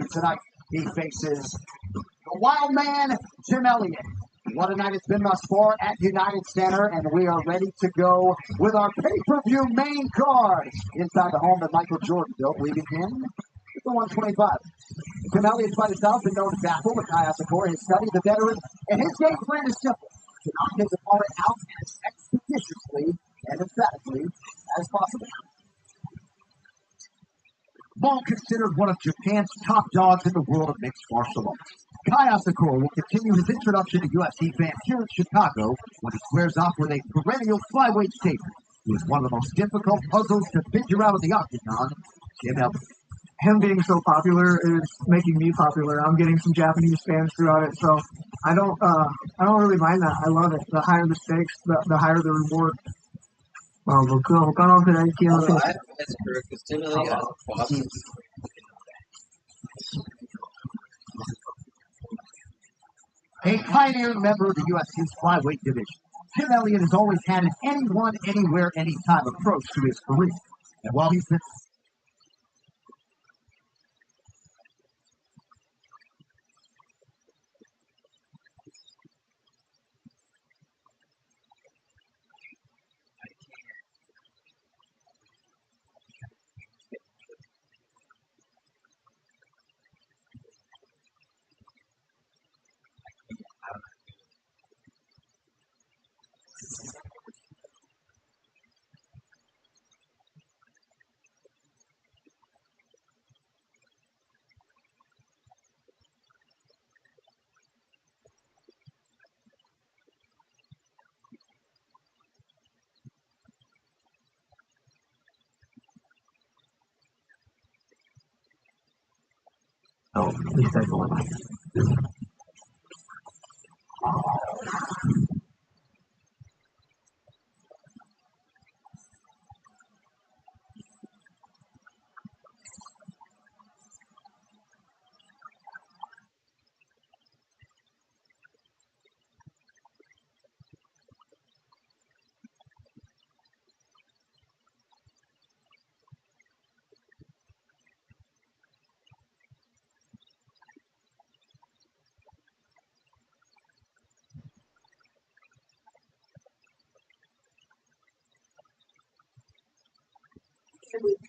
Tonight, he faces the wild man, Jim Elliott. What a night it's been thus far at United Center, and we are ready to go with our pay-per-view main card inside the home that Michael Jordan built. We begin with the 125. Jim Elliott's fight itself been known to battle with Kai Asakura, his study, the veteran, and his game plan is simple: to knock his opponent out as expeditiously and emphatically as possible. Long considered one of Japan's top dogs in the world of mixed martial arts, Kai Asakura will continue his introduction to UFC fans here in Chicago when he squares off with a perennial flyweight savior, who is one of the most difficult puzzles to figure out in the octagon, Jim Elliott. Him being so popular is making me popular. I'm getting some Japanese fans throughout it, so I don't really mind that. I love it. The higher the stakes, the higher the reward. 僕は他のフライ級の選手。A pioneering member of the UFC's flyweight division, Jim Elliott has always had an anyone, anywhere, anytime approach to his career. And while he's been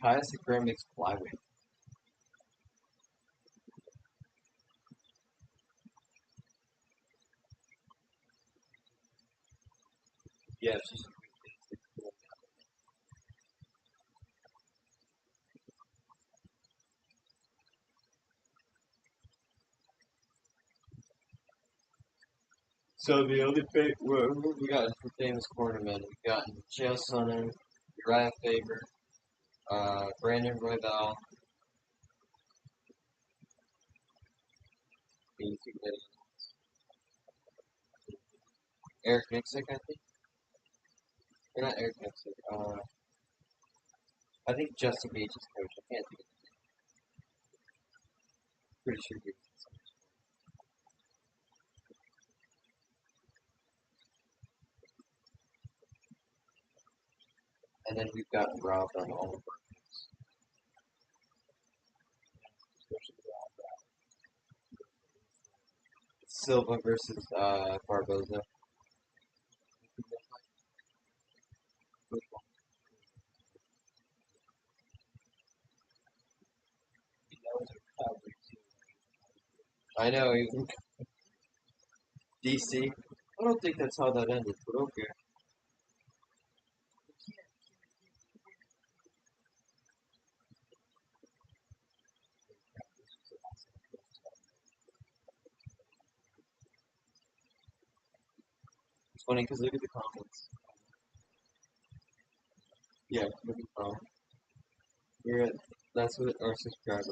Kai Asakura makes flyweight. Yeah, it's just so the other who we got for famous cornermen? We got Chael Sonnen, Uriah Faber, Brandon Royval, Eric Nixick, I think. Or not Eric Nixick. I think Justin Gage's coach. I can't think of his name. Pretty sure he was. And then we've got robbed on all of our picks. Silva versus Barboza. I know, even DC. I don't think that's how that ended, but okay. It's funny because look at the comments. Yeah, look at the comments. We're at, that's what our subscribers.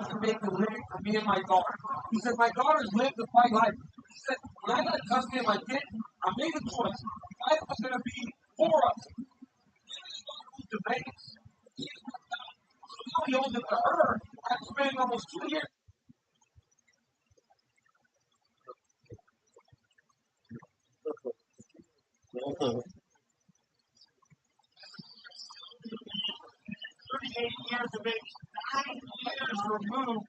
to make a living for me and my daughter. He said, my daughter's lived a fight life. He said, when I got custody of my kid, I made a choice. I was going to be for us. To Vegas. Now he owns it to her. After spending almost 2 years. Uh-huh. 38 years of age, 9 years removed,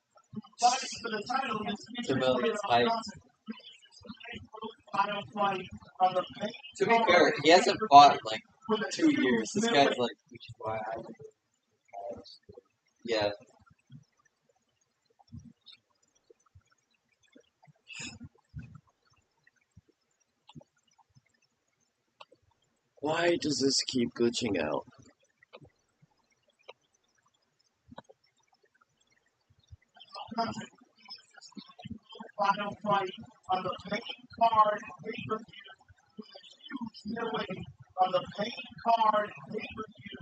fighting for the title against Jamelian's height. Final fight of the pain. To be fair, he hasn't fought in like 2 years. This guy's like, which is why I. Yeah. Why does this keep glitching out? Final fight of the pain card pay-per-view. Huge middleweight of the pain card pay-per-view.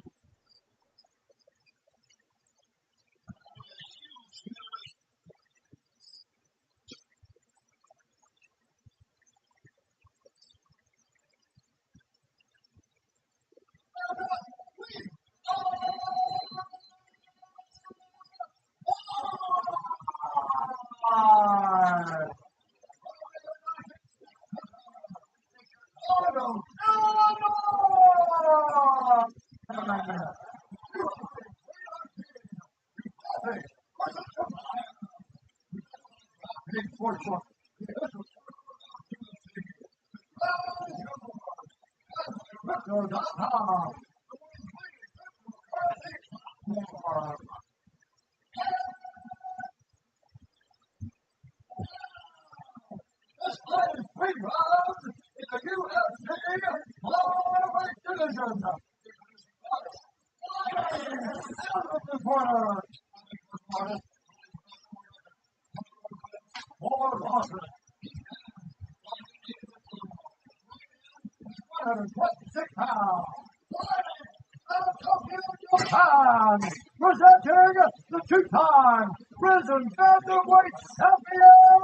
Presenting the two-time prison featherweight champion,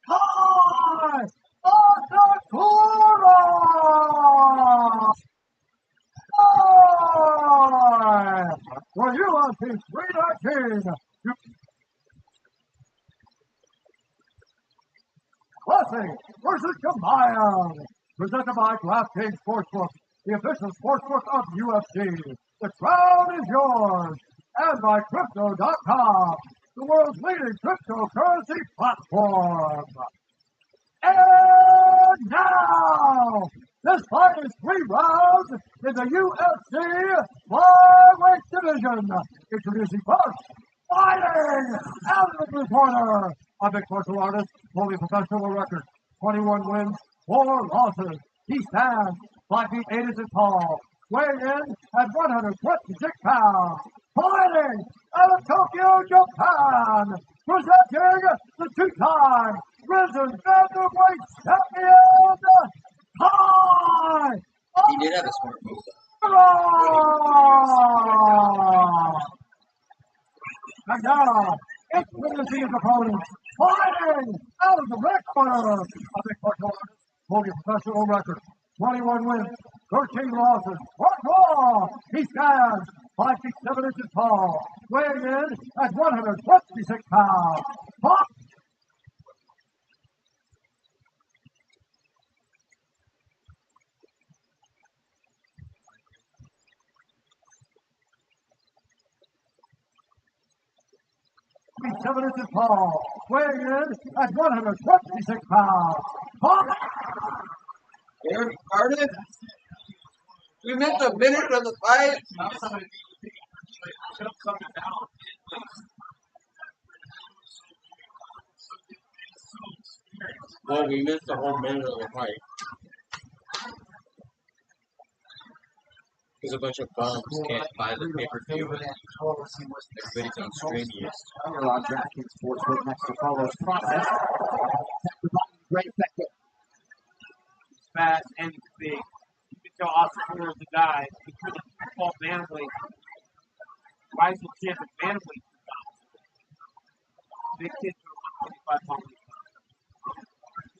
Kai Asakura! For UFC 319, Classic versus Combined, presented by DraftKings Sportsbook, the official sportsbook of UFC. The crown is yours, and by Crypto.com, the world's leading cryptocurrency platform. And now, this fight is 3 rounds in the UFC flyweight division. Introducing first, fighting out of the blue corner, a mixed martial artist, fully professional record, 21 wins, 4 losses. He stands 5 feet 8 inches tall, weighing in at 126 pounds. Fighting out of Tokyo, Japan, presenting the two-time risen featherweight champion, Kai He did have a smart move. And now, introducing his opponent, fighting out of the red corner, a big martial artist, holding a professional record, 21 wins, 13 losses, 1 draw. He stands 5 feet 7 inches tall, weighing in at 126 pounds. He's 7 inches tall, weighing in at 126 pounds. Aaron Carden? We missed a minute of the fight. Well, we missed a whole minute of the fight. Because a bunch of bums can't buy the pay-per-view and everybody's on streaming. You're on DraftKings Sportsbook next to Carlos process. Great effective. Fast and he's big. You can tell Asakura is the guy. He's really fought bantamweight. Rising champion bantamweight. big kid to a 125 pound.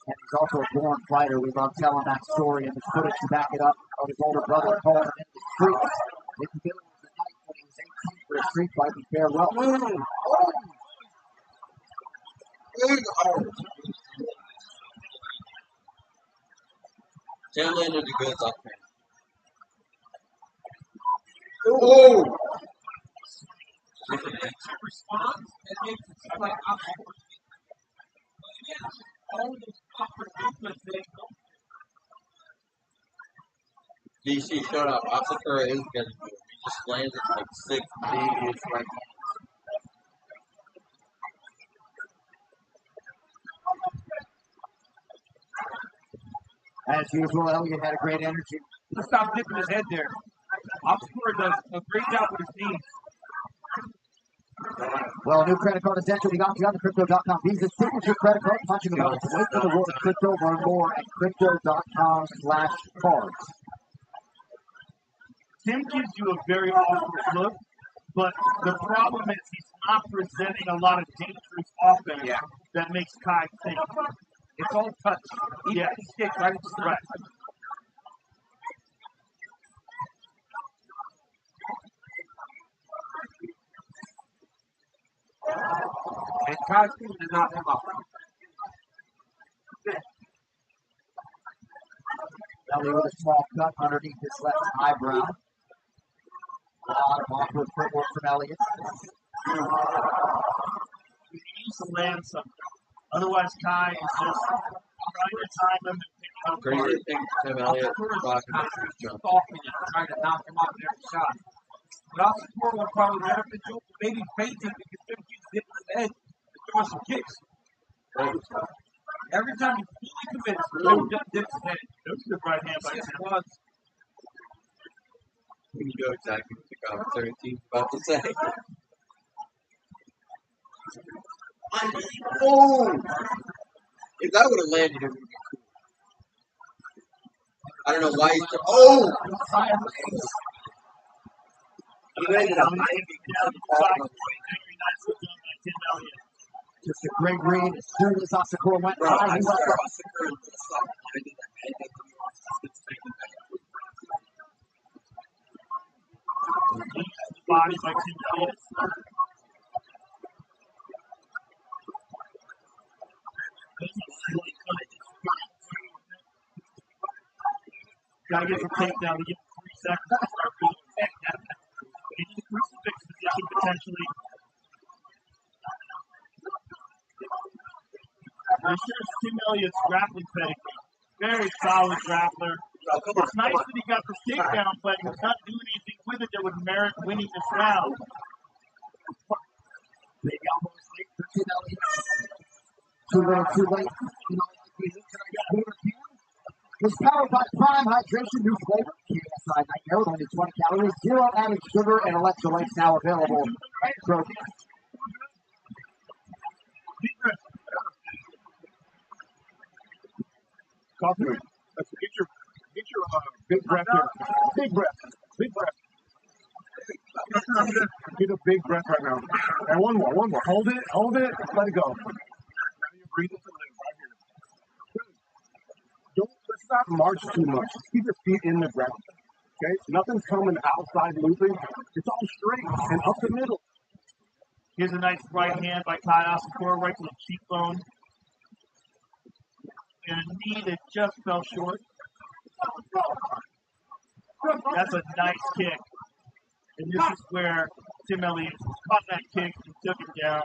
And he's also a born fighter. We love telling that story and the footage to back it up. How his older brother called him into the streets. Didn't get him the night when he was 18 for a street fight in farewell. Tail landed a good left hand. Oh! Response and makes it like all the proper movements they go. DC, shut up. Asakura is getting good. He just landed like 6 devious right As usual, Elliott had a great energy. Just stop dipping his head there. Oscar does a great job with his knees. Well, a new credit card is entered. You got the Crypto.com Visa signature credit card. Punching the button. Wait for the world of crypto. Learn more at Crypto.com/cards. Tim gives you a very awkward look, but the problem is he's not presenting a lot of dangerous offense that makes Kai think. It's all touch. He sticks right into the right. And Kai's going to knock him off. Elliott with a small cut underneath his left eyebrow. A lot of awkward footwork from Elliott. He needs to land something. Otherwise, Kai is just trying to time him and pick him up. Crazy thing, Tim Elliott blocking his jump. Stalking him, trying to knock him off every shot. But Oscar will probably benefit you, maybe faint him because Tim keeps hitting his head and throwing some kicks. Every time he fully commits, Tim dips his head. That's a good right hand by Tim. You know exactly what the commentary team's about to say. Oh! If that would have landed, it would have been cool. I don't know why he's. Oh! He landed a high Just a great read. As soon as Asakura went Bro, high, I he swear, left Asakura stopped landing the head and he was just taking that. Body by Tim Elliott. Gotta get some takedown to get 3 seconds to start beating him. He needs a crucifix position potentially. This is Tim Elliott's grappling pedigree. Very solid grappler. It's nice that he got the takedown, but he's not doing anything with it that would merit winning this round. Big elbows late for Tim Elliott. Too little, too late. It's powered by Prime Hydration, new flavor. KSI Night Note, only 20 calories, 0 added sugar, and electrolytes now available at Kroger. Coffee. Get your big breath here. Big breath. Big breath. Get a big breath right now. And one more. Hold it. Let it go. Now you breathe into it right here. Good. Let's not march too much. Just keep your feet in the ground. Okay? Nothing's coming outside looping. It's all straight and up the middle. Here's a nice right hand by Kai Asakura right to the cheekbone. And a knee that just fell short. That's a nice kick. And this is where Tim Elliott caught that kick and took it down.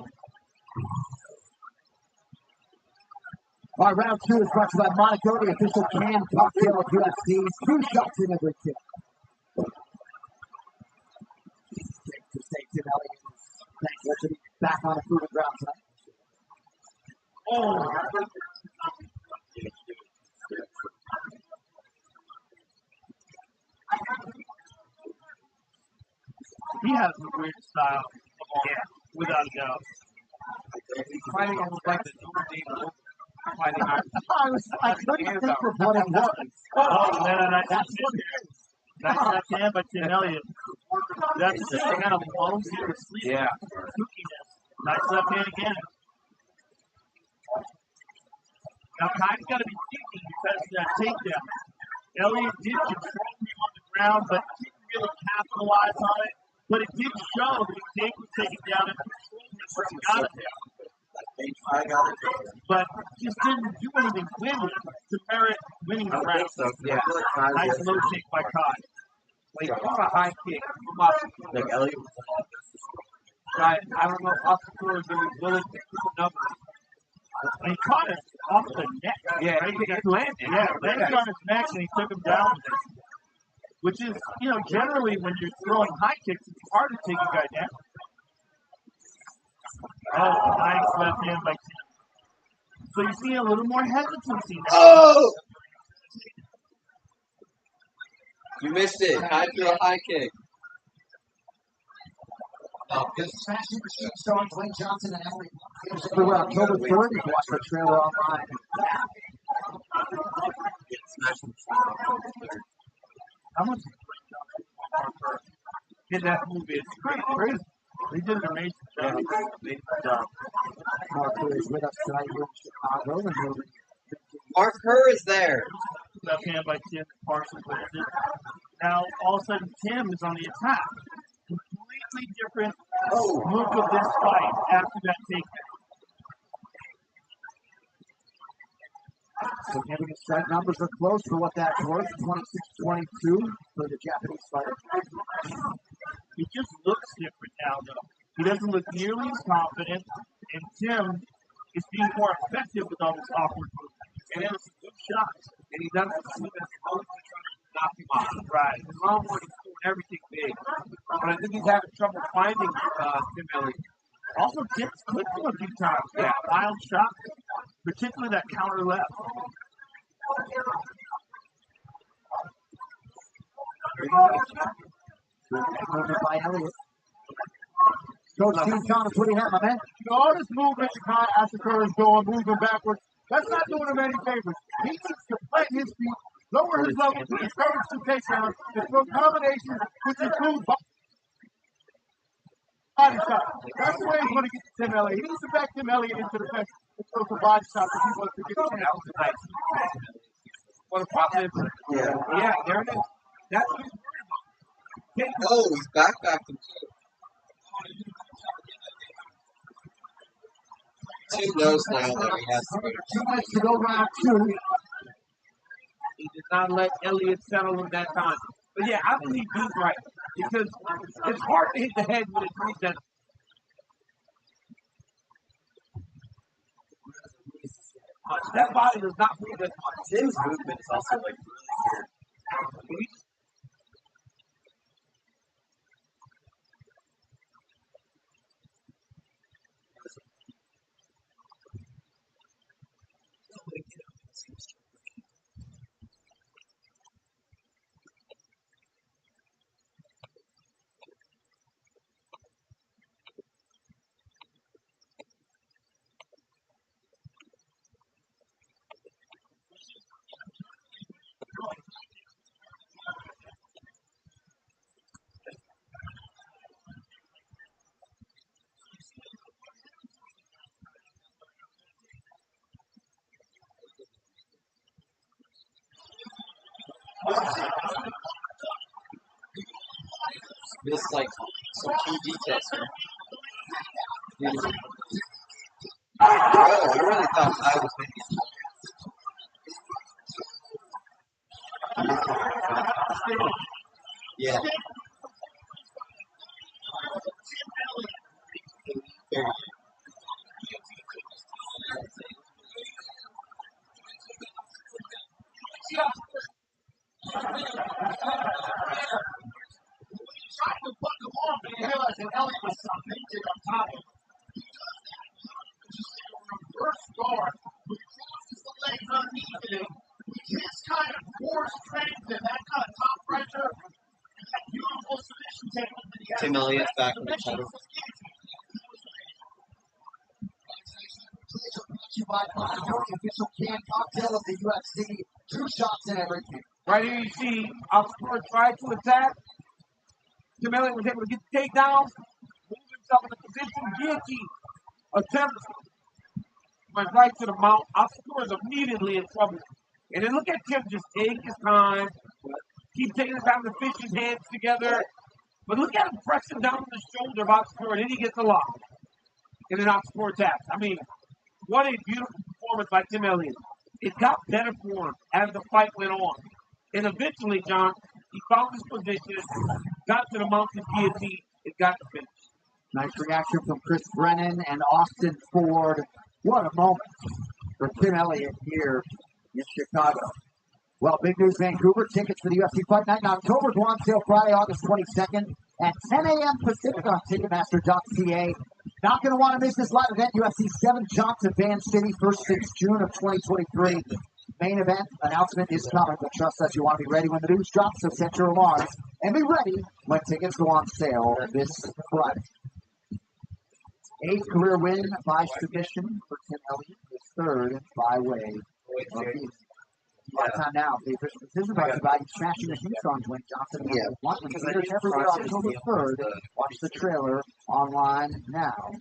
All right, round 2 is brought to you by Monaco, the official canned cocktail of UFC. 2 shots in every kick. To say Tim Elliott is thankful to be back on a proven ground tonight. Oh, he has a weird style of all, without a doubt. He's fighting almost like the Notre Dame fighting art. I couldn't think of what it was. That's what it is. That's that hand by Tim Elliott. That's just kind of blows you to sleep. Yeah. Kookiness. Nice left hand again. Now, Kai's got to be thinking because of that takedown. Elliott did control him on the ground, but didn't really capitalize on it. But it did show that Jake was taken down and controlled him once he got it down. But just didn't do anything winning to merit winning the round. Yeah. Nice low shake by Kai. Wait, what a high kick from Oscar. Like Elliott. I don't know if Oscar is going to be willing to keep the numbers. And he caught it off the neck. Yeah, it landed. Yeah, landed on his neck and he took him down with it. Which is, generally when you're throwing high kicks, it's hard to take a guy down. Oh, nice left hand by Tim. So you see a little more hesitancy now. Oh! You missed it. Kai threw a high kick. This Smashing Machine starring Dwayne Johnson and Elliot. Everywhere October 3rd. You can watch the trailer online. How much did that move is crazy. He did an amazing job. Mark Kerr is with us tonight here in Chicago. Mark Kerr is there. Left hand by Tim, partially lifted. Now, all of a sudden, Tim is on the attack. Completely different look of this fight after that takedown. Significant strike numbers are close for what that's worth. 26-22 for the Japanese fighter. He just looks different now, though. He doesn't look nearly as confident, and Tim is being more effective with all this awkward movement. And it was some good shots. And he doesn't seem as close to trying to knock him off. Right. His long one is doing everything big. But I think he's having trouble finding Tim Elliott. Also, Tim's clipped him a few times. Yeah, wild shots, particularly that counter left. Movement by Elliott. Coach Steve Thomas, what do you have, my man? All this movement Kai Asakura is doing, moving backwards, that's not doing him any favors. He needs to plant his feet, lower his level, encourage some takedowns, and throw combinations which include body shots. That's the way he's going to get to Tim Elliott. He needs to back Tim Elliott into the fence and throw some body shots if he wants to get to him tonight. What a problem. Yeah, there it is. That's what he's worried about. Oh, he's backpacked him too. Tim knows now that he has to go to 2 minutes to go round 2. He did not let Elliott settle him that time. But yeah, I believe he's right. Because it's hard to hit the head when it's reset. That body does not move as much. Tim's movement is also like really weird. Missed like some key details here. Oh, I really thought I was maybe. Yeah. Tried to buck him off, and he realized that Elliott was painted on top of him. He does that just in a reverse guard, but he crosses the legs underneath him, with his kind of core strength and that kind of top pressure, and that beautiful submission technique that he has. Tim Elliott's back in the title. By your official canned cocktail of the UFC. 2 shots and everything. Right here you see Oscar tried to attack. Tim Elliott was able to get the takedown, move himself in the position, guillotine, attempt went right to the mount. Oscar is immediately in trouble. And then look at Tim just take his time, keep taking his time to fish his hands together. But look at him pressing down on the shoulder of Oxford, and then he gets a lock. And then Oxford taps. I mean, what a beautiful performance by Tim Elliott. It got better for him as the fight went on. And eventually, John, he found his position, got to the mountain guillotine, and got the finish. Nice reaction from Chris Brennan and Austin Ford. What a moment for Tim Elliott here in Chicago. Well, big news, Vancouver. Tickets for the UFC Fight Night in October go on sale Friday, August 22nd at 10 a.m. Pacific on Ticketmaster.ca. Not going to want to miss this live event. UFC 7 Johnson Van City, 1st since June of 2023. Main event announcement is coming, but trust us, you want to be ready when the news drops, so set your alarms and be ready when tickets go on sale this Friday. 8th career win by submission for Tim Elliott. His 3rd by way of the time now. The official decision brought to you by Smashing the Heat on Dwayne Johnson. Yeah, one every year October 3rd. Watch the trailer online now.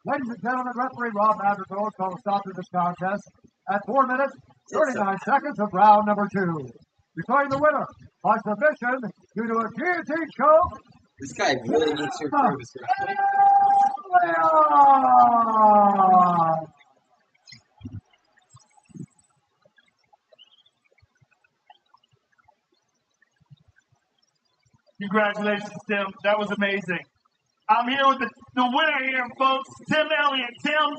Ladies and gentlemen, referee Rob Madrigal called a stop to this contest at 4 minutes, 39 seconds of round number 2. Declaring the winner by submission due to a guillotine choke. This guy really needs to improve his Congratulations, Tim. That was amazing. I'm here with the winner here, folks, Tim Elliott. Tim,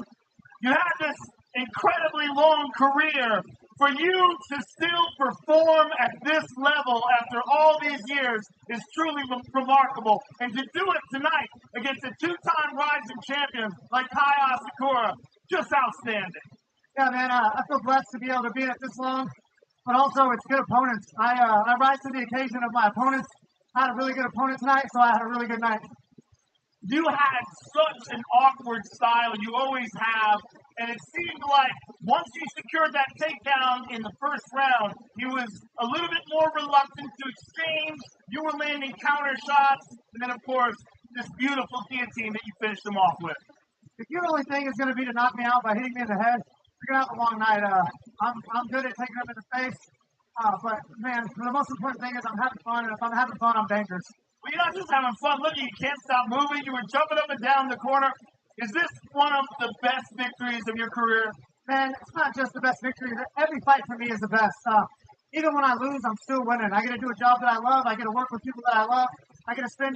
you had this incredibly long career. For you to still perform at this level after all these years is truly remarkable. And to do it tonight against a 2-time rising champion like Kai Asakura, just outstanding. Yeah, man, I feel blessed to be able to be in it this long, but also it's good opponents. I rise to the occasion of my opponents. I had a really good opponent tonight, so I had a really good night. You had such an awkward style, you always have, and it seemed like once you secured that takedown in the first round, he was a little bit more reluctant to exchange. You were landing counter shots, and then, of course, this beautiful guillotine that you finished him off with. If your only thing is going to be to knock me out by hitting me in the head, you're going to have a long night. I'm good at taking them in the face, but, man, the most important thing is I'm having fun, and if I'm having fun, I'm dangerous. Well, you're not just having fun. Look, you can't stop moving. You were jumping up and down the corner. Is this one of the best victories of your career? Man, it's not just the best victory. Every fight for me is the best. Even when I lose, I'm still winning. I get to do a job that I love. I get to work with people that I love. I get to spend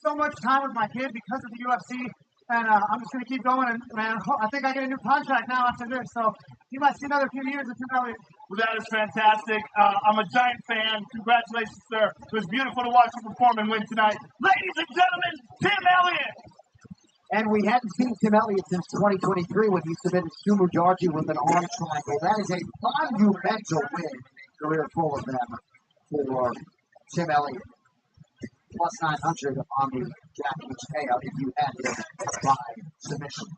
so much time with my kid because of the UFC. And I'm just going to keep going. And, man, I think I get a new contract now after this. So you might see another few years of Tim Elliott. Well, that is fantastic. I'm a giant fan. Congratulations, sir. It was beautiful to watch you perform and win tonight. Ladies and gentlemen, Tim Elliott. And we hadn't seen Tim Elliott since 2023 when he submitted Sumu Darji with an arm triangle. That is a monumental win in a career full of them for Tim Elliott. Plus 900 on the Japanese payout if you had him by submission.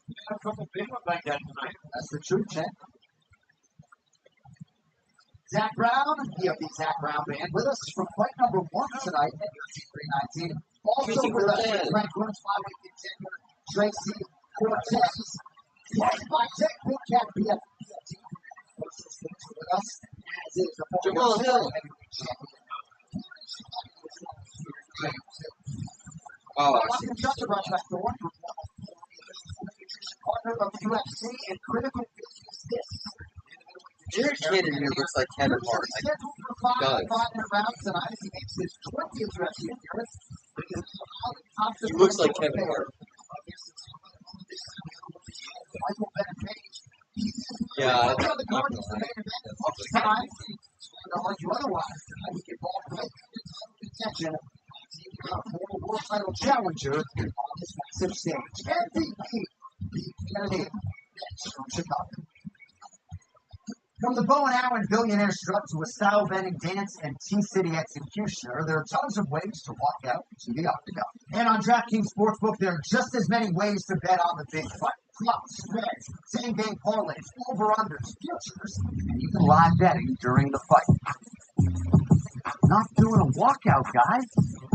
You had a couple big ones like that tonight. That's the truth, Chet. Zach Brown, the Zach Brown band, with us from fight number 1 tonight at UFC 319. Also with us, Frank Burns, flyweight contender, Tracy Cortez, plus by Tech Big Cat BFT. With us, as is the Jamal Hill. heavyweight champion. Oh, Welcome, Justin Rochester, one for partner of UFC and critical business discs. Your kid in here looks like Kevin Hart. Scheduled for five rounds tonight as he makes his 20th UFC appearance. He looks like Kevin Hart. Michael Bennett Page. Yeah, One of the Cardinals in the main event at much time. Don't argue otherwise tonight. He can ball play contention. Former world title challenger on this massive stage. MVP, Pete Kennedy, next from Chicago. From the bow and arrow and billionaire strut to a style-bending dance and T-City executioner, there are tons of ways to walk out to the octagon. And on DraftKings Sportsbook, there are just as many ways to bet on the big fight. Props, spreads, same-game parlays, over-unders, futures, and even live betting during the fight. Not doing a walkout, guys.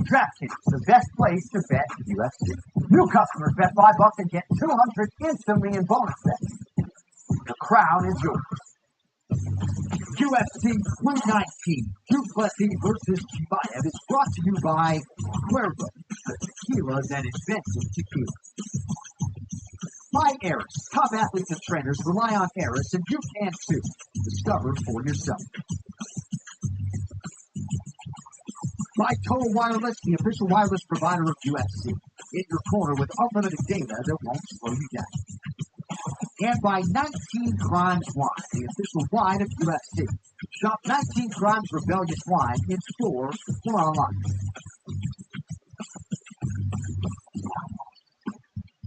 DraftKings, the best place to bet UFC. New customers bet $5 and get $200 instantly in bonus bets. The crown is yours. UFC 319, Duplessis versus Chimaev is brought to you by Cuervo, the tequila that invented tequila. By Eris, top athletes and trainers rely on Eris, and you can too. Discover for yourself. By Total Wireless, the official wireless provider of UFC. In your corner with unlimited data that won't slow you down. And by 19 Crimes Wine, the official wine of UFC. Shop 19 Crimes Rebellious Wine in store or online.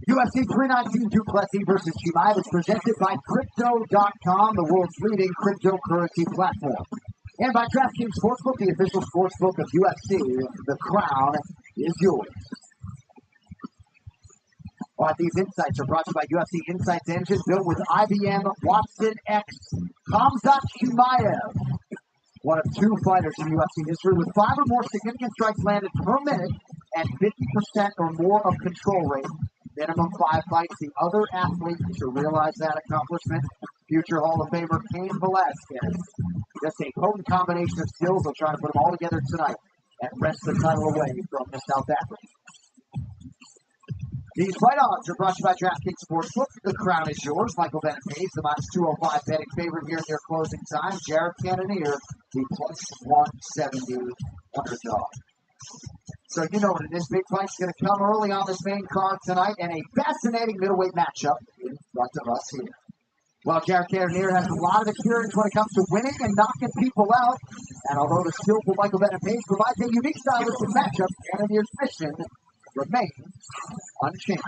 UFC 319 Duplessis versus Chimaev is presented by Crypto.com, the world's leading cryptocurrency platform. And by DraftKings Sportsbook, the official sportsbook of UFC. The crown is yours. All right, these insights are brought to you by UFC Insights Engine, built with IBM Watson X. Khamzat Chimaev, one of two fighters in UFC history with 5 or more significant strikes landed per minute and 50% or more of control rate. Minimum 5 fights. The other athlete to realize that accomplishment, future Hall of Famer Cain Velasquez. Just a potent combination of skills. They'll try to put them all together tonight and wrest the title away from the South African. These fight odds are brought to you by DraftKings Sportsbook. The crown is yours. Michael Bennett pays the minus 205 betting favorite here in their closing time. Jared Cannonier, the plus 170 underdog. So you know that this big fight's going to come early on this main card tonight, and a fascinating middleweight matchup in front of us here. Well, Jared Cannonier has a lot of experience when it comes to winning and knocking people out. And although the skillful Michael Bennett Page provides a unique stylistic matchup, Cannonier's mission remains unchanged.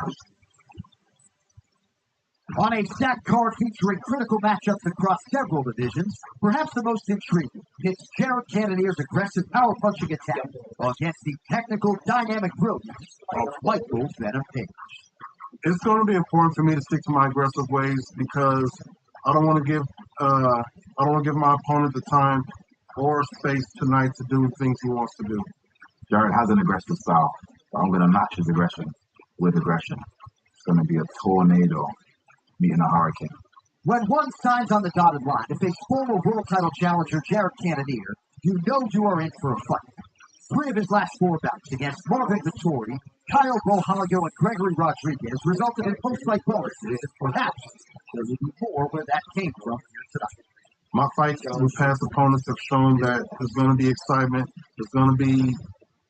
On a stacked card featuring critical matchups across several divisions, perhaps the most intriguing is Jared Cannonier's aggressive power-punching attack against the technical, dynamic brilliance of Michael Bennett Page. It's going to be important for me to stick to my aggressive ways because I don't want to give my opponent the time or space tonight to do things he wants to do. Jared has an aggressive style, so I'm going to match his aggression with aggression. It's going to be a tornado meeting a hurricane. When one signs on the dotted line to face former world title challenger Jared Cannonier, you know you are in for a fight. 3 of his last 4 bouts against Marvin Vettori, Kyle Bohalio, and Gregory Rodriguez resulted in post-fight bonuses, and perhaps there will be more where that came from here tonight. My fights with past opponents have shown that there's going to be excitement, there's going to be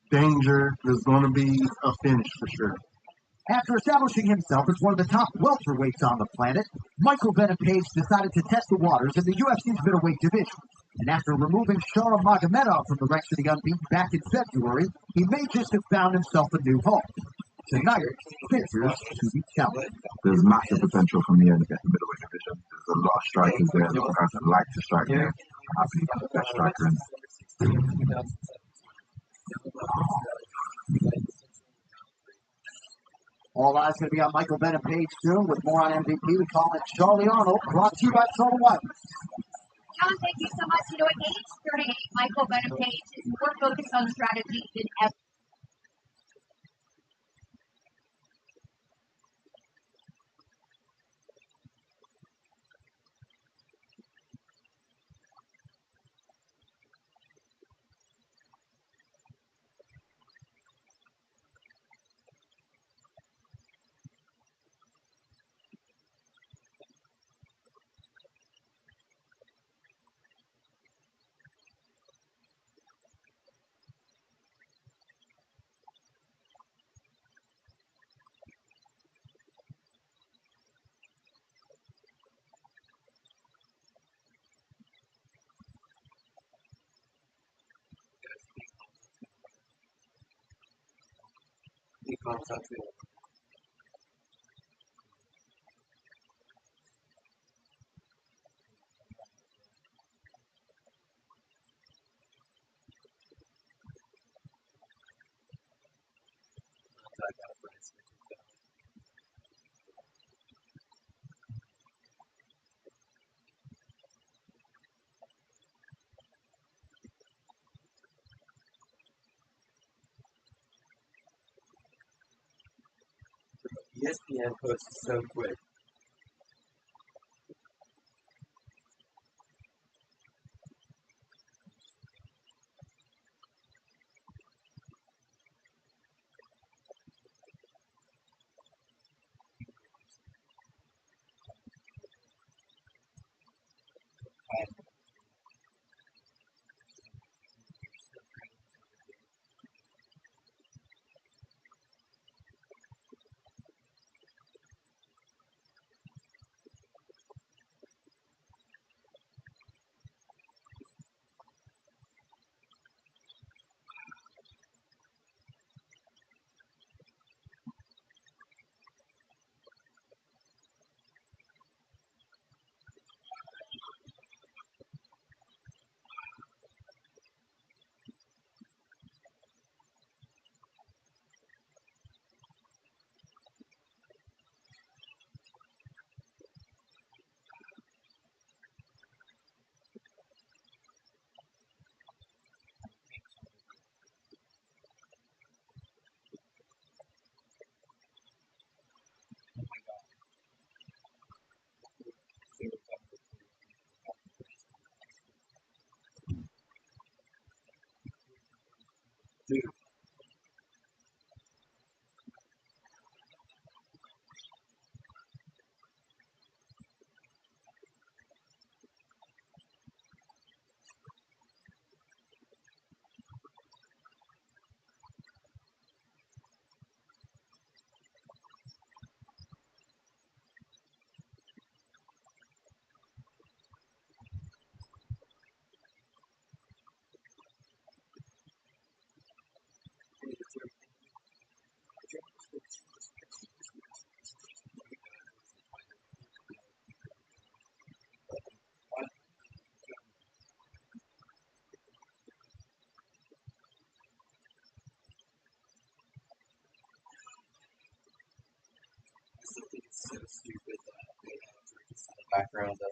danger, there's going to be a finish for sure. After establishing himself as one of the top welterweights on the planet, Michael Bennett Page decided to test the waters in the UFC's middleweight division. And after removing Shah Magomedov from the ranks of the unbeaten back in February, he may just have found himself a new home. Tonight, figures to be challenged. There's massive potential for me in the middleweight division. There's a lot of strikers there, a lot of guys that like to strike there. I think I'm the best striker in All eyes going to be on Michael Bennett Page soon, with more on MVP. We call it Charlie Arnold, brought to you by Total Wireless. John, thank you so much. You know, at age 38, Michael Bennett Page is more focused on strategy than ever. ESPN posts so quick. It's so stupid that they have drinks in the background of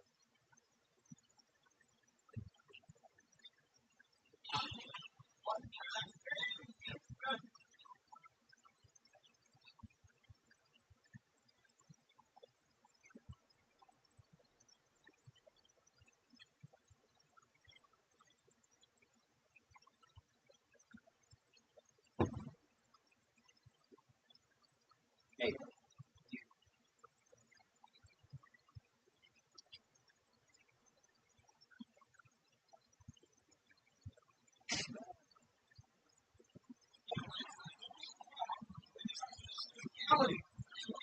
hey,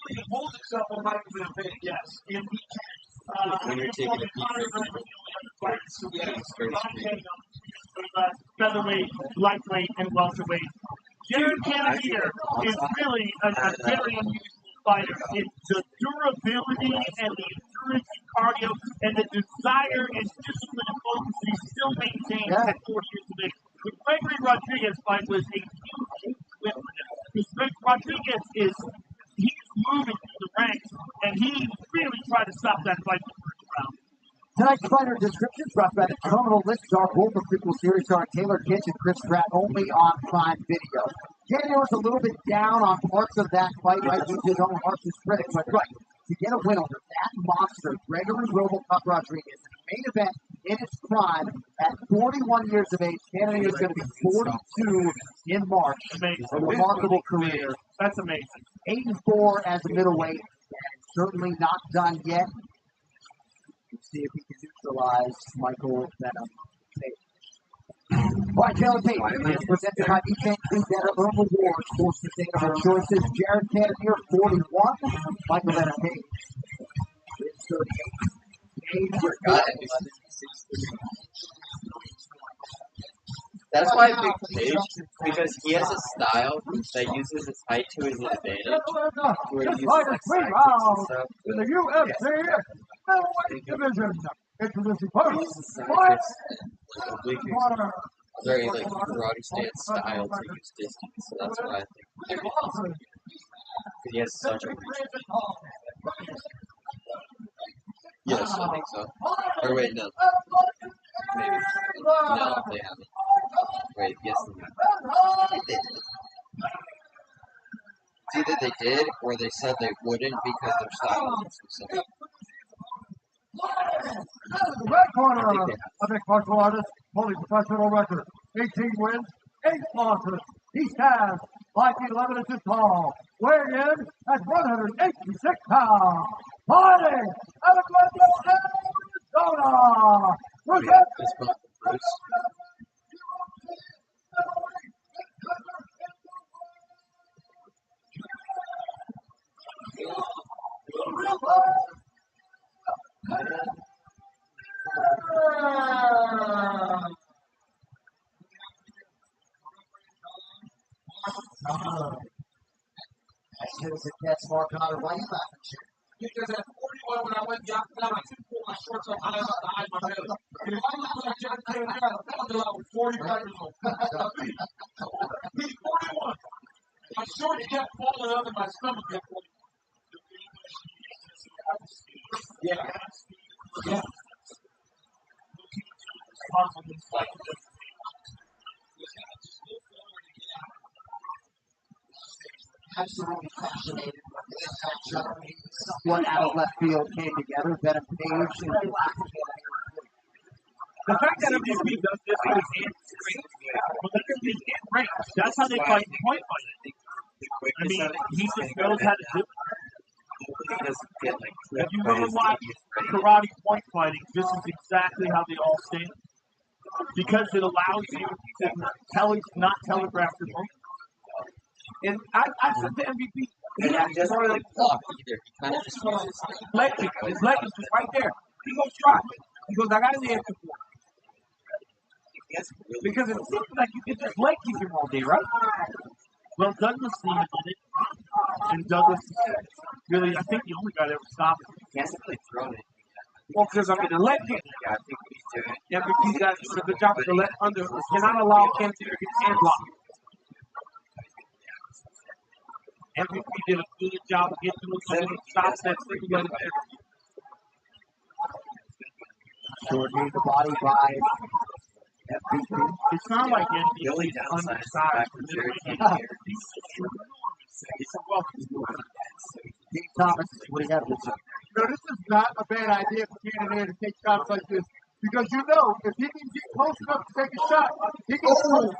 It holds itself on Michael Vincent, yes. If he when you're taking a peek at featherweight, lightweight, and welterweight. Jared Cannonier is really a very unusual fighter. It's the durability and the endurance and cardio and the desire and discipline and focus he still maintains at 40 years of age. The Gregory Rodriguez fight was a huge win for him. Because Rodriguez he's moving through the ranks, and he really tried to stop that fight in the first round. Tonight's fighter descriptions brought by the Terminal List are both the prequel series starring Taylor Kitsch and Chris Pratt only on Prime Video. Daniel was a little bit down on parts of that fight, right? He's his own harshest critic, but right, to get a win over that monster, Gregory Robocup Rodriguez, in the main event in its prime at 41 years of age. Cannonier is going to be 42 in March. Amazing. A remarkable career. That's amazing. 8-4 as a middleweight, and certainly not done yet. Let's see if we can neutralize Michael Venom. All right, Taylor Tate is presented by Eat Better Earn Rewards for sustainable choices. Jared Cannonier, 41. Michael Venom Tate is 38. That's why I picked Page, because he has a style that uses his height to his advantage, where he uses like side kicks and stuff. In the UFC middleweight division, introducing first, Like a very like karate stance style to use distance, so that's why I think because he has such a reach. Yes, I think so. Or wait, no. Maybe. No, they haven't. Wait, yes, they have. I think they did. either they did or they said they wouldn't because their style was so The red corner, a mixed martial artist, holding professional record, 18 wins, 8 losses. He stands 5'11" inches tall, weighing in at 186 pounds. Fighting out of Glendale, Arizona. Present This month, Bruce. As good as it gets, Mark Connor, why are you laughing, Jim? Because at 41, when I went jogging down, I couldn't pull my shorts up high enough to hide my belly. And if I look like John Taylor, until I was 45 years old. He's 41. My shorts kept falling under my stomach at 40. Yeah. Yeah. Absolutely fascinated with this matchup. Somewhat out of left field came together. Venom Page and The fact that MVP does this with his hands straight, but look at his hand range. That's how they fight point fighting. I mean, he just knows how to do it. If you really watch karate point fighting, this is exactly how they all stand. Because it allows you to not telegraph your movement. And I said to MVP, And he doesn't really block either. He kind of just uses his leg is just right there. He goes, try. He goes, I got an answer for it. Because it seems like you can just leg kick him all day, right? Well, Douglas Lee did it. And Douglas is really, I think, the only guy that ever stopped him. He hasn't really thrown it. Well, because I'm in the leg kick. Yeah, I think he's doing it. MVP's got to do a good job to let under. Cannot allow Ken to get hand block. MVP did a good job of getting to him. Stops that single leg. shortening the body by MVP. It's not like MVP The only is downside is the undersized. fact that Jerry's in here. He's a welcome. Dean Thomas, what do you have to say? No, this is not a bad idea for Canada to take shots like this. Because you know, if he can get close enough to take a shot, he can score.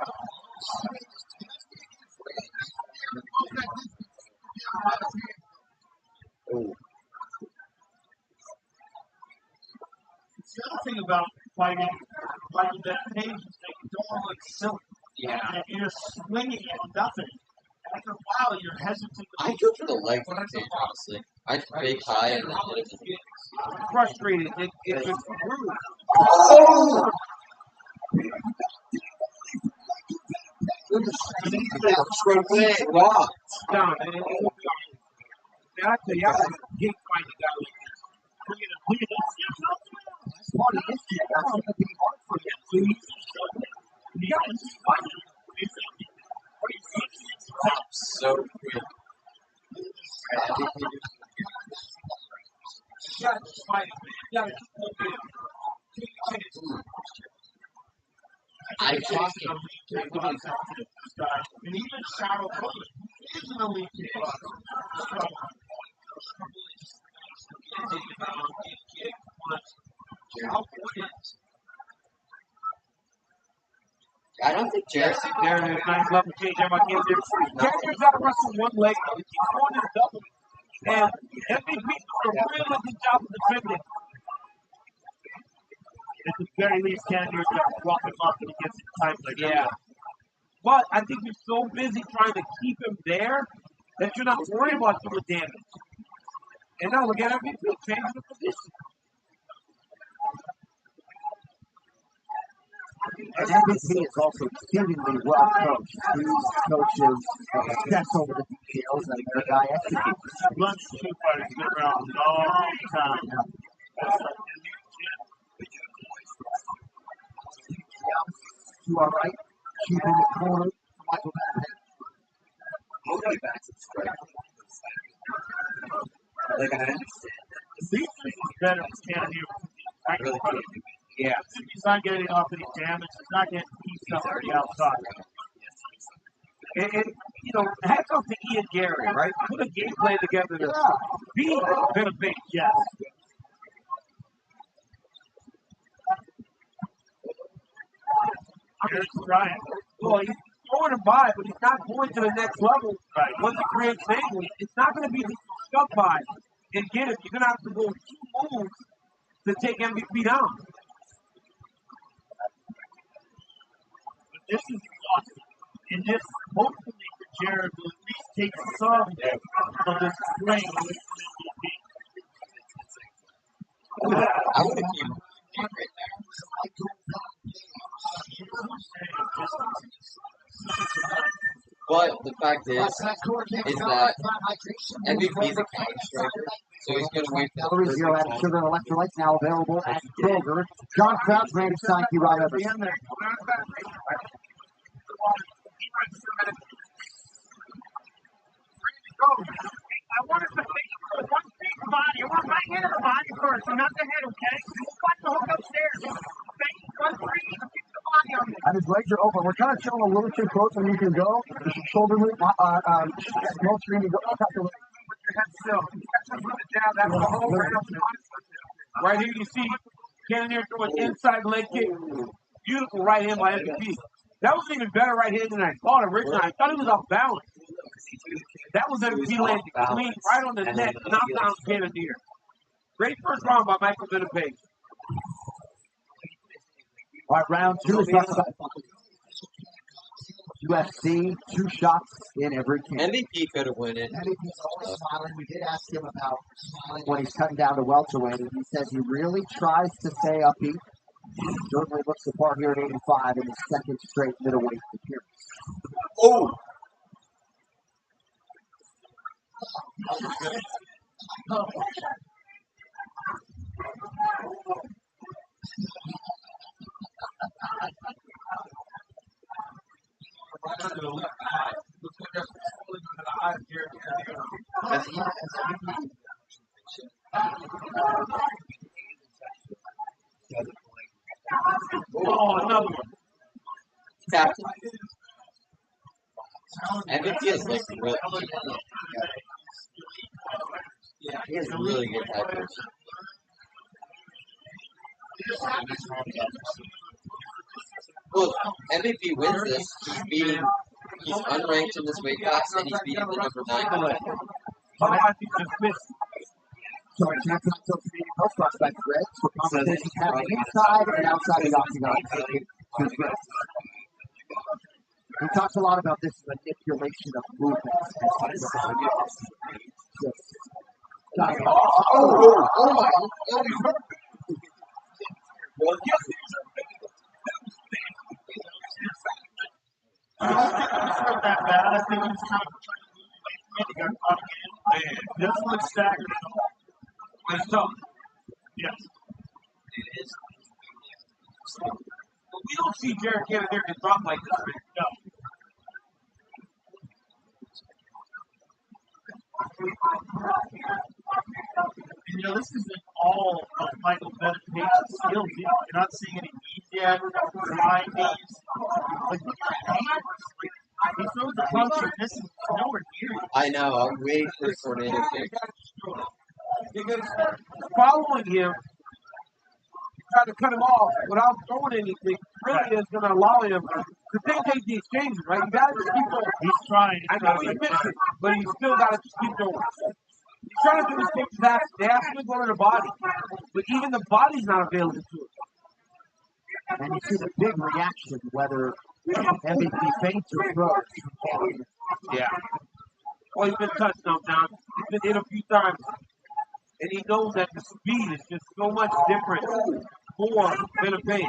The other thing about fighting that page is that you don't look silly. Yeah. And you're swinging at nothing. After a while, you're hesitant. I go for the leg for the cage, honestly. I fake high and then hit it. I'm frustrated. It's just rude. Wow. Down. And I tell you, I hate fighting a guy like this. Look at this. That's part of this year. That's going to be hard for him. You got to just fight it. So good. You gotta just fight it, man. You gotta keep moving. Take your chance. I talk And even Charles Coleman is an elite kick. I don't think Jerry's There it is. Nice level change. Everybody can't do it. Jackie's got to wrestle one leg. He's going to double. And MVP doing a really good job of defending. At the very least, Canada is going to rough him up when he gets in times like that. Yeah. But I think you're so busy trying to keep him there that you're not worried about doing damage. And now look at MVP changing the position. And MVP is also exceedingly well coached. These coaches obsess over the details and their guy executes. Lunch two fighters been around a long time. To our right, keep in the corner, Michael Madden. Nobody backs it straight. Like, I understand. The defense is better with Canada. I really do. Yeah. He's not getting off any damage. He's not getting pieced up on the outside. And know, hats off to Ian Gary, right? Put a game plan together to beat Winnipeg. Yes. Here's Ryan. Well, he's throwing him by, but he's not going to the next level. Right. Once he creates an angle, it's not going to be just stuck by and get it. You're going to have to go 2 moves to take MVP down. But this is awesome. And this, hopefully, for Jared will at least take some of this strength away from MVP. I would have came right there. But the fact is that MVP is a counter striker, so he's going to wait for the Calories, zero added perfect sugar, and electrolytes now available at Kroger. John Crouch, Randy Steinke, Rob Evers. I want us to think for one big body. I want right into the body first, and not the head, okay? We'll watch the hook upstairs. Face, one, three, kick the body on me. And his legs are open. We're kind of chilling a little too close when you can go. Shoulder move, no screen, you go up the leg. With your head still. Catch him with the jab. That's the whole round. Right here, you see Cannonier throw an inside leg kick. Beautiful right hand by MVP. That was even better right hand than I thought originally. I thought he was off balance. That was MVP landing clean right on the neck, knocked down Cannonier. Great first round by Michael Winnipeg. All right, round 2 is brought to you by UFC, 2 shots in every can. MVP could have won it. MVP's always smiling. We did ask him about when he's cutting down to welterweight, and he says he really tries to stay upbeat. Certainly looks the part here at 85 in his second straight middleweight appearance. Oh! Oh, another one. Captain. MVP is like really he has really good headers. Well, MVP wins this. He's unranked in this weight class, and he's beating the number 9. I think just missed. So it's not until Canadian Post prospect Greg for competition happening inside and outside the octagon. He talks a lot about this manipulation of movements. Oh my! It's not that bad. I think he's kind of trying to move away from it. He got caught again. Man, this one staggered. It's tough. Yes. It is. But we don't see Jared Cannonier get dropped like this, man. No. And, this isn't all of Michael Benepage's skills. You're not seeing any knees yet, high knees. Like, look at that hand. He throws a punch and this is nowhere near you. I know. I'm waiting for a tornado kick. Because following him, trying to cut him off without throwing anything really is going to allow him to take the exchanges, right? You got to just keep going. He's trying. I know he's missing, but he's still got to just keep going. He's trying to do his things fast. They have to go to the body, but even the body's not available to it. And you see the big reaction, whether MVP faints or throws. Yeah. Well, he's been touched now, John. He's been hit a few times. And he knows that the speed is just so much different for Winnipeg.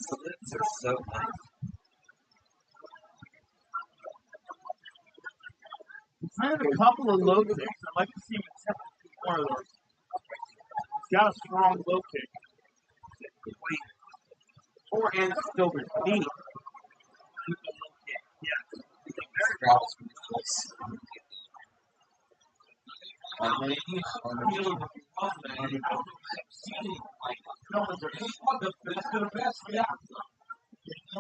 The lips are so nice. He's had a couple of low kicks. I'd like to see him attempt to do more of those. He's got a strong low kick. Forehand still his knee. Keep the low kick. Yeah. Straus from the place. A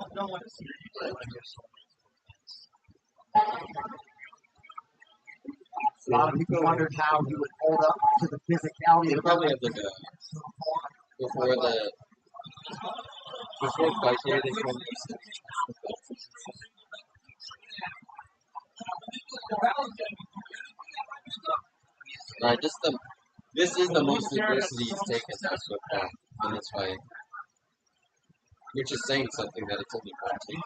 lot of people wondered how he would hold up to the physicality They of probably have like a before fight day they come. Right, this is the most adversity he's taken so far in this fight, which is saying something that it's only one team.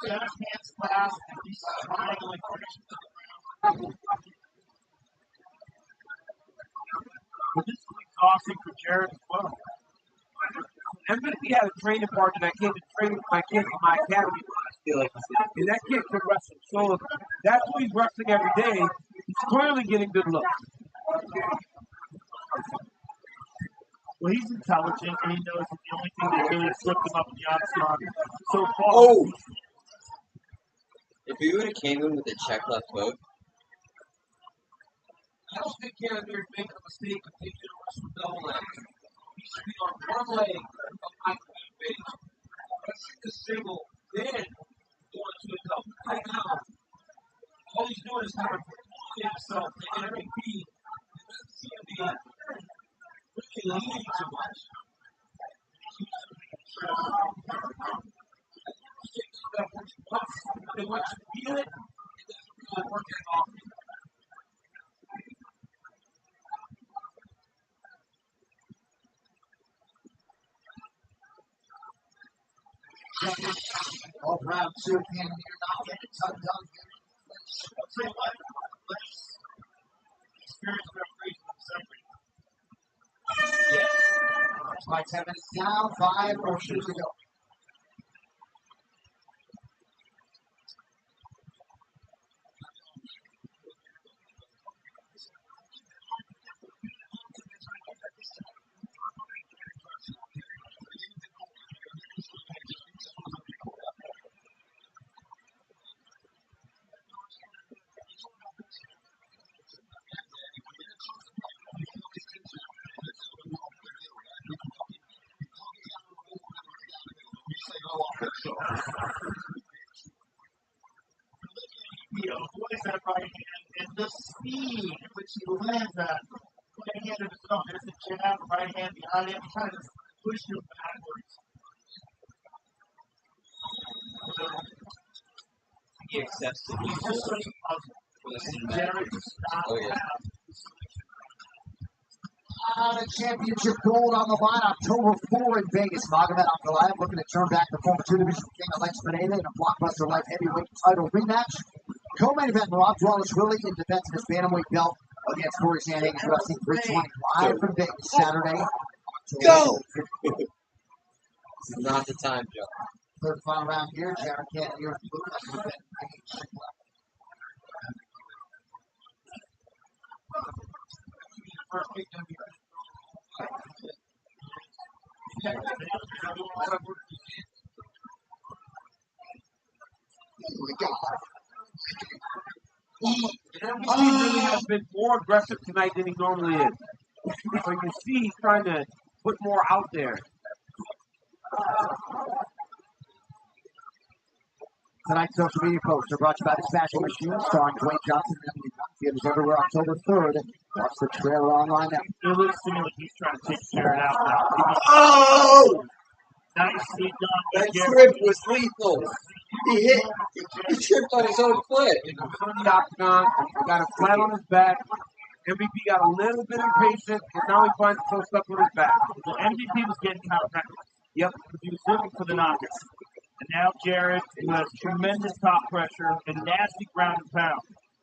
But this is exhausting for Jared as well. MVP had a training partner that came to train with my kid in my academy. And that kid could wrestle. So if that's who he's wrestling every day, he's clearly getting good looks. Well, he's intelligent, and he knows that the only thing that really slipped him up in the outside so far. Oh! If he would have came in with a check left hook, I don't think Canada's making a mistake of taking a wrestle double leg. He should be on one leg of my base. That's the single, then going to a double. Right now, all he's doing is kind of pulling himself to MVP. It doesn't seem to be really leaning too much. And once you feel it, it doesn't really work at all. All round two, and you're not getting it undone here. I'll tell you what, let's experience referees in Yes. By 10 minutes down, 5 more shoes to go. What is that right hand? And the speed at which he lands that right hand of his own. There's a jab, right hand behind him, trying to push you backwards. he accepts it. He's just such a puzzle. Jared just stopped. Oh, yeah. The championship gold on the line, October 4 in Vegas. Magomed Ankalaev looking to turn back the former two-division king Alex Pereira in a blockbuster light heavyweight title rematch. Co-main event, Rob Dwalishvili in defense of his bantamweight belt against Corey Sandhagen, UFC 325 from Vegas Saturday. Go! This is not the time, Joe. Third final round here, Jared Cannonier and Blue. That's what First big WWE. MVP really has been more aggressive tonight than he normally is. So you see he's trying to put more out there. Tonight's social media posts are brought to you by the Smashing Machine, starring Dwayne Johnson and Emily Blunt. Theaters everywhere October 3rd. Watch the trailer online now. It looks to me like he's trying to take Jared out now. Oh! Nicely done. That Jared. trip was lethal. He tripped on his own foot. In the octagon, got a flat on his back. MVP got a little bit impatient, and now he finds himself stuck with his back. Well, MVP was getting counter. Yep. He was looking for the knockers. And now Jared, who has tremendous top pressure and nasty ground and pound,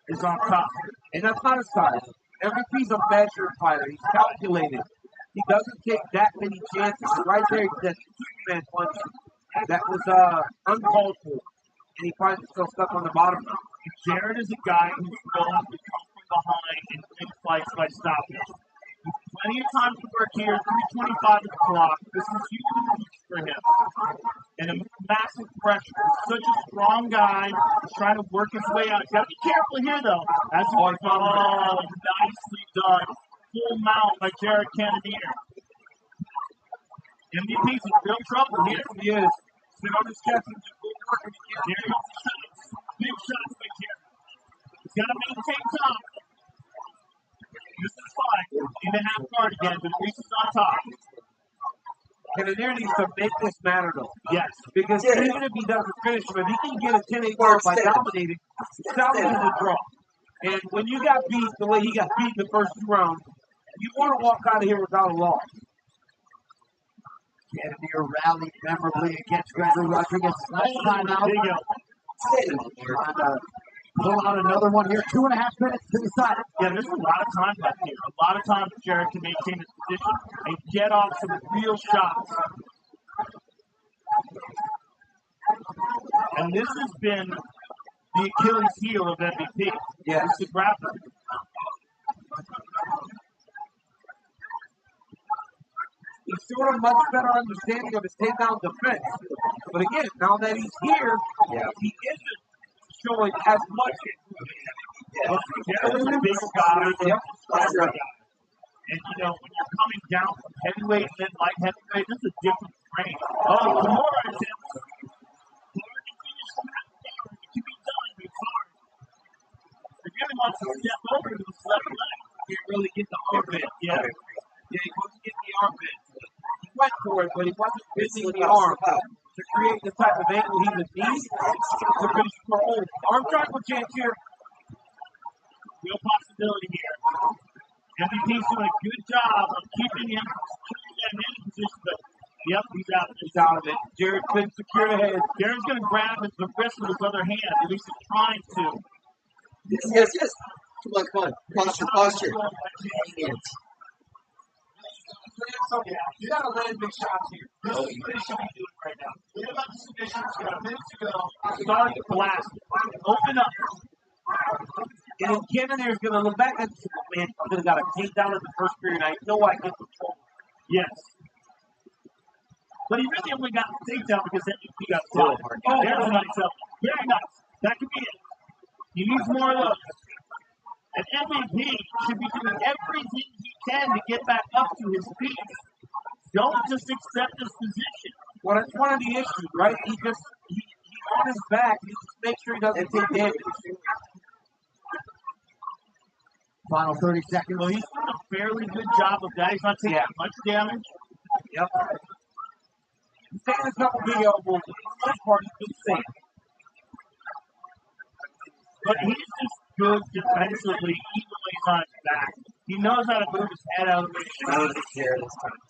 is on top. And that's not his size. MVP's a measured fighter. He's calculated. He doesn't take that many chances. Right there, he just Superman punch. That was uncalled for. And he finds himself stuck on the bottom now. Jared is a guy who's known to come from behind and win fights by stopping. Plenty of time to work here, 3:25 at the clock. This is huge for him. And a massive pressure. He's such a strong guy. He's trying to work his way out. He's got to be careful here, though. As nicely done. Full mount by Jared Cannonier. MVP's in real trouble here. He is. Sit on his chest and just go work him again. There he goes. Big shots by Karen. He's got to maintain top. This is fine. In the half guard again, but Reese is on top. Cannonier needs to make this matter, though. Yes. Because even if he doesn't finish him, if he can get a 10-8 mark by dominating, he's salvaging the draw. And when you got beat the way he got beat in the first 2 rounds, you want to walk out of here without a loss. Cannonier rallied memorably against Gregory Rodriguez last time out. Trying to pull out another one here. 2.5 minutes to decide it. Yeah, there's a lot of time left here. A lot of time for Jared to maintain his position and get off some real shots. And this has been the Achilles heel of MVP. Yeah. It's the grappling. He's showing a much better understanding of his takedown defense. But again, now that he's here, he isn't showing as much. Jared's a big guy. And you know, when you're coming down from heavyweight and then light heavyweight, this is a different frame. Oh, Kimura attempts. Kimura can finish that down. It can be done, but it's hard. He really wants to step over to his left leg. Can't really get the armpit. Yeah. Yeah, he wants to get the armpit. He went for it, but he wasn't missing the arm to create the type of angle he would need to finish for home. Arm triangle chance here. Real possibility here. MVP's doing a good job of keeping him in any position, but yep, he's out. He's out of it. Jared couldn't secure the head. Jared's going to grab the wrist with his other hand. At least he's trying to. Yes. Come on. Posture. So, you gotta land big shots here. This is what he should be doing right now. Forget about the submissions. You got a minute to go. Start to blast. Open up. And then Cannonier is gonna look back and say, man, I could have got a takedown in the first period. I know I can control. Yes. But he really only got the takedown because MVP got stopped. Oh, there's a nice up. Very nice. That could be it. He needs more of those. And MVP should be doing everything he can to get back up to his feet. Don't just accept his position. Well, that's one of the issues, right? He on his back. He just make sure he doesn't take damage. Final 30 seconds. Well, he's doing a fairly good job of that. He's not taking much damage. Yep. He's taking a couple big elbows. For the most part, he's been safe. But he's just good defensively, even when he's on his back. He knows how to move his head out of the way. I don't care this time.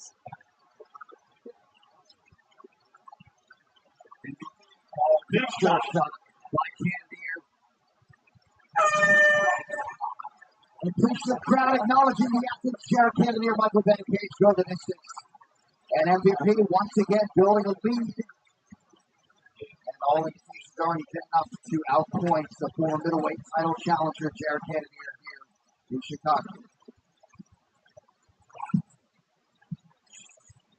Big shot by Cannonier. And preach the crowd acknowledging the athletes. Jared Cannonier, Michael Bennett Cage go the distance. And MVP once again building a lead. And all indications are already been enough to outpoint the former middleweight title challenger Jared Cannonier here in Chicago.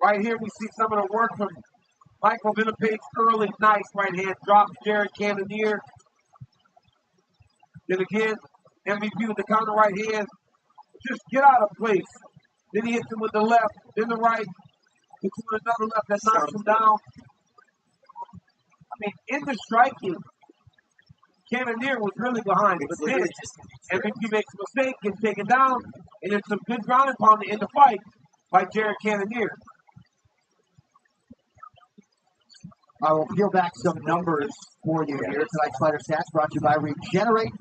Right here, we see some of the work from Michael Vinipage early. Nice right hand drop. Jared Cannonier. Then again, MVP with the counter right hand. Just get out of place. Then he hits him with the left, then the right. Hits him with another left that knocks him down. I mean, in the striking, Cannonier was really behind. But then MVP makes a mistake, gets taken down, and then some good ground and pound to end the fight by Jared Cannonier. I will peel back some numbers for you here. Tonight's Fighter Stats brought to you by Regenerate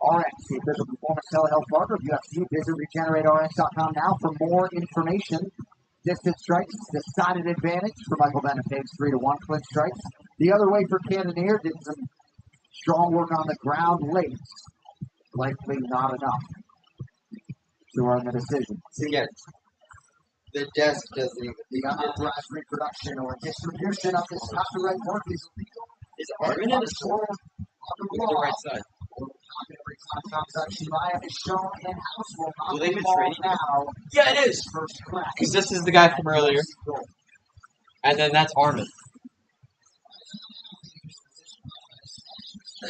RX, the official performance telehealth partner of UFC. Visit regenerate-rx.com now for more information. Distance strikes, decided advantage for Michael Benefage, 3-1 clinch strikes. The other way for Cannonier, did some strong work on the ground late. Likely not enough to earn the decision. So again, the desk doesn't even The unauthorized reproduction or distribution of this copyright work is illegal. is Armin in the store On the on the right side. Every transaction live is shown in-house will not Will they be be involved trading? now. Yeah, it is. First class. Because this is the guy from earlier, and then that's Armin.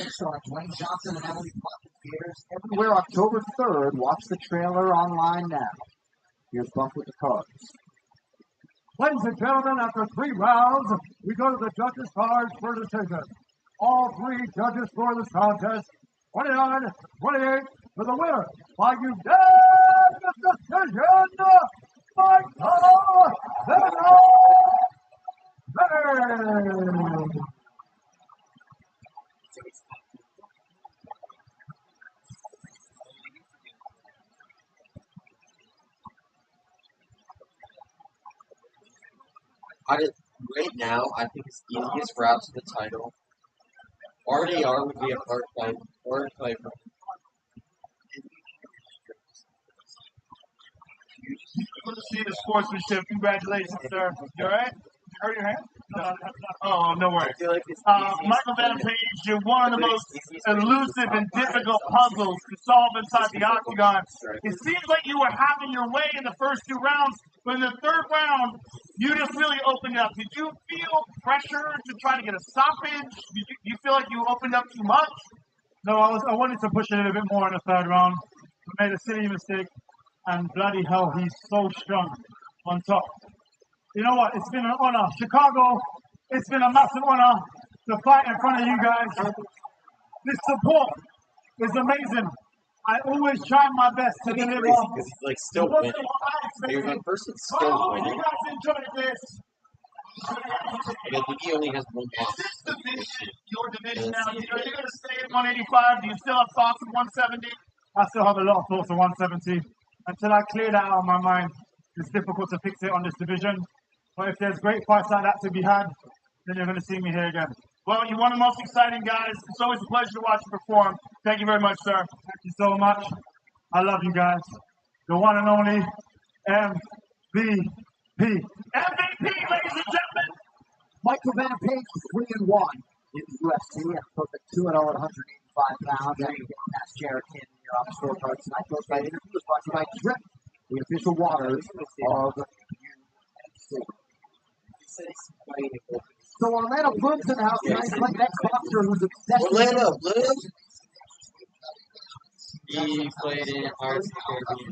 Starring Dwayne Johnson and Emily Blunt in theaters everywhere October 3rd. Watch the trailer online now. Here's Bump with the cards. Ladies and gentlemen, after 3 rounds, we go to the judges' cards for decision. All 3 judges score this contest 29-28 for the winner by unanimous decision, Michael Venom. Right now, I think his easiest route to the title, RDR would be a hard fight for him. Good to see the sportsmanship. Congratulations, sir. You all right? You hurt your hand? No. Oh, no worries. I feel like it's Michael Venom Page, you're one of the most elusive and difficult puzzles to solve inside the octagon. It seems like you were having your way in the first 2 rounds, but in the 3rd round, you just really opened up. Did you feel pressure to try to get a stoppage? Did you feel like you opened up too much? No, I wanted to push it a little bit more in the 3rd round. I made a silly mistake, and bloody hell, he's so strong on top. You know what? It's been an honor. Chicago, it's been a massive honor to fight in front of you guys. This support is amazing. I always try my best to deliver. Because he's like still winning. He's in person still winning. You guys enjoyed this. I think he only has 1 loss. Is this division your division now? Are you going to stay at 185? Do you still have thoughts of 170? I still have a lot of thoughts of 170. Until I clear that out of my mind, it's difficult to fix it on this division. But if there's great fights like that to be had, then you're going to see me here again. Well, you're one of the most exciting guys. It's always a pleasure to watch you perform. Thank you very much, sir. Thank you so much. I love you guys. The one and only MVP. MVP, ladies and gentlemen. Michael Venom Page is 3-1 in the UFC and a perfect 2-0 at 185 pounds. And you get past Jared King here on the scorecard tonight. Those right interviews brought to you by Drip, the official waters of UFC. So Orlando Bloom's in the house tonight, playing next boxer who's obsessed with Orlando Bloom? He played in Pirates of the Caribbean.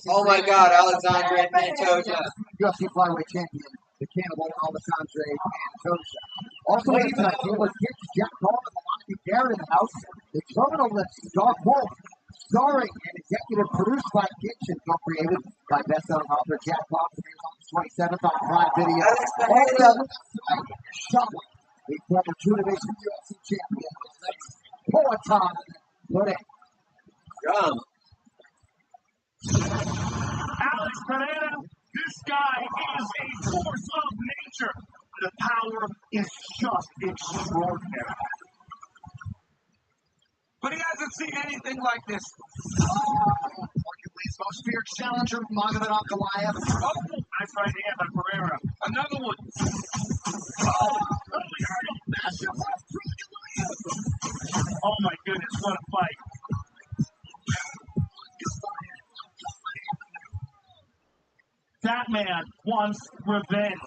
Oh my God, Alexandre Pantoja. UFC flyweight champion, the cannibal Alexandre Pantoja. Also in tonight, Taylor Kitsch, Jack Paul, and Melanie Garrett in the house. The Terminal List, Dark Wolf, starring and executive produced by Kitsch and co-created by best-selling author Jack Paul. Premieres on the 27th on Prime Video. Also tonight, Shama, the former 2-division UFC champion, Poatan Lode. Young. Alex Pereira, this guy is a force of nature. The power is just extraordinary. But he hasn't seen anything like this. Arguably his most feared challenger, Magomed Ankalaev. Oh, nice right hand by Pereira. Another one. Oh my goodness, what a fight. That man wants revenge.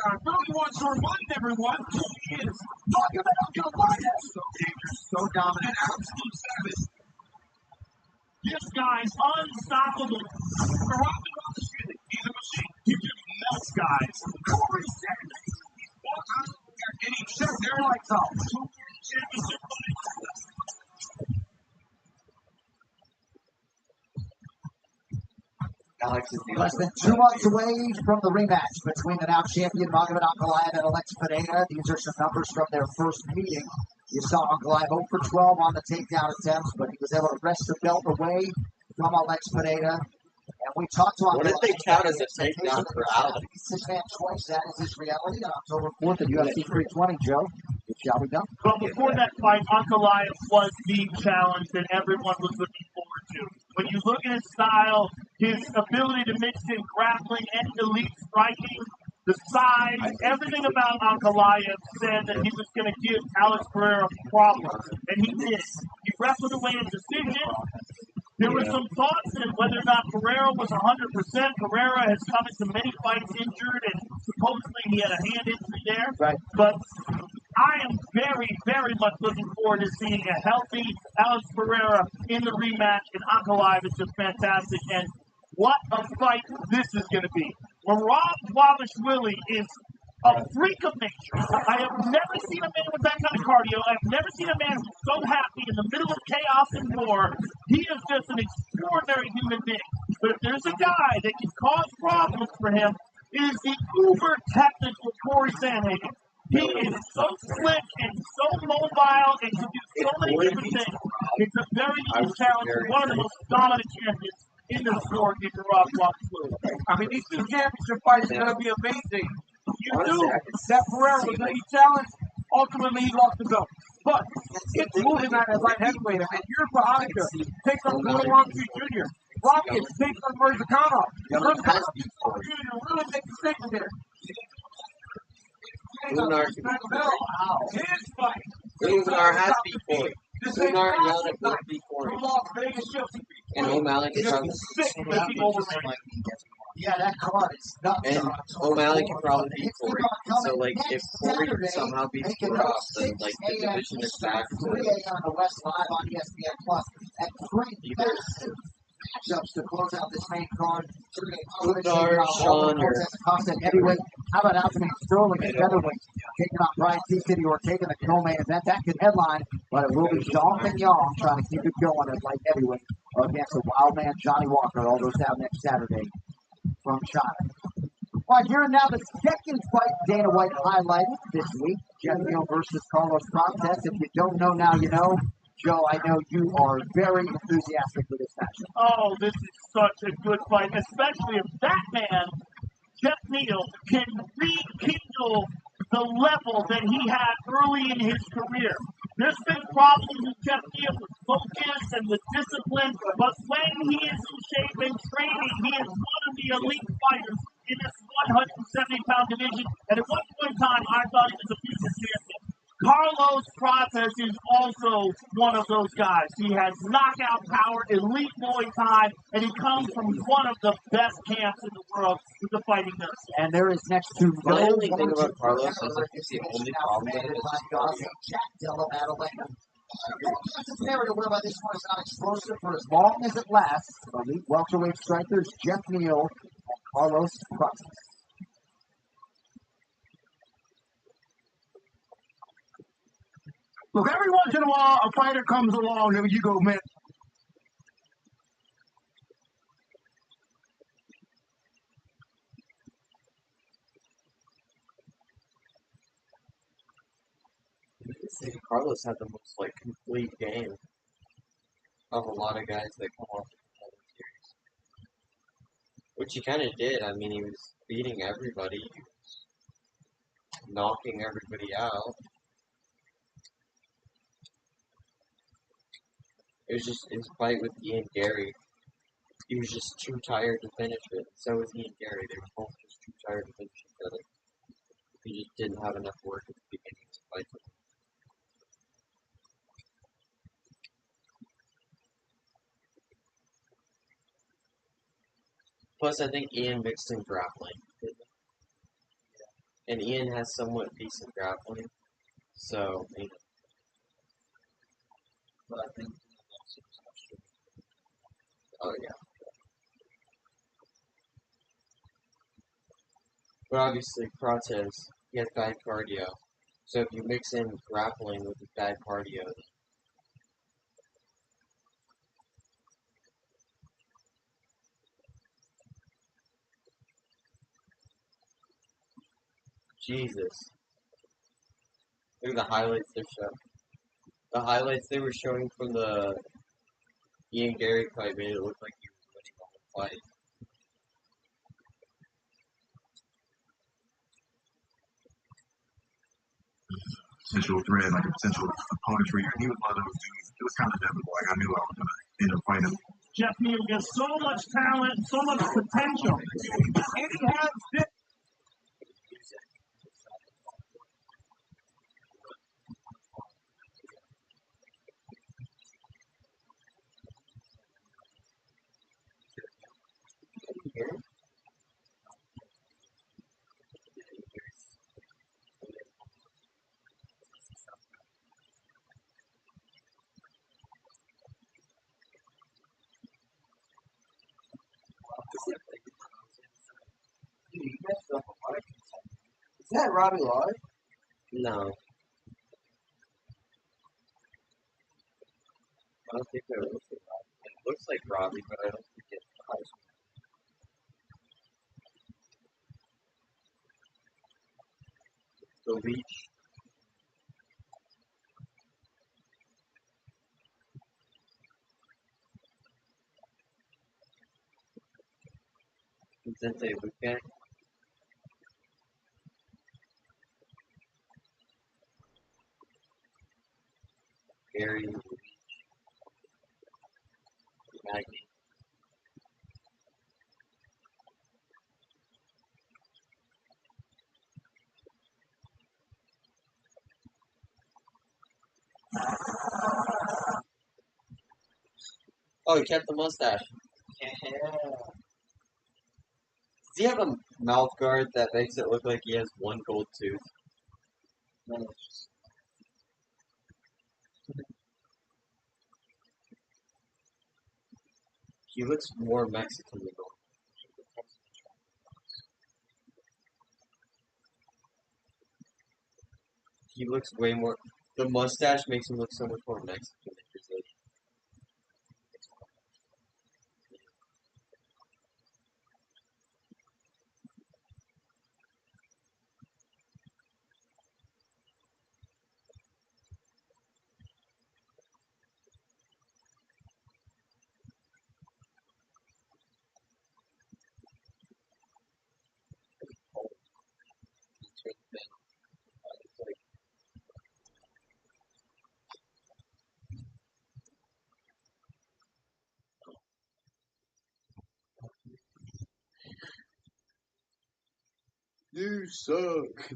Really wants to remind everyone who he is. Magomed Ankalaev. So dangerous, so dominant. Absolute savage. This guy's unstoppable. He's a machine. He just melts guys. Corey Sanders. He's walked out of there and he shut their lights off. Championship fight. Alex is the Less than 2 months away from the rematch between the now champion Magomed Ankalaev and Alex Pereira. These are some numbers from their first meeting. You saw Ankalaev 0 for 12 on the takedown attempts, but he was able to wrest the belt away from Alex Pereira. And we talked to What did they count as a takedown for Alex? Six-man choice, that is his reality on October 4th at UFC 320, Joe. It shall be done. But before that fight, Ankalaev was the challenge that everyone was looking forward to. When you look at his style, his ability to mix in grappling and elite striking, the size, everything about Ankalaev said that he was going to give Alex Pereira problems, and he did. He wrestled away a decision. There were some thoughts that whether or not Pereira was 100%. Pereira has come into many fights injured, and supposedly he had a hand injury there. Right. But I am very, very much looking forward to seeing a healthy Alex Pereira in the rematch, and Ankalaev is just fantastic. And what a fight this is going to be. Merab Dvalishvili is a freak of nature. I have never seen a man with that kind of cardio. I've never seen a man who's so happy in the middle of chaos and war. He is just an extraordinary human being. But if there's a guy that can cause problems for him, it is the uber technical Corey Sandhagen. He is so slick and so mobile and can do so many different things. It's a very unique challenge. One of the most dominant champions in the sport in Merab Dvalishvili. I mean, these two championship fights are going to be amazing. You knew that Pereira was going to be challenged. Ultimately, he lost the belt. But it's moving at a light heavyweight. I mean, you're Veronica takes on Bruno Romsey Jr. Rockets takes on Murzakanov. Murzakanov Jr. really makes a statement there. His fight. Lunar has beat Corey. This Lunar ain't and Yannick both beat Corey. from Las Vegas, Chelsea. And O'Malley can probably Yeah, that card is nuts. and O'Malley can probably beat Corey. So like if Corey somehow beats Merab, then like the division is back to 3 a.m. on the West Live on ESPN Plus at 3 massive matchups to close out this main card. Sean, Cost at heavyweight. How about Aljamain Sterling at featherweight? Taking on Brian T. City or taking the co-main event. That could headline, but it will be Jean Mignon trying to keep it going at light heavyweight against the wild man Johnny Walker. All goes down next Saturday from China. All right, here and now the second fight Dana White highlighted this week. Jeff Neal versus Carlos Prates. If you don't know now, you know. Joe, I know you are very enthusiastic for this match. Oh, this is such a good fight, especially if that man, Jeff Neal, can rekindle the level that he had early in his career. There's been problems with Jeff Neal with focus and with discipline, but when he is in shape and training, he is one of the elite fighters in this 170-pound division. And at one point in time, I thought he was a future champion. Carlos Prates is also one of those guys. He has knockout power, elite Muay Thai, and he comes from one of the best camps in the world with the fighting nurse. And there is next to the only thing about Carlos is that he's the only problem with it is his cardio. Jack Della Maddalena. This narrative whereby this one is not explosive for as long as it lasts. Elite welterweight strikers Jeff Neal and Carlos Prates. Look, every once in a while, a fighter comes along and you go, man. Carlos had the most like complete game of a lot of guys that come off the competitive series, which he kind of did. I mean, he was beating everybody, he was knocking everybody out. It was just his fight with Ian Gary. He was just too tired to finish it. So was Ian Gary. They were both just too tired to finish each other. He just didn't have enough work at the beginning to fight them. Plus, I think Ian mixed in grappling. And Ian has somewhat decent grappling. So, you know. But I think oh, yeah. But obviously, Prates, he has bad cardio. So if you mix in grappling with his bad cardio, Jesus. Look at the highlights they're showing. The highlights they were showing from the Ian Gary fight made it look like he was winning the whole fight. Potential threat, like a potential opponent for you. He was one of those dudes. It was kind of inevitable. Like I knew I was gonna end up fighting. Jeff Neal has so much talent, so much potential, and he has this. Is that Robbie Lawler? No. I don't think that looks like Robbie. It looks like Robbie, but I don't think it's the leech. Vicente Luque. Gary Maggie. Oh, he kept the mustache. Yeah. Does he have a mouth guard that makes it look like he has one gold tooth? No. He looks more Mexican than normal. He looks way more. The mustache makes him look so much more Mexican than Brazilian. You suck.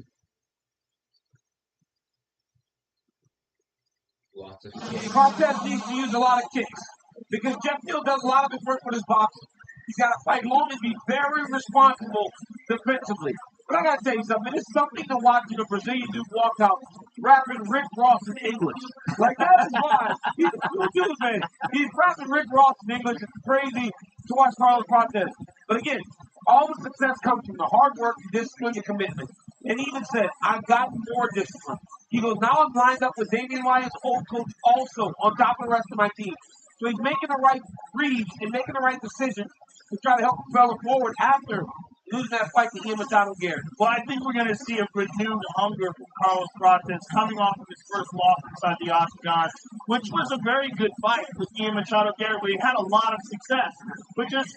Lots of kicks. Cortez needs to use a lot of kicks because Jeff Neal does a lot of his work with his boxing. He's got to fight long and be very responsible defensively. But I got to tell you something. It's something to watch a Brazilian dude walk out rapping Rick Ross in English. Like, that is why he's a cool dude, man. He's rapping Rick Ross in English. It's crazy to watch Carlos Cortez. But again, all the success comes from the hard work, discipline, and commitment. And he even said, I've got more discipline. He goes, now I'm lined up with Damian Wyatt's old coach also on top of the rest of my team. So he's making the right reads and making the right decisions to try to help propel it forward after losing that fight to Ian Machado Garrett. Well, I think we're going to see a renewed hunger from Carlos Prates coming off of his first loss inside the octagon, which was a very good fight with Ian Machado Garrett, where he had a lot of success. But just,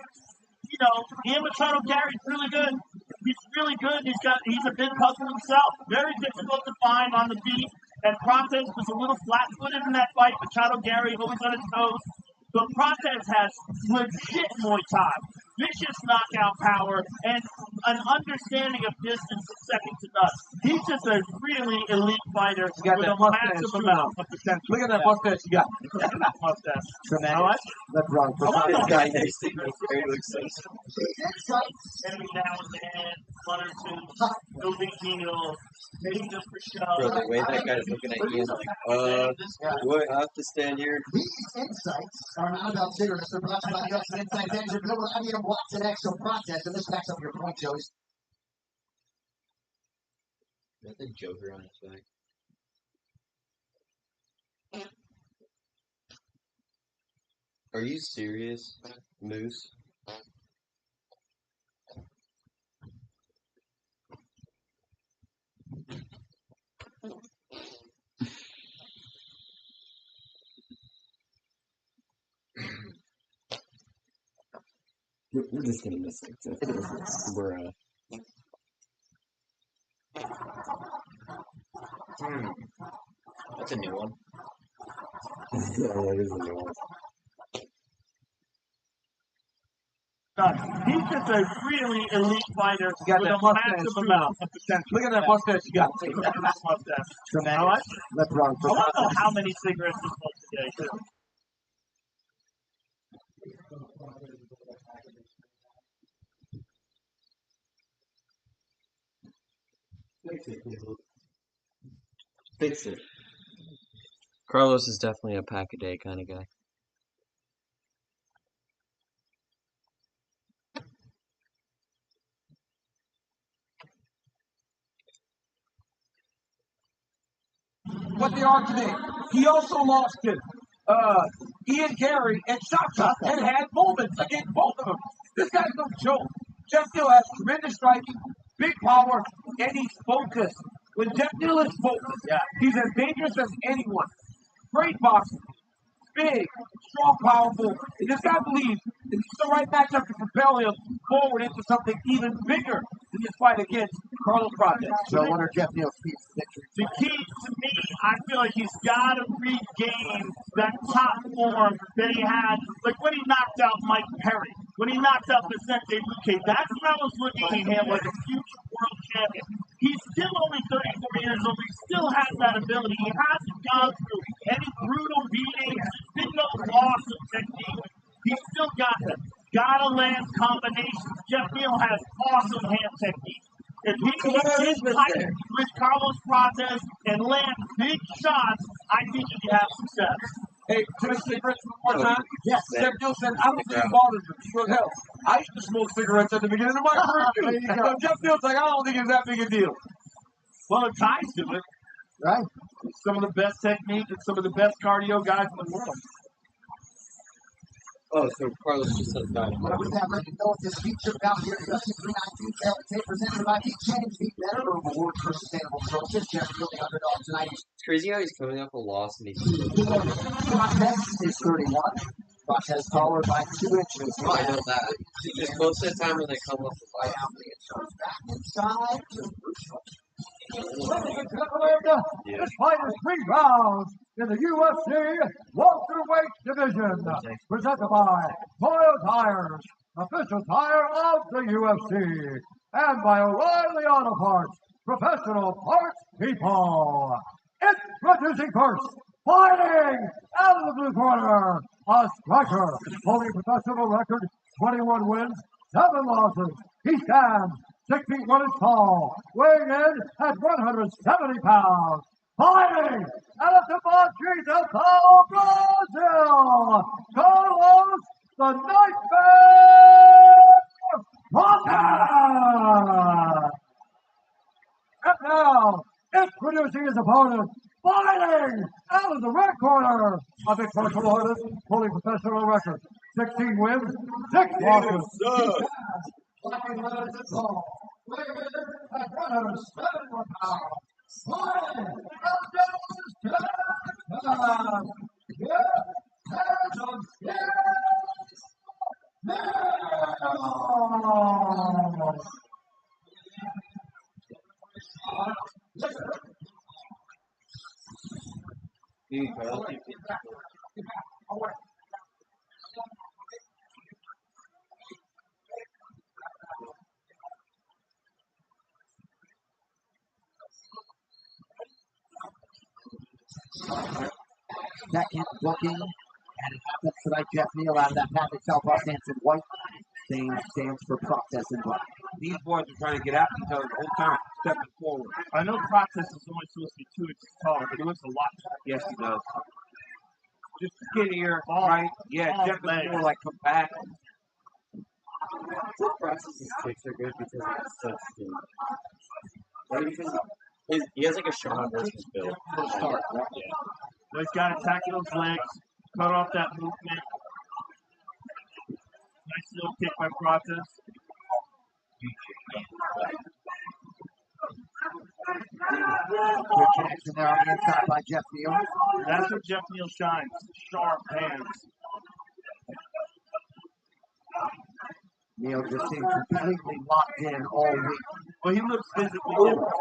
Ian Machado Garrett's really good. He's really good. He's a big hustle himself. Very difficult to find on the feet. And Prates was a little flat-footed in that fight. Machado Garrett always on his toes. But Prates has legit Muay Thai, vicious knockout power, and an understanding of distance that's second to none. He's just a really elite fighter with a massive amount of potential. Look at that mustache you got. Look at that mustache. Tremendous. Let's run for This guy next to me looks so Every now and then, one or two, no big deal, maybe just for show. Bro, the way that guy's looking at you is like, what? I have to stand here. These insights are not about cigarettes. They're brought to you by Justin Insight Manager Bill IBM Watson Exo Process, and this backs up your point, Joey. Got the Joker on his back. Are you serious, Moose? We're just gonna miss it. Bruh. That's a new one. Yeah, that is a new one. He's just a really elite fighter You got with that a mustache, massive too. amount of potential. Look at that mustache you got. Look at that mustache. Tremendous. Let's run I for want to know how many cigarettes he smoked today, too. Fix it. Carlos is definitely a pack a day kind of guy. what they are today. He also lost to Ian Gary and Shaka and had moments against both of them. This guy's no joke. Jeff Neal has tremendous striking, big power, and he's focused. When Jeff Neal is focused, he's as dangerous as anyone. Great boxing. Big, strong, powerful. And this guy believes that he's the right matchup to propel him forward into something even bigger than his fight against Carlos Prates. So what are Jeff Neal's keys to victory? The key to me, I feel like he's got to regain that top form that he had, like when he knocked out Mike Perry, when he knocked out Vicente Luque. That's when I was looking at him like a future world champion. He's still only 34 years old. He still has that ability. He hasn't gone through any brutal beatings. There's been no loss of technique. He's still got them. Gotta land combinations. Jeff Neal has awesome hand technique. If he can get tight with Carlos Prates and land big shots, I think he can have success. Hey, can I say cigarettes one more time? Yes. Jeff Neal said, I don't think it bothers him. Sure hell. I used to smoke cigarettes at the beginning of my career, too. So Jeff Neal's like, I don't think it's that big a deal. Well, it ties to it. Right. Some of the best technique and some of the best cardio guys in the world. Oh, so Carlos just said that. With that, ready to go with this feature bout here. UFC 319 tailgate presented by Beat Change. Beat better or reward for sustainable approaches. Jeff Neal, the underdog tonight. It's crazy how he's coming off a loss and he's Prates is 31. Prates taller by 2 inches. Oh, I know that. Just most of the time when they come off the fight. Back inside to Ladies and gentlemen, this fight is 3 rounds in the UFC welterweight division, presented by Toyo Tires, official tire of the UFC, and by O'Reilly Auto Parts, professional parts people. Introducing first, fighting out of the blue corner, a striker, holding professional record, 21 wins, 7 losses. He stands 6 feet 1 inch tall, weighing in at 170 pounds. Fighting out of the Madrid of Sao Brazil, Carlos the Nightmare Prates. And now, introducing his opponent, fighting out of the red corner, a big martial artist, holding professional record, 16 wins, 6 losses. Black and red is tall, weighing in at 171 pounds. Fighting out of second looking, and it happens tonight. Jeff Neal out of that path itself, stance in white. Same stands for process in black. These boys are trying to get after each other the whole time, stepping forward. I know Prates is only supposed to be 2 inches taller, but he looks a lot taller. Yes, he does. Just skinnier, right? Yeah, Jeff is more like compact. Prates' kicks are good because it's such speed. Or even he has like a Sean versus Bill. Start, right? Yeah. So he's got to tackle those legs, cut off that movement. Nice little kick by Prates. Good connection there on the inside by Jeff Neal. That's where Jeff Neal shines. Sharp hands. Neal just seems completely locked in all week. Well, he looks physically different.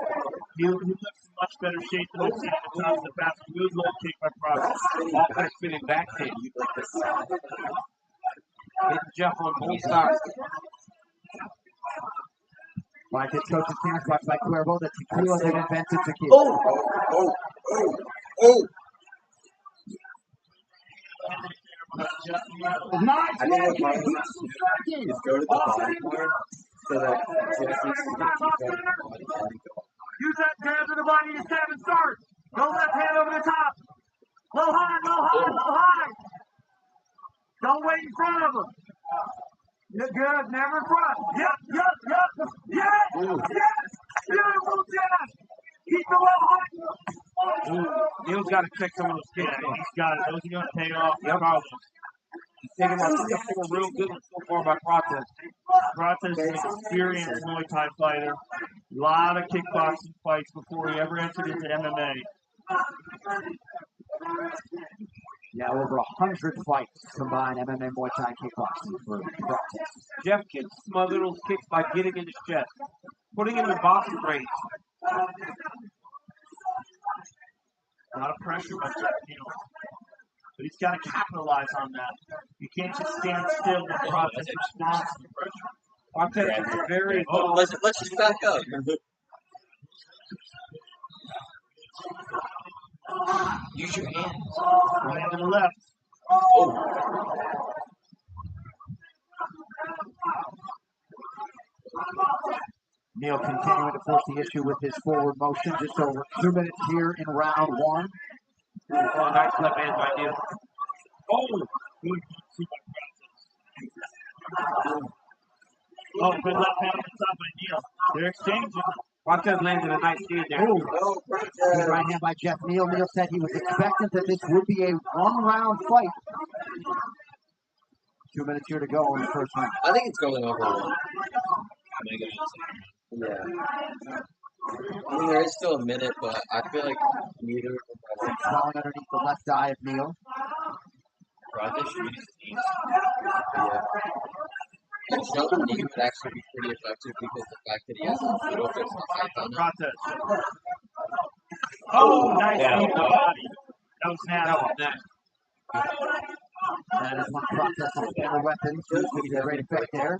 He looks in much better shape than we've seen at the times in the past. Good little kick by Prates. All kind of spinning back hand. You like this. Hitting Jeff on both sides. Like his coach's stance, watch like Cuervo, the tequila that invented tequila. nice I think leg what kick. Carlos Striking. is go to the body more so that Jeff needs to get keep that body go. Use that jab to the body and stab and start. Go left hand over the top. Low high, low high, low high. Don't wait in front of him. You're good, never in front. Yep. Yes. Beautiful jab. Keep the low high. Neil's got to check some of those kicks. Yeah, he's got it. Those are going to pay off. Yep. He's taking about 3 or 4 real good ones so far by Process. Process is an experienced Muay Thai fighter. A lot of kickboxing fights before he ever entered into MMA. Yeah, over 100 fights combined MMA, Muay Thai, kickboxing for Process. Jeff can smother those kicks by getting in his chest, putting him in boxing range. A lot of pressure by Jeff Neal. But he's got to capitalize on that. You can't just stand still when the Process responds to the pressure. Process is very... Oh, let's just back up. Use your hands. Right to the left. Oh. Neal continuing to force the issue with his forward motion. Just over 2 minutes here in round one. Oh, nice left hand by Neal. Oh, good. Oh, good left hand on the top by Neal. They're exchanging. Process landed a nice knee there. Good right hand by Jeff Neal. Neal said he was expectant that this would be a one-round fight. 2 minutes here to go in the first round. I think it's going over. Yeah. I mean, there is still a minute, but I feel like neither of them Swelling underneath the left eye of Neal. Process should use his knees. Yeah. And Sheldon knee would actually be pretty effective because the fact that he has a little bit of height on it. Process. Oh, nice knee to the body. That was nasty. That is one Process of better weapons. Who's going to get a great effect there?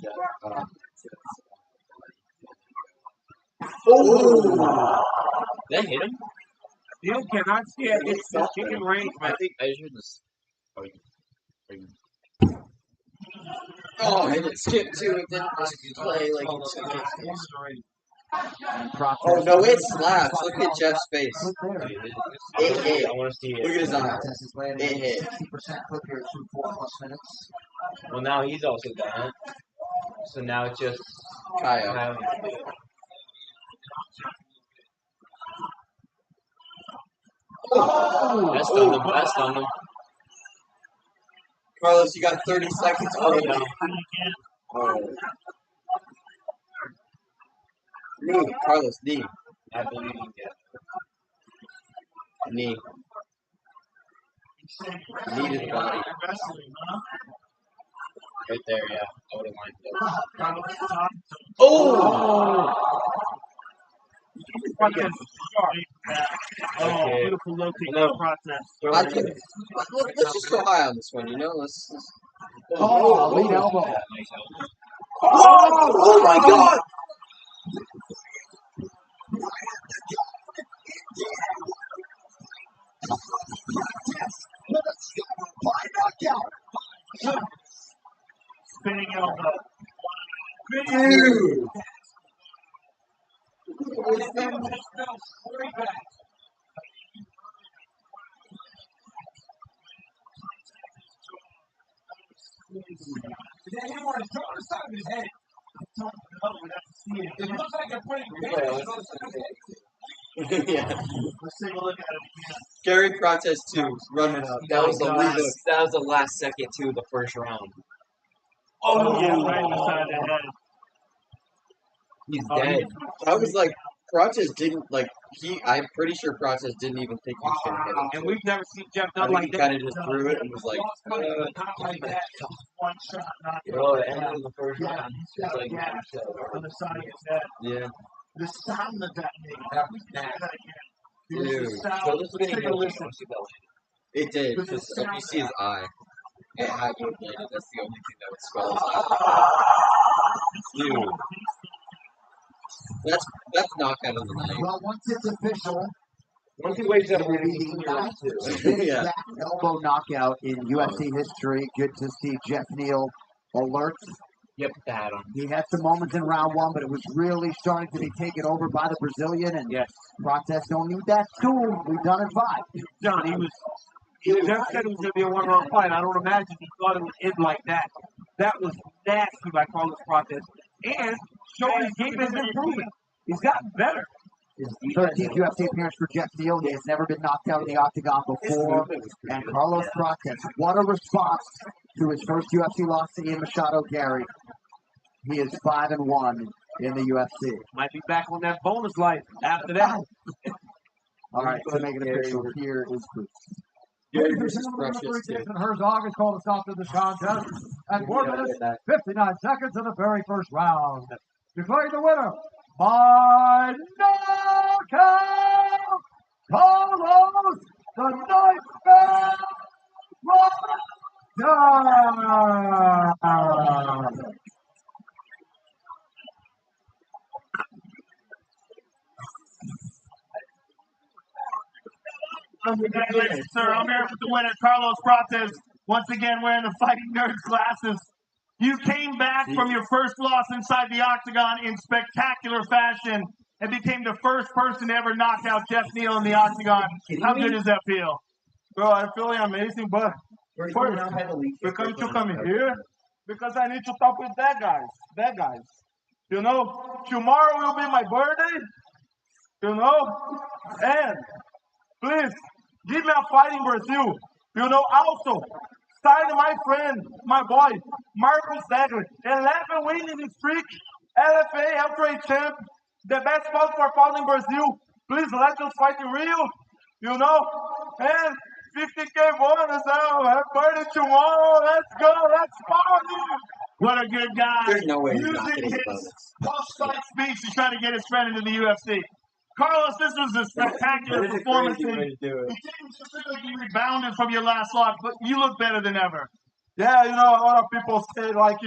Oh! Did I hit him? Neal cannot see it. It's the chicken range, man. I think I should just. Oh, and it skipped too. It didn't just play like it should have. Oh no, it slaps. Look at Jeff's face. It hit. I want to see Look it. at his eyes. It hit. 60% clip here, 4+ minutes. Well, now he's also done it. So now it's just Kyle. Oh! That's on them. That's on them. Carlos, you got 30 seconds. Oh, no. Oh. Knee, Carlos, knee. I believe he can get Knee. Knee to the body. right there, yeah. I would have liked that. Oh! Oh, beautiful low kick Process. I can, let's just go high on this one, you know? Let's Oh, lead elbow. Oh my god! Spinning elbow. Dude! Yeah. Let's take a look at it again. Scary Process 2, running up. That was the lead. That was the last second too of the first round. Oh, yeah, right in the side of the head. He's dead. I was like, Process didn't, like, I'm pretty sure Process didn't even think he was going to hit him. And we've never seen Jeff I done think like he that. kind of just threw it and was like, Not like that. One shot, not Bro, the end of the first Yeah, round. he's got a gap on the side of his head. yeah. The sound of that name. That was nasty. Dude. The sound. So Let's take a listen. It did, because you see his eye. And how you would blame it, that's the only thing that would swell his eye. Dude. That's knockout of the night. Well, once it's official, Once he wakes up, it will be the biggest Yeah. back elbow knockout in UFC history. Good to see Jeff Neal alert. Yep, that on. He had some moments in round one, but it was really starting to be taken over by the Brazilian. And Yes. Process don't need that tool. We've done it 5. John, Jeff said it was going to be a one-round fight. I don't imagine he thought it would end like that. That was nasty by Carlos Process. And showing his game is improving. He's gotten better. His 13th UFC appearance for Jeff Neal. He has never been knocked out in the octagon before. And Carlos Prates, what a response to his first UFC loss to Ian Machado Gary. He is 5-1 in the UFC. Might be back on that bonus life after that. All right, to make it official, here is Bruce. Ladies and gentlemen, referee Jason Herzog has called a stop to this contest at 1 minute 59 seconds of the very first round. Declaring the winner by knockout, Carlos the Nightmare Prates. Congratulations, sir. I'm here with the winner, Carlos Prates. Once again, wearing the Fighting Nerds glasses. You came back from your first loss inside the octagon in spectacular fashion and became the first person to ever knock out Jeff Neal in the octagon. How good does that feel? Bro, I feel amazing, but first, because you come here, because I need to talk with that guys. You know, tomorrow will be my birthday, you know, and please, give me a fight in Brazil. You know, also, sign my friend, my boy, Marcos Zegler. 11 winning streak, LFA heavyweight champ, the best spot for fight in Brazil. Please let us fight in Rio, you know, and 50K bonus. Happy birthday tomorrow. Let's go. Let's party. What a good guy. There's no way he's not Using getting his bonus. post-fight speech to try to get his friend into the UFC. Carlos, this was a spectacular performance. You didn't specifically you rebounded from your last loss, but you look better than ever. Yeah, you know, a lot of people say like,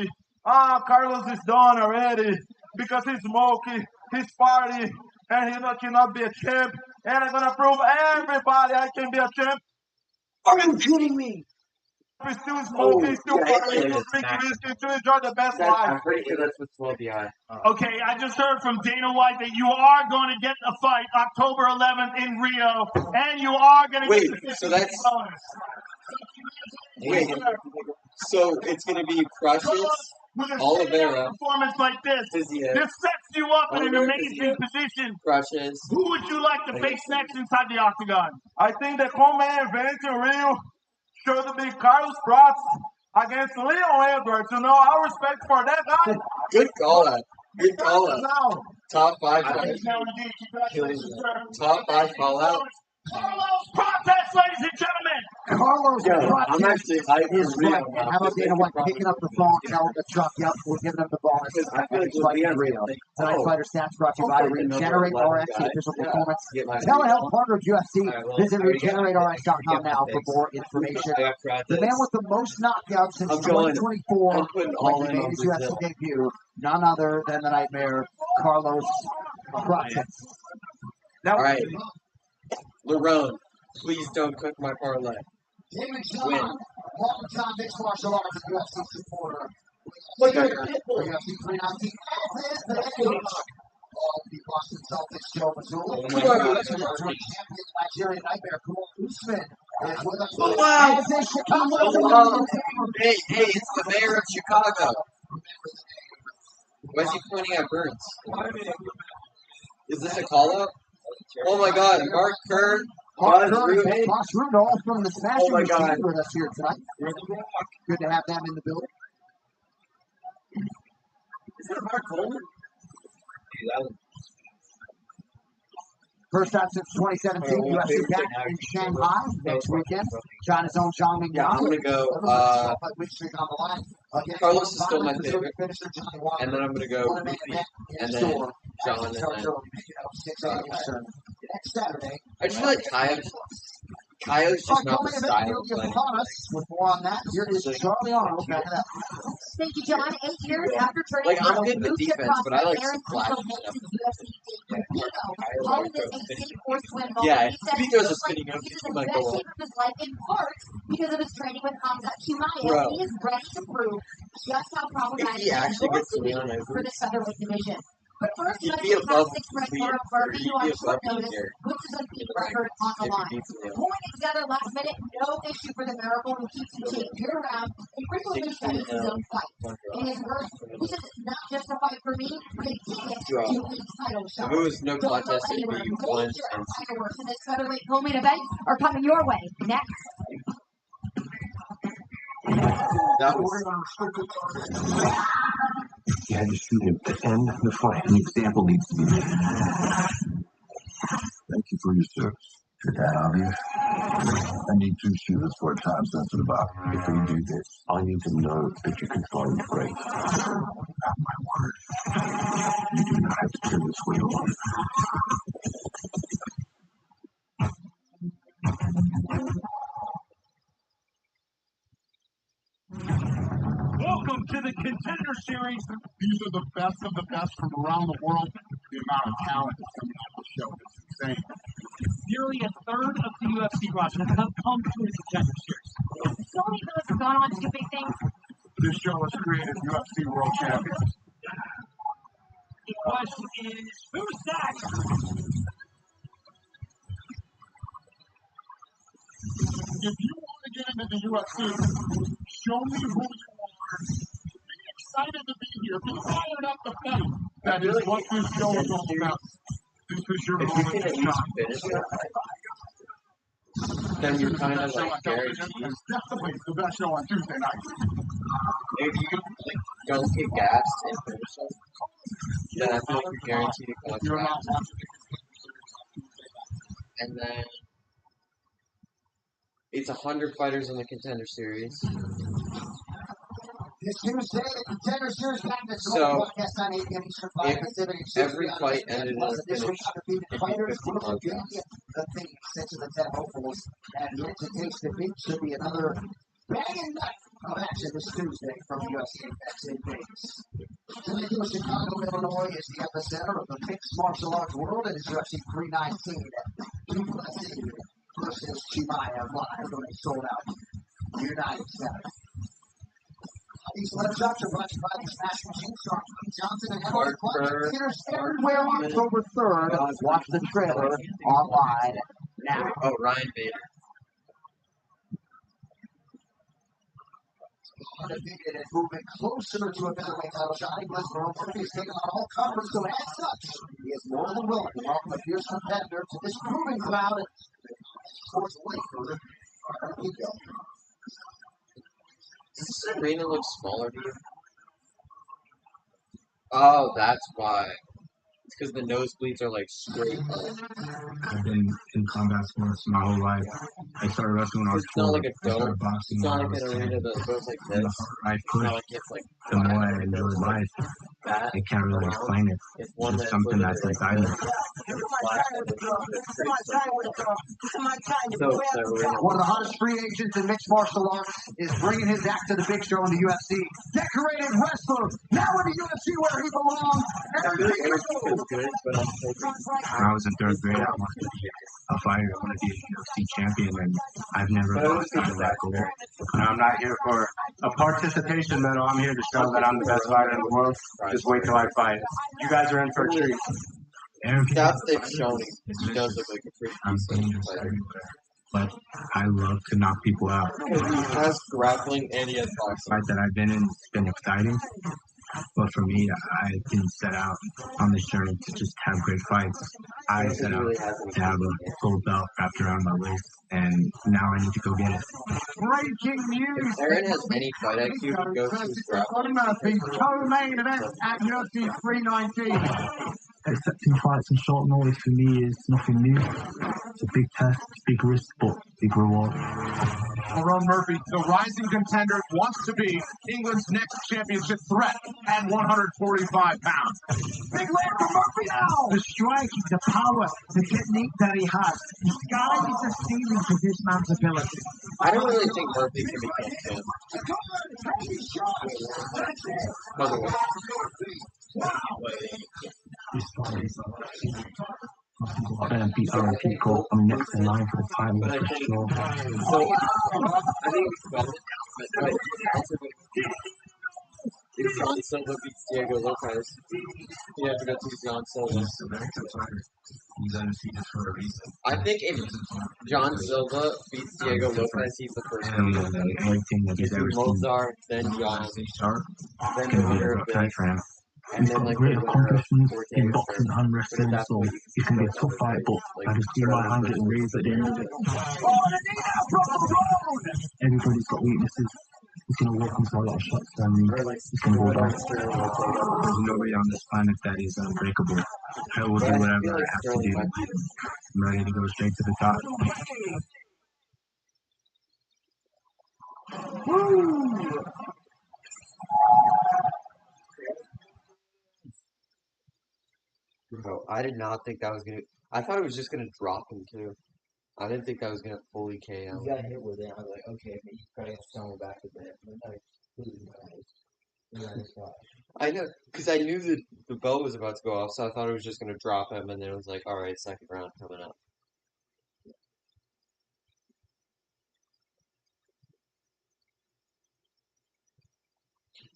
Carlos is done already because he's smoking, he's party, and he cannot be a champ. And I'm gonna prove everybody I can be a champ. Are you kidding me? He's still smoking, still partying, still drinking whiskey, still enjoy the best life. I'm pretty sure that's what's well behind. Okay, I just heard from Dana White that you are going to get a fight October 11th in Rio, and you are going to get the 50 so that's bonus. so it's gonna be Crushes, With a Oliveira, performance like this, Fiziev, this sets you up in an Oliveira, amazing position. Crushes. Who would you like to face next inside the octagon? I think the co-main event in Rio should be Carlos Prates against Leon Edwards. You know, our respect for that guy. Good call out. Good call out. Now, Top 5 call. Top 5 call out. Carlos Prates, ladies and gentlemen. Carlos I'm Prates actually hyped is for Rio. right. And how about Dana White picking up the phone, telling the truck, yep, we're giving him the bonus. I feel like He's fighting in Rio. Tonight's fighter stats brought to you by Regenerate RX, the official performance telehealth partner of UFC. Visit regenerate.rx.com now for more information. The man with the most knockouts since 2024 when he made his UFC debut, none other than the Nightmare, Carlos Prates. All right. Lerone, please don't cook my parlay. David John, long-time mixed martial arts and UFC supporter. Look at UFC 319, as is the head coach of the Boston Celtics, Joe Mazzulla. Champion Nigerian Nightmare, Kamal Usman, is with us. Wow. As is Chicago. Hey, it's the mayor of Chicago. Why is he pointing at Burns? Is this a call-out? Oh my God, Mark Kern. Ross Rudolph from the Smashing Oh my God. Machine with us here tonight. Good to have them in the building. Is that Mark Coleman? First time since 2017, UFC back in Shanghai next weekend. China's own Zhang Ming. Yeah, I'm going to go. Carlos is still my favorite. And then I'm going to go Rufi. And then John. And then Next Saturday. I just feel like Kaio's just not the style of fighting. With more on that, here is Charlie Arnold. Back it up. Thank you, John. 8 years after turning Like, I'm pro, good with moved to defense, but I like CrossFit, some flash Aaron stuff. Cecil makes his UFC debut. Calling this a sick or swim moment. Yeah, He said if he throws a feels like spinning up, he's he's in the like, best go on. shape of his life in part because of his training with Hamza Chimaev. Bro. He is ready to prove just how problematic If he actually and gets to going Leon to be for Edwards. this featherweight division. But first, He'd let's be get past above 6 minutes Lee, for or Murphy, he'd who be on short above notice here puts his in unbeaten the record rankings on the if he line. beats Leo. Pulling it together last minute, no issue for the Miracle, who keeps the chain year-round and frequently studies his own fight. In his words, this is not just a fight for me, but a ticket to a title shot. If it was no Don't go contest, it'd anywhere. be 1 Major and fireworks in this featherweight co-main event are coming your way next. that was You had to shoot him to end the fight. An example needs to be made. Thank you for your service. Is that obvious? I need 2 shooters for a time-sensitive op. If we do this, I need to know that you can find great. Have my word. You do not have to turn this way alone. Welcome to the Contender Series. These are the best of the best from around the world. The amount of talent that's coming out of the show is insane. Nearly a third of the UFC roster have come to the Contender Series. So many of us have gone on to do big things. This show has created UFC world champions. The question is, who's next? If you want to get into the UFC, show me who you are. Be excited to be here. Be fired up to fight. That is what this show is all about. This is your if you moment can to at least shine. finish it, then you're kind of like guaranteed. It's definitely the best show on Tuesday night. If you like don't get gassed and finish it, then I feel like you're guaranteed a You're not contract. watching And then it's 100 fighters in the Contender Series. This Tuesday, the Contender Series Magnets So, broadcast on 8 p.m. Eastern Time, if Pacific, every 6 p.m. fight Eastern. ended in Plus a additional finish, undefeated it'd be fighters 50 will be contracts. the thing. 6 of the 10 hopefuls have yet to taste defeat. Should be another banging night of action this Tuesday from UFC in Vegas. Tonight, Chicago, Illinois is the epicenter of the mixed martial arts world. It is UFC 319. UFC versus Chimaev live when they sold out United Center. These left shots are brought to you by the Smash Machine Star Johnson and Edward Clark. Theaters everywhere October 3rd. Watch the trailer online now. Oh, Ryan Bader. Undefeated and moving closer to a middleweight title shot. English World Murphy is taking on all comers, so as such, he is more than willing to welcome a fierce competitor to this proving crowd. Sports away from the ego. Does this arena look smaller to you? Oh, that's why. It's because the nosebleeds are like straight up. I've been in combat sports my whole life. I started wrestling when I was It's not 4. like a I started dome. boxing It's when not I like was an 10. arena that goes like And the this. harder I It's push, not like it's like the more I flat. It enjoy goes like life. that. I can't really explain it. It's It's one just that's something literally that's like inside me. this. It's flat and it's like so it's the arena. One of the hottest free agents in mixed martial arts is bringing his act to the big show in the UFC. Decorated wrestler, now in the UFC where he belongs. I feel like everything feels good, but I'm hoping. When I was in 3rd grade, I wanted to be a fighter. I wanted to be a UFC champion, and I've never But I lost don't think sight of that that's goal. fair. And I'm not here for a participation medal. I'm here to show that I'm the best fighter in the world. Just wait till I fight. You guys are in for a treat. That's they've shown him. He does look like a pretty I'm decent famous fighter. everywhere, but I love to knock people out. Because he has grappling and he has The boxing. fight that I've been in has been exciting, but for me, I didn't set out on this journey to just have great fights. I He set out really hasn't. to have a gold belt wrapped around my waist, and now I need to go get it. Breaking news. If Aaron has any fight IQ, he goes to his grappling. Murphy, co-main event at UFC 319. Accepting fights on short notice for me is nothing new. It's a big test, big risk, but big reward. Ron Murphy, the rising contender, wants to be England's next championship threat at 145 pounds. Big land for Murphy now. The striking, the power, the technique that he has. The sky is the ceiling for this man's ability. I don't really think Murphy can become champ. By the way. This fight is gonna beat Aaron Pico. I'm next in line for the title But I for think sure. so. I think it's better. But like, also, it's John Silva beats Diego Lopez, you have to go to John Silva. He's a very good fighter. He's undefeated for a reason. I think if John Silva beats Diego Lopez, he's the first And one. everything that he's It's ever seen. Mozart, then John, Sharp. then It's the going to be winner a of rough time this, for him. and He's then got like great the winner of accomplishments Forte in or boxing Stern. and But wrestling, at that so point, it's going to be a you tough fight, but like I just do my hand and raise at the end of it. Everybody's got weaknesses. He's going to walk into a lot of shots and he's going to go down. There's nobody on this planet that is unbreakable. I will do whatever I have to do. I'm ready to go straight to the top. Bro, I did not think that was gonna. I thought it was just gonna drop him too. I didn't think that was gonna fully KO. He got hit with it. I was like, okay, but he's probably gonna stumble back a bit. But no, he's nice. I know, because I knew that the bell was about to go off, so I thought it was just gonna drop him, and then it was like, all right, second round coming up.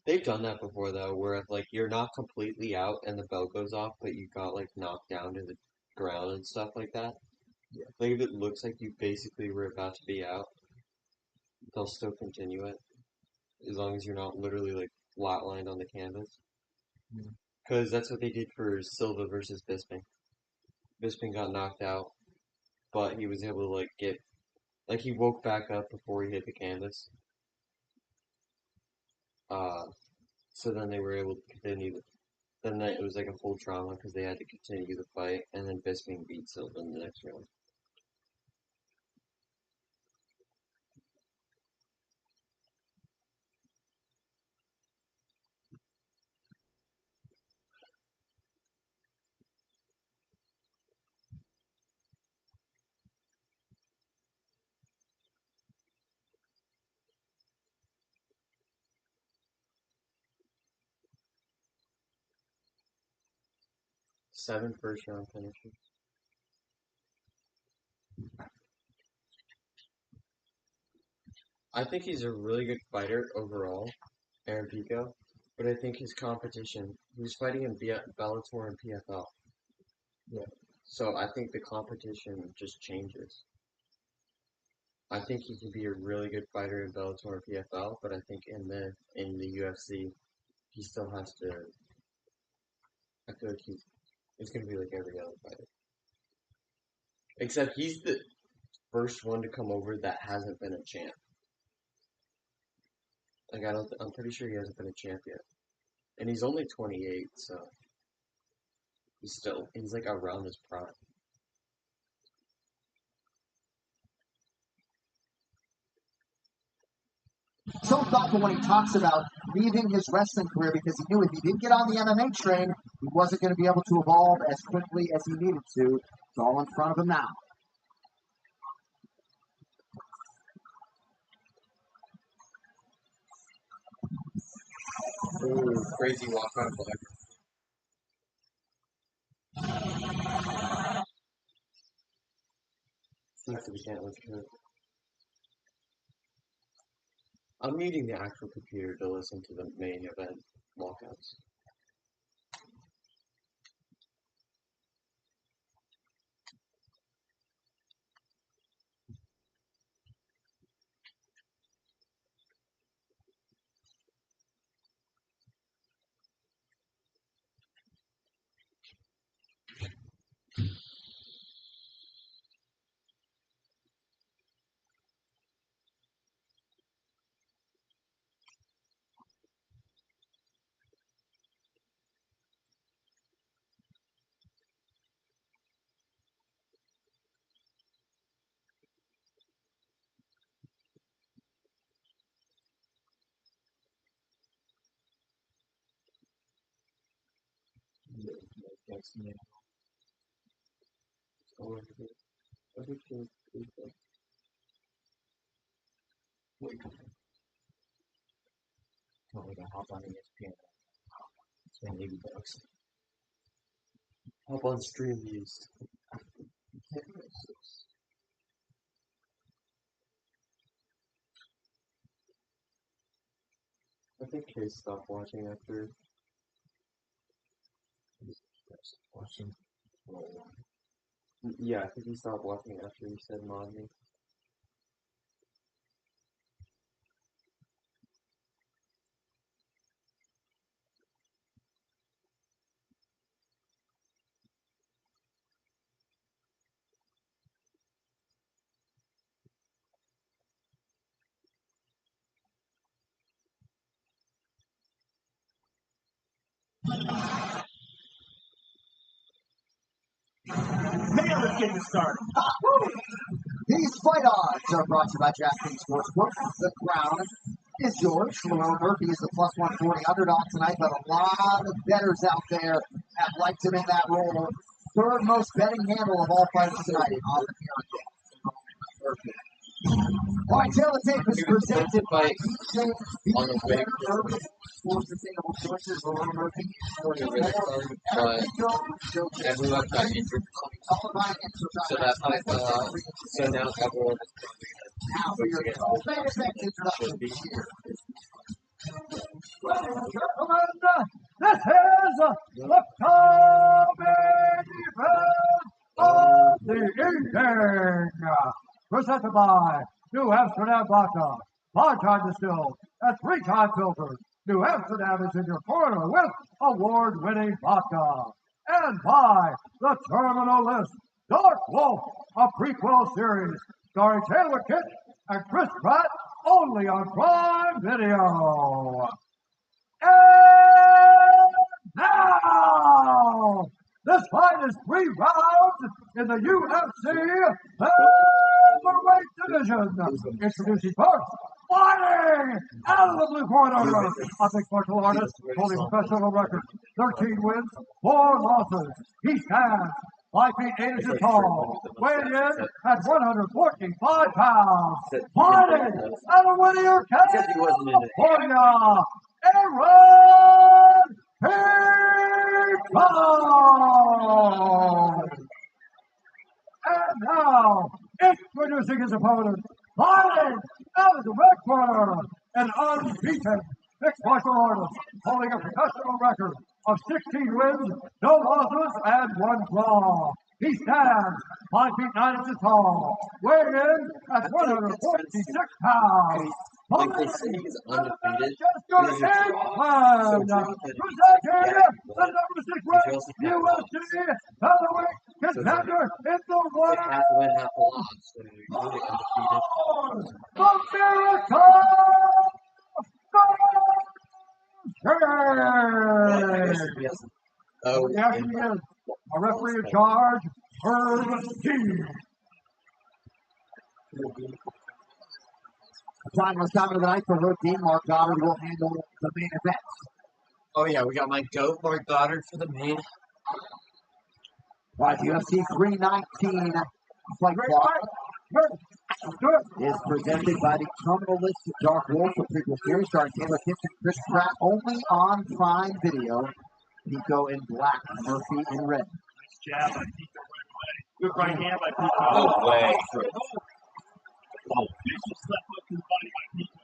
They've done that before though, where like you're not completely out and the bell goes off, but you got like knocked down to the ground and stuff like that. Yeah. Like if it looks like you basically were about to be out, they'll still continue it as long as you're not literally like flatlined on the canvas. Mhm. Because that's what they did for Silva versus Bisping. Bisping got knocked out, but he was able to like get like he woke back up before he hit the canvas. So then they were able to continue. Then it was like a full trauma because they had to continue the fight, and then Bisping beat Silva in the next round. Seven first round finishes. I think he's a really good fighter overall, Aaron Pico, but I think his competition, he's fighting in Bellator and PFL. Yeah. So I think the competition just changes. I think he can be a really good fighter in Bellator and PFL, but I think in the UFC, he still has to. I feel like he's gonna be like every other fighter, except he's the first one to come over that hasn't been a champ. Like I'm pretty sure he hasn't been a champ yet, and he's only 28, so he's like around his prime. So thoughtful when he talks about leaving his wrestling career because he knew if he didn't get on the MMA train, he wasn't going to be able to evolve as quickly as he needed to. It's all in front of him now. Ooh, crazy walk on black. Seems to be can't look good. I'm needing the actual computer to listen to the main event walkouts. Told me to hop on ESPN. Spend $80. Hop on stream used. I think Case stopped watching after. Watching. Yeah, I think he stopped watching after he said mod me. Man, let's get this started. These fight odds are brought to you by DraftKings Sportsbook. The crown is yours. Lerone Murphy is the plus 140 underdog tonight, but a lot of bettors out there have liked him in that role. Third most betting handle of all fighters tonight on the Murphy. All right, Tail the Tape is presented by On the way for sustainable choices. Lerone Murphy but everyone got injured or something. So that so now everyone is probably going to should be. Gentlemen, this is the coming event of the evening. Presented by New Amsterdam Vodka, 5-time distilled and 3-time filtered. New Amsterdam is in your corner with award-winning vodka. And by the Terminal List, Dark Wolf, a prequel series starring Taylor Kitsch and Chris Pratt, only on Prime Video. And now, this fight is 3 rounds in the UFC Featherweight Division. Introducing first, fighting out of the blue corner, a mixed martial artist holding professional record, 13 wins, 4 losses. He stands 5 feet 8 inches tall, weighing in at 145 pounds. Fighting out of Whittier County, California, Aaron Pico! And now, introducing his opponent, fighting out of the red corner, an unbeaten mixed martial artist holding a professional record of 16 wins, no losses, and 1 draw. He stands 5 feet 9 inches tall, weighing in at 146 pounds. Like they say he's undefeated. Presenting the number 6 ranked UFC Featherweight contender in the world. Half a win, half a loss. So he's really undefeated. The Miracle! Oh, yes, he is. A referee in charge, Herb G. Finalist time of the night for Herb D. Mark Goddard will handle the main event. Oh yeah, we got my goat Mark Goddard for the main. Right, UFC 319 fight clock is presented by the Terminal List of Dark Wolf, a prequel series starring Taylor Kitsch and Chris Pratt, only on Prime Video. Pico in black, Murphy in red. Nice jab by Pico right away. Good right hand by Pico. No way. Vicious left hook to the body by Pico.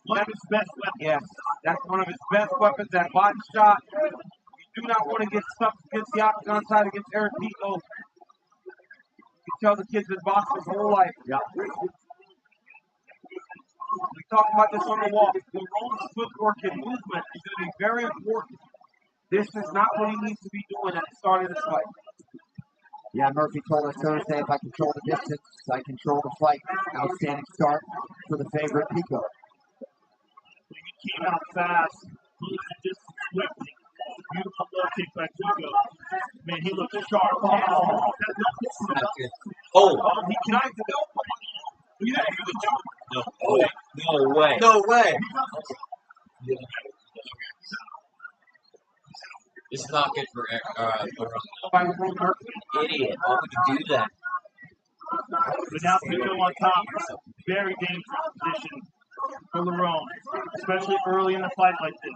One of his best weapons. Yes, that's one of his best weapons, that body shot. You do not want to get stuck against the octagon side against Eric Pico. You can tell the kid's been boxing his whole life. Yeah. We talked about this on the wall. Lerone's footwork and movement is going to be very important. This is not what he needs to be doing at the start of this fight. Yeah, Murphy told us Thursday, if I control the distance, I control the fight. Outstanding start for the favorite, Pico. He came out fast, closed the distance quickly. Beautiful low kick by Pico. Man, he looks sharp. Oh, He connected it. Look at that. no way. No way. This is not good for idiot. Why would you do that? But now Pico on top. Very dangerous position for Lerone, especially early in the fight like this.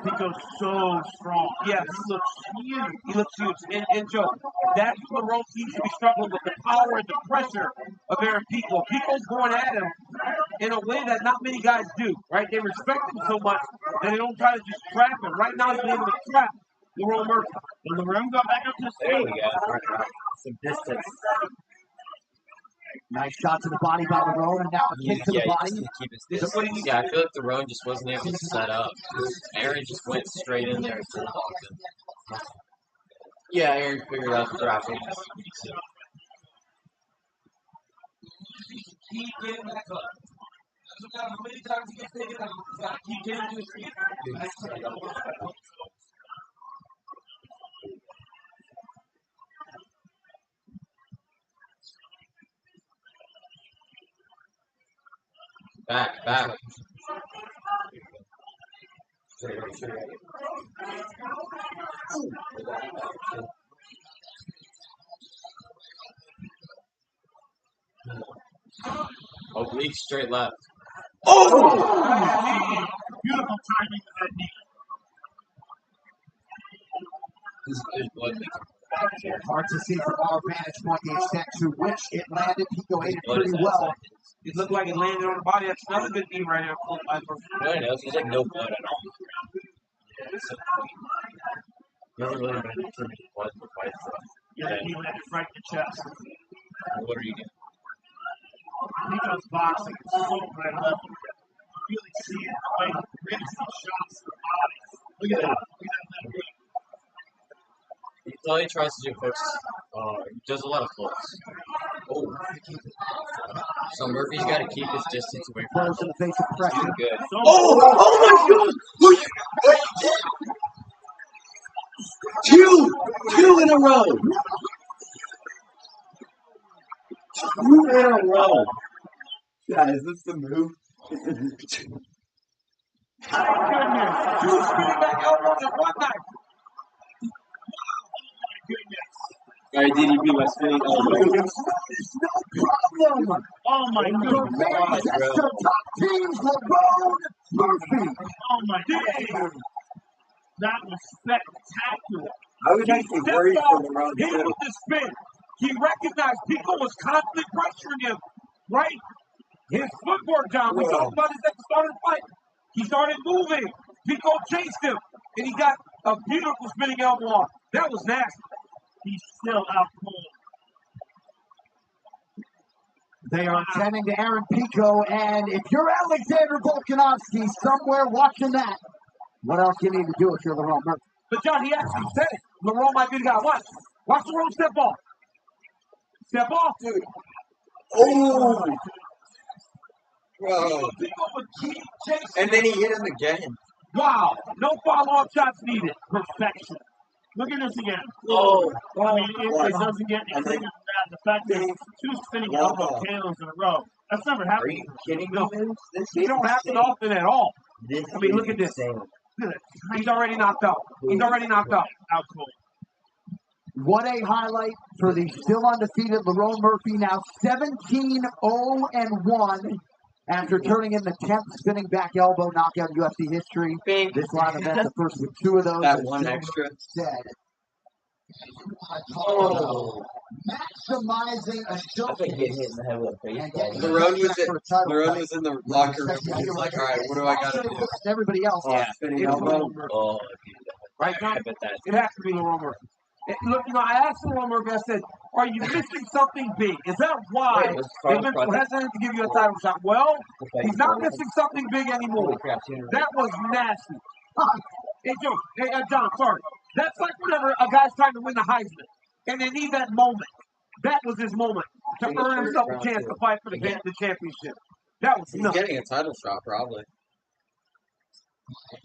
Pico's so strong. Yes, he looks huge. He looks huge. And Joe, that's what Lerone seems to be struggling with, the power and the pressure of Eric Pico. Pico's going at him. in a way that not many guys do, right? They respect him so much that they don't try to just trap him. Right now, he's been able to trap Lerone Murphy. Will Lerone go back up to the There stage? we go. Some distance. Nice shot to the body by Lerone, and now a kick to the Yeah, body. just to keep his distance. Yeah, I feel like Lerone just wasn't able to set up. Aaron just went straight in there and bulldogged him. Yeah, Aaron figured out the dropping. Keep getting back up. Doesn't matter how many times he gets taken out, he's got to keep getting to his feet. Back. Oblique straight left. Oh! Beautiful timing with that knee. There's blood. Hard to see from our vantage point the extent to which it landed. Pico ate it pretty well. It looked like it landed on the body. That's another good knee right there. No, there's like no blood at all. Never really been too much blood to fight for. Yeah, he landed right in the chest. What are you getting? Pico's boxing is so good. You really see it. The way he rips and shots the body. Look at that. Look at that left. All he tries to do, folks, he does a lot of flips. Oh. So Murphy's got to keep his distance away from him. In the face of pressure. Good. Oh my God! Two in a row. Two in a row. Yeah, is this the move? Alright, DDP was spinning elbow. Oh my goodness. Top teams, Lerone Murphy. Oh my goodness. That was spectacular. I was actually worried for the round He two. with the spin. He recognized Pico was constantly pressuring him, right? His footwork, John. We talked about this at the start of the fight. He started moving. Pico chased him, and he got a beautiful spinning elbow off. That was nasty. He's still out cold. They are attending to Aaron Pico, and if you're Alexander Volkanovski somewhere watching that, what else do you need to do if you're Lerone Murphy? But John, he actually said it. Lerone might be the guy. Watch Lerone step off. Step off, dude. Oh! Bro. Pico would keep chasing. And then he hit him again. Wow. No follow-up shots needed. Perfection. Look at this again. Oh. I mean, it doesn't get any bigger than that. The fact that two spinning elbow KOs in a row. That's never Are happened. you kidding me? No. This They don't happen often at all. This I mean, look at this. He's already knocked out. He's already knocked out. Out cold. What a highlight for the still undefeated Lerone Murphy, now 17-0-1 after turning in the 10th spinning back elbow knockout in UFC history. This live event, the first with two of those. That as one Jim extra. said. Oh. Maximizing a I showcase. think getting hit in the head with a baseball. Lerone was in the locker room. He was like, all right, what do I got to do? Everybody else. Yeah, spinning elbow. Oh, Right, John? I bet that. It has to be Lerone Murphy. Look, I asked Lerone Murphy, I said, are you missing something big? Is that why Wait, they've been so hesitant to give you a title shot? Well, he's not missing something big anymore. That was nasty. Hey, Joe. Hey, John, sorry. That's like whenever a guy's trying to win the Heisman, and they need that moment. That was his moment to earn himself a chance to fight for the championship. That was He's getting a title shot, probably.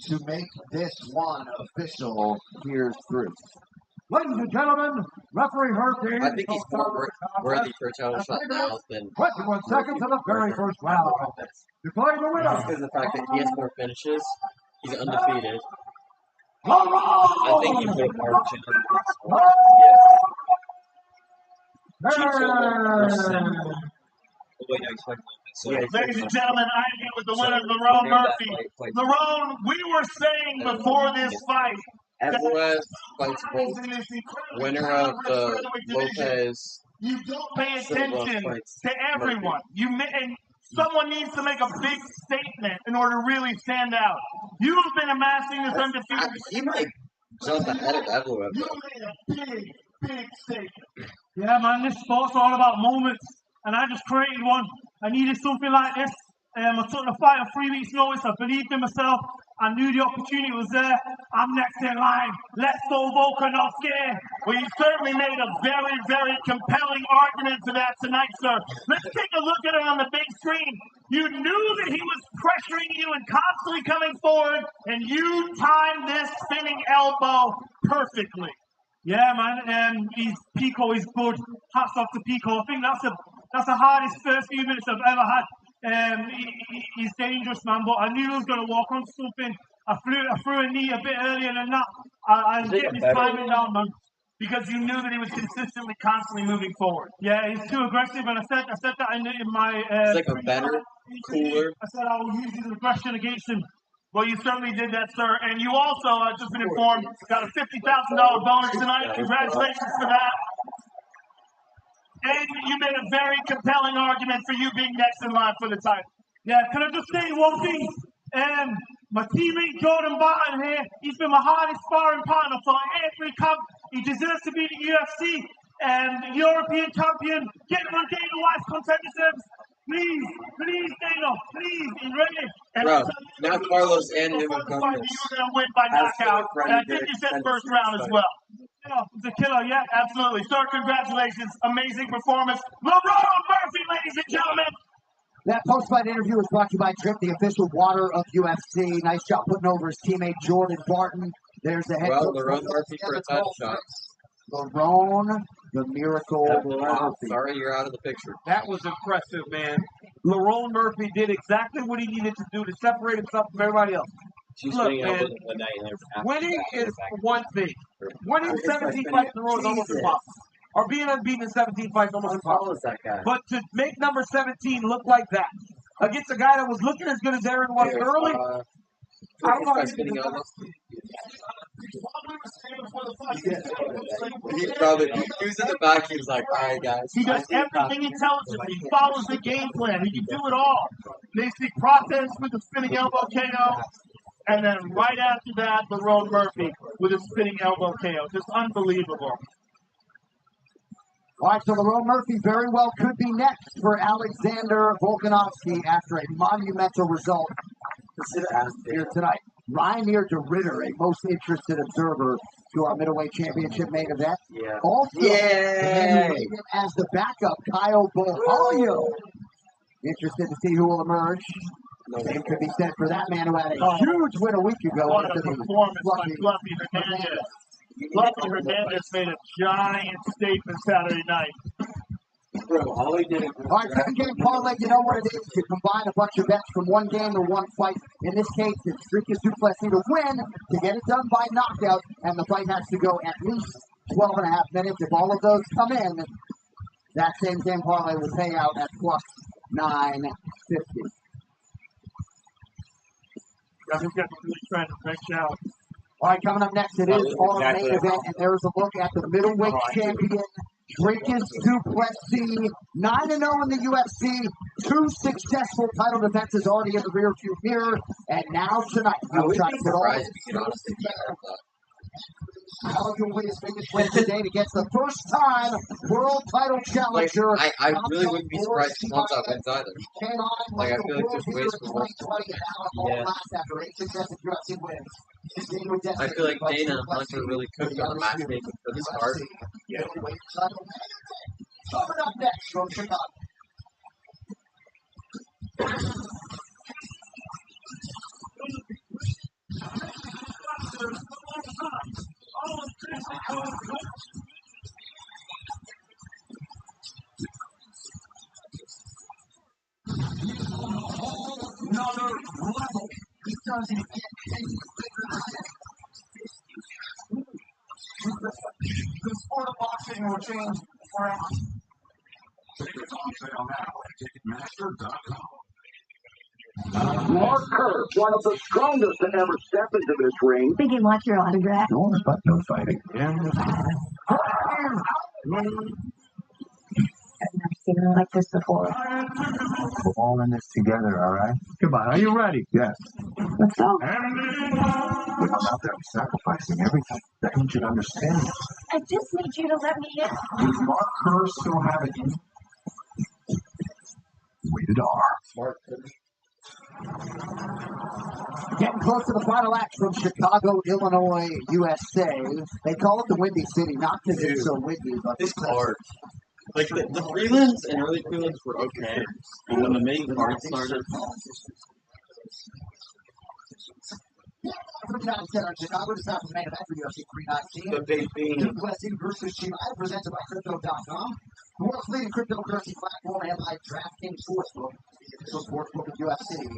To make this one official, here's Bruce. Ladies and gentlemen, referee Murphy. I think he's more worthy for a title shot now than 21 seconds of the very first round. Declaring the winner. because of the fact that he has more finishes. He's undefeated. I think he put a more chance. Ladies and gentlemen, I'm here with the winner, Lerone Murphy. Lerone, we were saying before this fight Everett fights both. Winner of the Lopez. You don't pay attention to everyone. And Someone needs to make a big statement in order to really stand out. You have been amassing this undefeated. He might jump ahead of Evloev. You made a big statement. Yeah, man, this sport's all about moments, and I just created one. I needed something like this. I took the fight on 3 weeks' notice. I believed in myself. I knew the opportunity was there. I'm next in line. Let's go, Volkanovski. Well, you certainly made a very, very compelling argument for that tonight, sir. Let's take a look at it on the big screen. You knew that he was pressuring you and constantly coming forward, and you timed this spinning elbow perfectly. Yeah, man. Pico is good. Hats off to Pico. I think that's the hardest first few minutes I've ever had. He's dangerous, man. But I knew he was going to walk on something. I threw a knee a bit earlier than that. I was getting his timing down, man. Because you knew that he was consistently, constantly moving forward. Yeah, he's too aggressive, and I said that in my. It's like a better, cooler. I said I will use his aggression against him. Well, you certainly did that, sir. And you also, I've just been informed, got a $50,000 bonus tonight. Congratulations for that. And you made a very compelling argument for you being next in line for the title. Yeah, can I just say one thing? My teammate Jordan Barton here, he's been my hardest sparring partner for every camp. He deserves to be the UFC and European champion. Get him on Dana White's contender service. Please, Dana, please, he's ready. Bro, now Carlos and him are You were going to win by knockout. And I think you said first round as well. It's a killer, yeah. Absolutely. Sir, congratulations. Amazing performance. LeBron Murphy, ladies and gentlemen. That post-fight interview was brought to you by Drip, the official water of UFC. Nice job putting over his teammate Jordan Barton. There's the head coach. Lerone Murphy for a title shot. Lerone, the Miracle. Sorry, you're out of the picture. That was impressive, man. Lerone Murphy did exactly what he needed to do to separate himself from everybody else. Look, man, winning is one thing. Winning 17 fights in a row is almost impossible. Or being unbeaten in 17 fights is almost impossible. But to make number 17 look like that against a guy that was looking as good as Aaron was early, I don't know how He was in the back. He was like, "All right, guys." He does everything intelligently. He follows the game plan. He can do it all. Basic process with the spinning elbow KO. And then right after that, Lerone Murphy with a spinning elbow KO. Just unbelievable. All right, so Lerone Murphy very well could be next for Alexander Volkanovski after a monumental result here tonight. Rynear DeRitter, a most interested observer to our middleweight championship main event. Yeah. Also, as the backup, Kyle Bohalio. Interested to see who will emerge. Same could be said for that man who had a huge win a week ago. What a performance by Fluffy Hernandez. Fluffy Hernandez made a giant statement Saturday night. Bro, all he did. All right, 7-game parlay, you know what it is. You combine a bunch of bets from one game to one fight. In this case, it's Dricus du Plessis to win, to get it done by knockout, and the fight has to go at least 12.5 minutes. If all of those come in, that same game parlay will pay out at plus 950. I think that's really trying to stretch out. All right, coming up next, it is our main event, and there's a look at the middleweight champion, Dricus du Plessis, 9-0 in the UFC, 2 successful title defenses already in the rearview mirror, and now tonight, he'll try to put all arguably his biggest win today against the first-time world title challenger. I really wouldn't be surprised if Monta wins either. Like, I feel like there's ways for both. Yeah. I feel like Dana and Hunter really cooked on matchmaking for this card. Coming up next from Chicago. Another level. He doesn't get any bigger than that. The sport of boxing will change forever. Tickets on sale now at Ticketmaster.com. Mark Kerr, one of the strongest to ever step into this ring. Think he wants your autograph? No, but no fighting. seen him like this before. We're all in this together, all right? Goodbye. Are you ready? Yes. Let's go. We're not out there sacrificing everything. That you should understand. I just need you to let me in. Does Mark Kerr still have it in? Rated R. Smart. Getting close to the final act from Chicago, Illinois, USA. They call it the Windy City, not because it's so windy, but This card. Like the prelims and early prelims were okay. And when the main card started, Chicago is not the main event for UFC 319. the big thing. Duplessis versus Shimai, presented by Crypto.com, the world's leading cryptocurrency platform, and by DraftKings Sportsbook, the official sportsbook of UFC.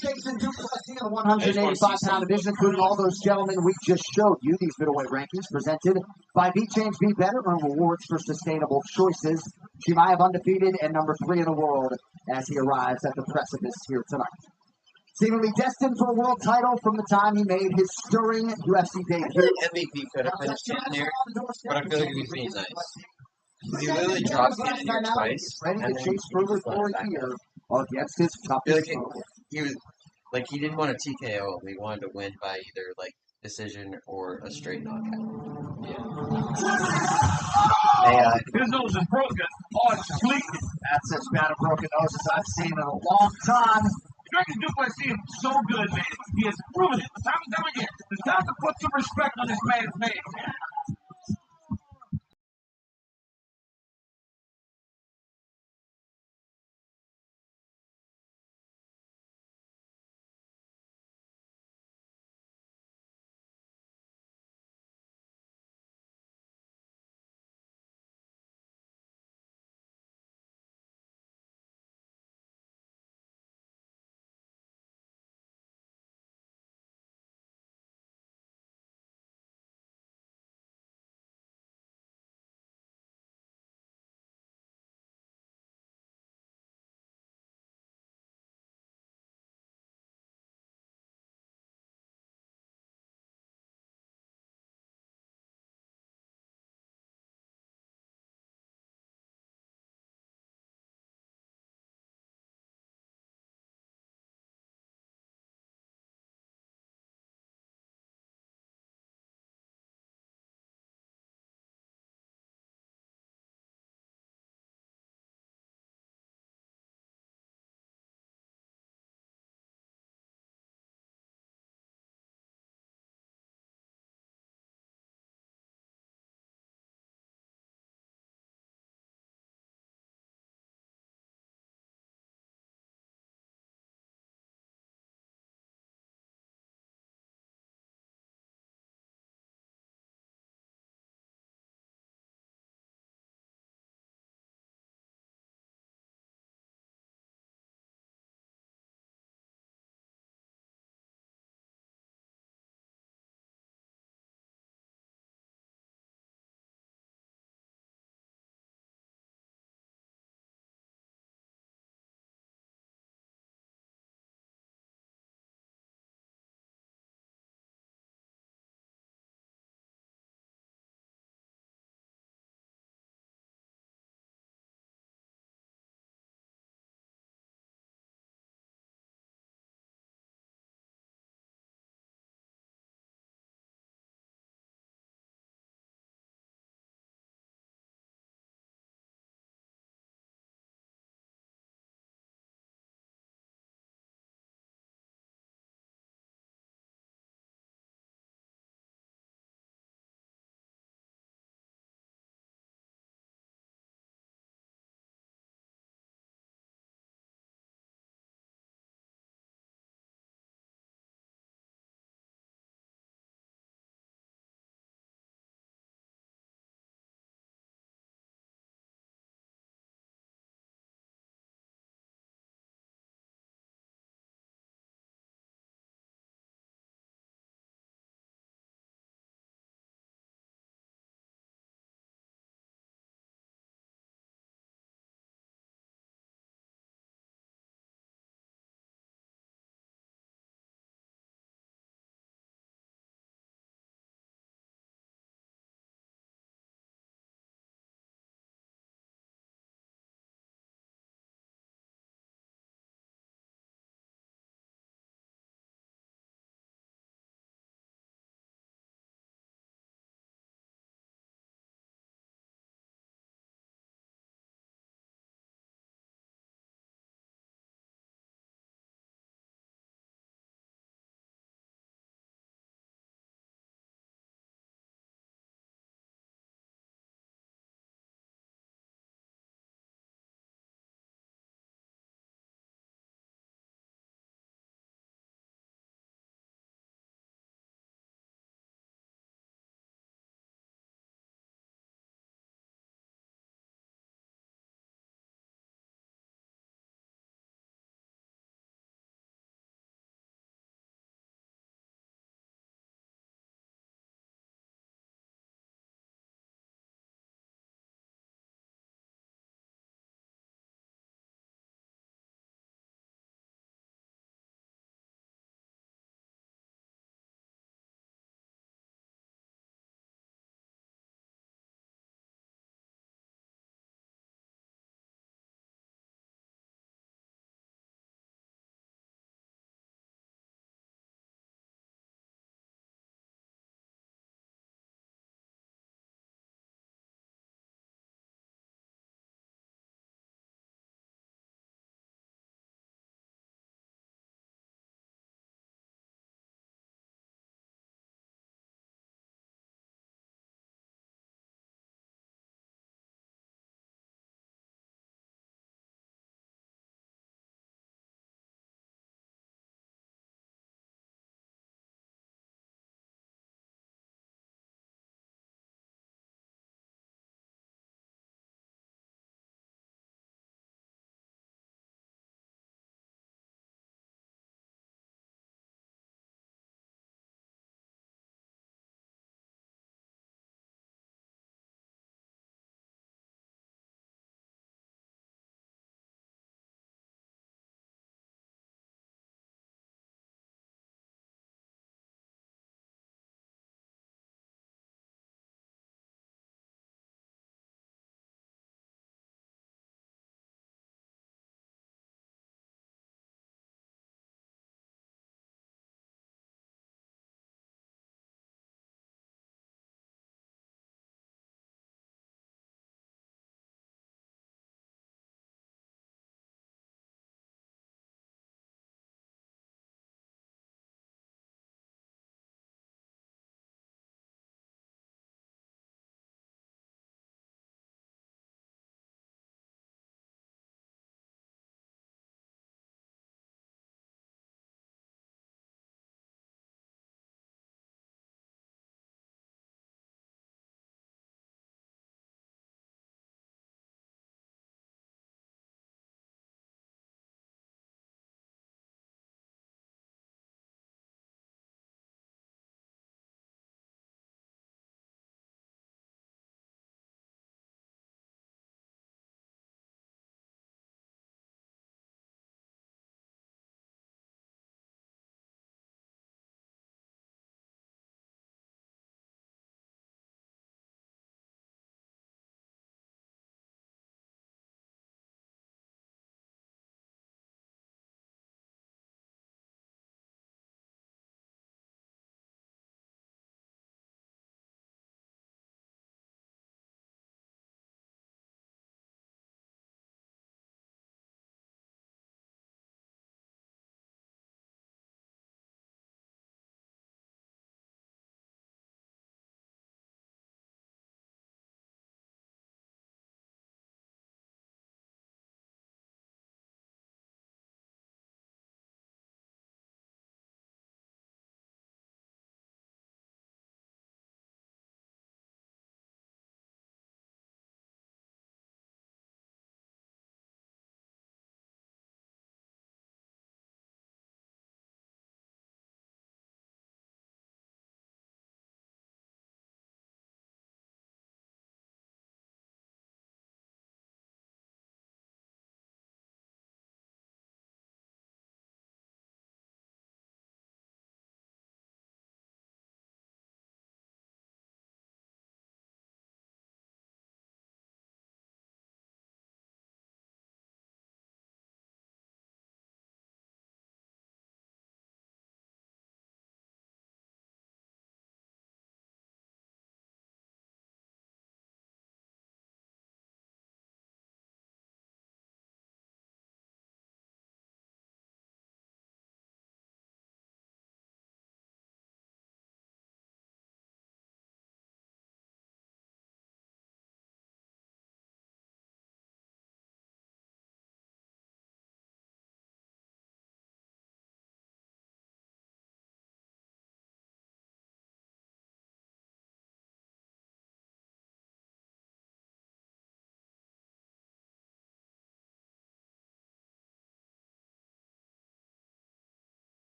Jason Duplessis in the 185-pound division, including all those gentlemen we just showed you. These middleweight rankings presented by Be Change Be Better, earn rewards for sustainable choices. Chimaev undefeated and number 3 in the world as he arrives at the precipice here tonight. Seemingly destined for a world title from the time he made his stirring UFC I feel debut. like MVP could have finished in there, but I feel like he was being nice. He literally dropped Kennedy twice, Ready and to then chase further he for a year against his I feel toughest like foe. he was like he didn't want a TKO. He wanted to win by either like decision or a straight knockout. Yeah. His nose is broken. Oh, it's bleeding. That's as bad a broken nose as I've seen in a long time. Dragon Duplessis is so good, man. He has proven it time and time again. It's time to put some respect on this man's name.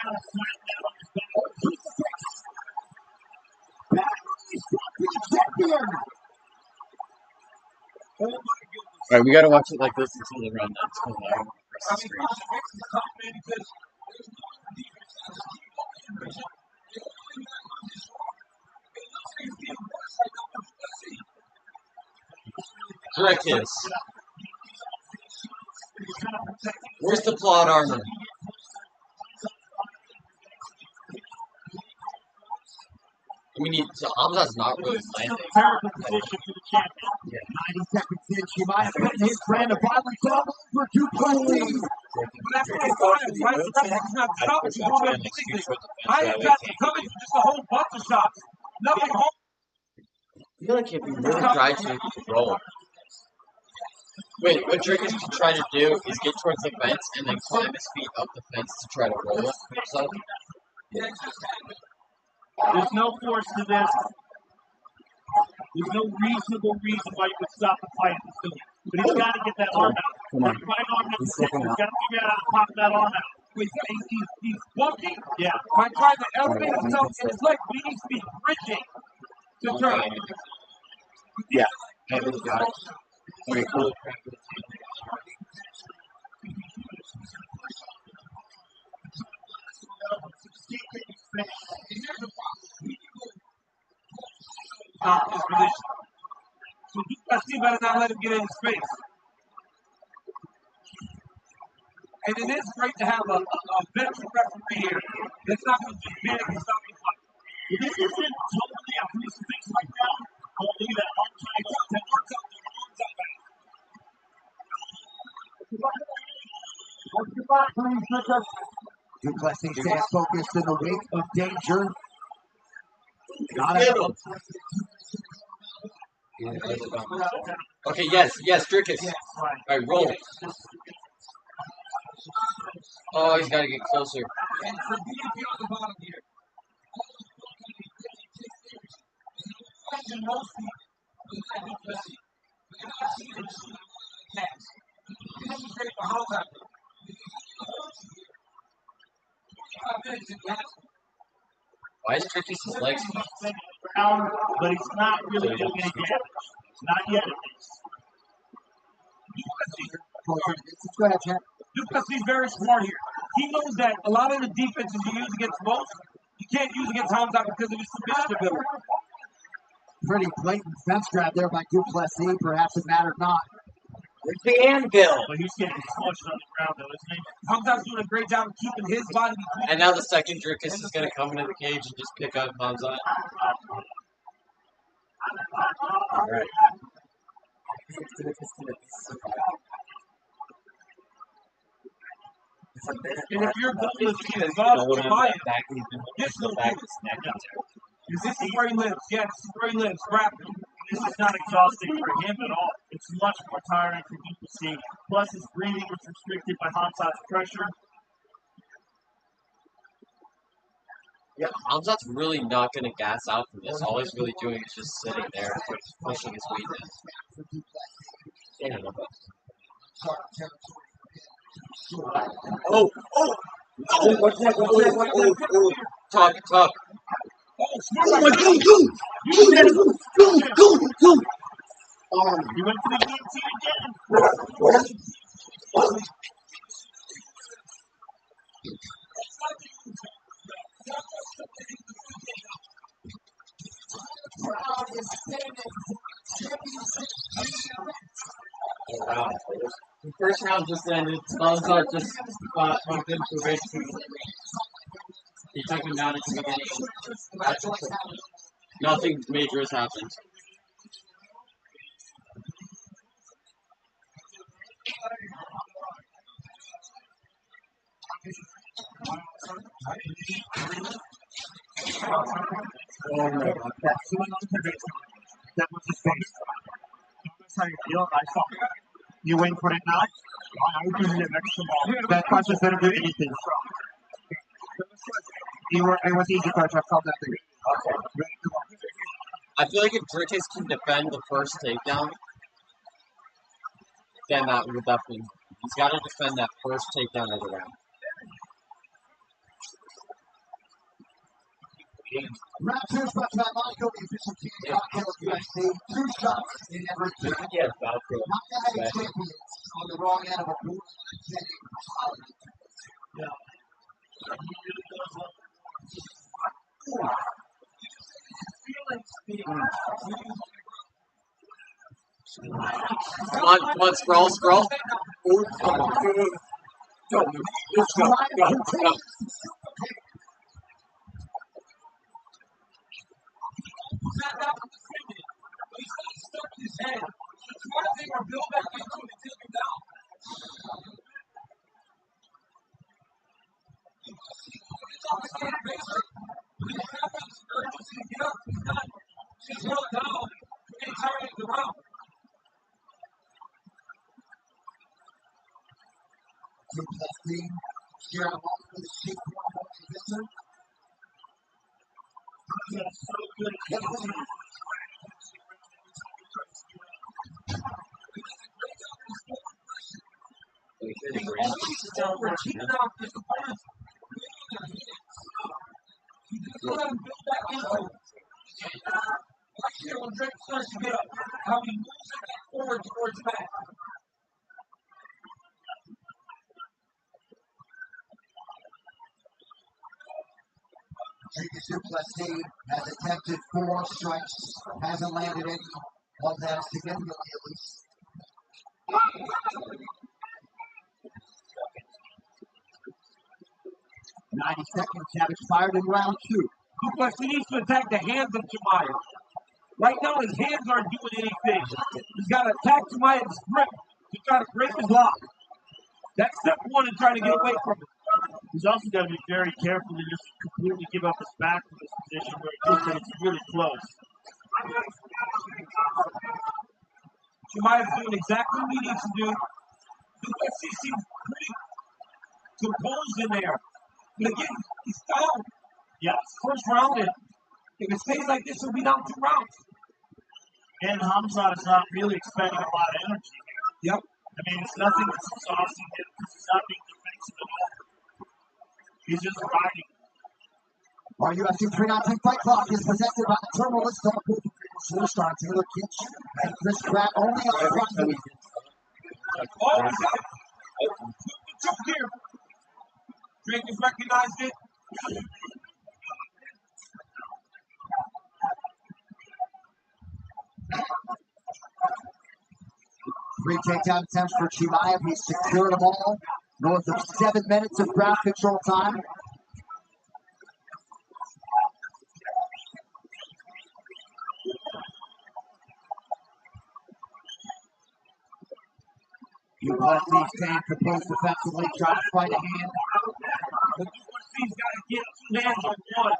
down and smack down on his back. Champion. Oh my goodness. Alright, we gotta watch it like this until the round ends. Hold on, I wanna press the screen. Drickus. Where's the plot armor? I mean, Hamza's not really landing. Terrible position for the champion. Yeah. 90 seconds in, she might have been his brand of violence all over to Cody. But that's what I thought, right? That's not stopping you from anything. I ain't got to come in for just a whole bunch of shots. Nothing home. I feel like if you really try to roll. Wait, what Drickus can try to do is get towards the fence and then climb his feet up the fence to try to roll it himself. There's no force to this. There's no reasonable reason why you would stop the fight at this point. But he's got to get that arm out. Come on. Right arm number 6. He's got to figure out how to pop that arm out. Wait, he's walking. Yeah. By trying to elevate himself in his leg, he needs to be bridging to turn. Yeah, I really got it. Okay, cool. Stop his position. So UFC better not let him get in his face. And it is great to have a veteran referee here. It's not going to just big and stop the fight. This isn't totally a police fix right now. Oh, look at that arm trying to that arms up, that arms up. What's your back, please, Drickus? Duplessis stays focused in the wake of danger. Got it. Okay, yes, Drickus. Alright, roll. Oh, he's gotta get closer. And for DDP on the bottom here. Question most people. Why is Drickus' legs Around, but he's not really doing any damage. Not yet, at least. Go ahead, champ. Duplessis very smart here. He knows that a lot of the defenses you use against most, you can't use against Hamza because of his submission ability. Pretty blatant fence grab there by Duplessis. Perhaps it mattered not. Where's the anvil? But he's getting smushed on the ground, though, isn't he? Hamza's doing a great job of keeping his body between. And now the second Drickus is gonna come into the cage and just pick up Hamza. Alright. And if you're going to see his body, this will be is this is where he lives. Yeah, this is where he lives. Grappling. This is not exhausting for him at all. It's much more tiring for DPC. Plus, his breathing was restricted by Hamza's pressure. Yeah, Hamza's really not gonna gas out from this. All he's really doing is just sitting there, pushing his weight down. Oh! What's that? Talk. Oh my God! Go! He went for the guillotine again. Wow. The first round just ended. Salazar just bumped into basically. He took him down at the beginning. Nothing major has happened. Oh my God. That was his face. That's how you feel. I saw it. You waiting for it now? I would do it next tomorrow. That punch is going to do anything. It was easy punch. I felt that thing. Okay. I feel like if Drickus can defend the first takedown, then that would definitely. He's got to defend that first takedown of the round. Round two is brought to you by Michael, the official team cocktail of UFC. 2 shots in every game. Yeah, about Not the heavy champions on the wrong end of a borderline setting. Come on, scroll. Ooh, come on. Go. Let's go. Here at home for the Chief Visitor. Duplessis has attempted 4 strikes, hasn't landed any of them significantly at least. 90 seconds have expired in round 2. Duplessis needs to attack the hands of Chimaev. Right now, his hands aren't doing anything. He's got to attack Chimaev's grip to try to break his lock. That's step 1 in trying to get away from it. He's also got to be very careful to just completely give up his back from this position where it looks like it's really close. Chimaev's doing exactly what he needs to do. Duplessis seems pretty composed in there. But again, he's down. Yes. First round, and if it stays like this, he'll be down 2 rounds. And Hamzat is not really expending a lot of energy here. Yep. I mean, it's nothing that's exhausting him because he's not being defensive at all. He's just riding. Our UFC 319 fight clock is presented by the Terminal List Dog Food. Switched on Taylor Kitch and Chris Pratt only on the front end. Oh, he's got it. The choke here. Drake has recognized it. 3 takedown attempts for Chimaev. He's secured them all. North of 7 minutes of ground control time. Duplessis staying composed defensively, trying to fight a hand. But Duplessis got to get 2 hands on one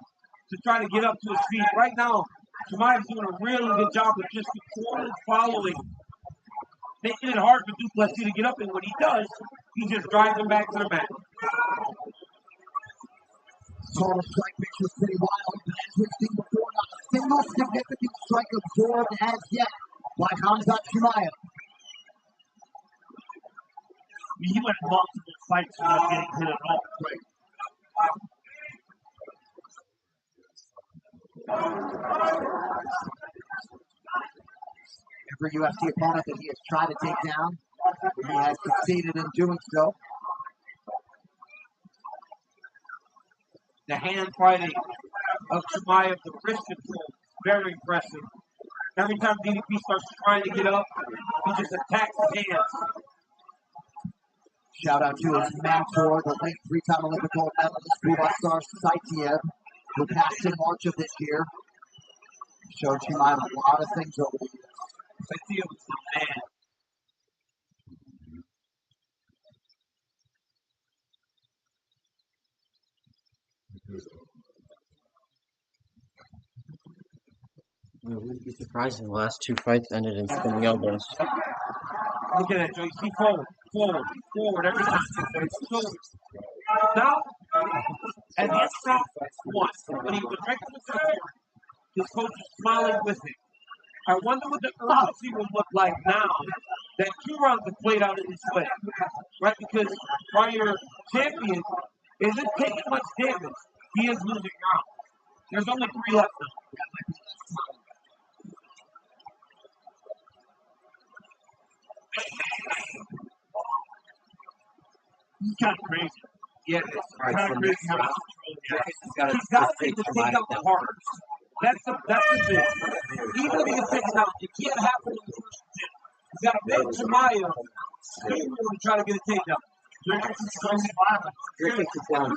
to try to get up to his feet. Right now, Chimaev's doing a really good job of just controlling, following, making it hard for Duplessis to get up. And when he does, he just drives him back to the mat. Total strike picture is pretty wild. As we've seen before, not a single significant strike absorbed as yet by Hamzat Chimaev. I mean, he went multiple fights without getting hit at all. Right. Every UFC opponent that he has tried to take down, he has succeeded in doing so. The hand fighting of Chimaev, the wrist control, very impressive. Every time DDP starts trying to get up, he just attacks his hands. Shout out to his mentor, the late 3-time Olympic gold medalist, Bubaksar Saitiev, who passed in March of this year. Showed Chimaev a lot of things over the years. Saitiev was the man. I wouldn't be surprised if the last 2 fights ended in spinning elbows. Look at that, Joey. See forward, every time. So, now, at the end of round 1, when he was right to the center, his coach is smiling with him. I wonder what the urgency will look like now that 2 rounds have played out in this way. Right? Because while your champion isn't taking much damage, he is losing rounds. There's only 3 left now. This is kind of crazy. Yeah, it's Alright, kind so of crazy next how round, much control he has. Dricus has got to He's got to take take the Jemaya takedown down. hard. That's the thing. Even if he gets taken out, it can't happen in the first 10. He's got to make Jemaya scream to try to get a takedown. Dricus is so violent. Dricus is down to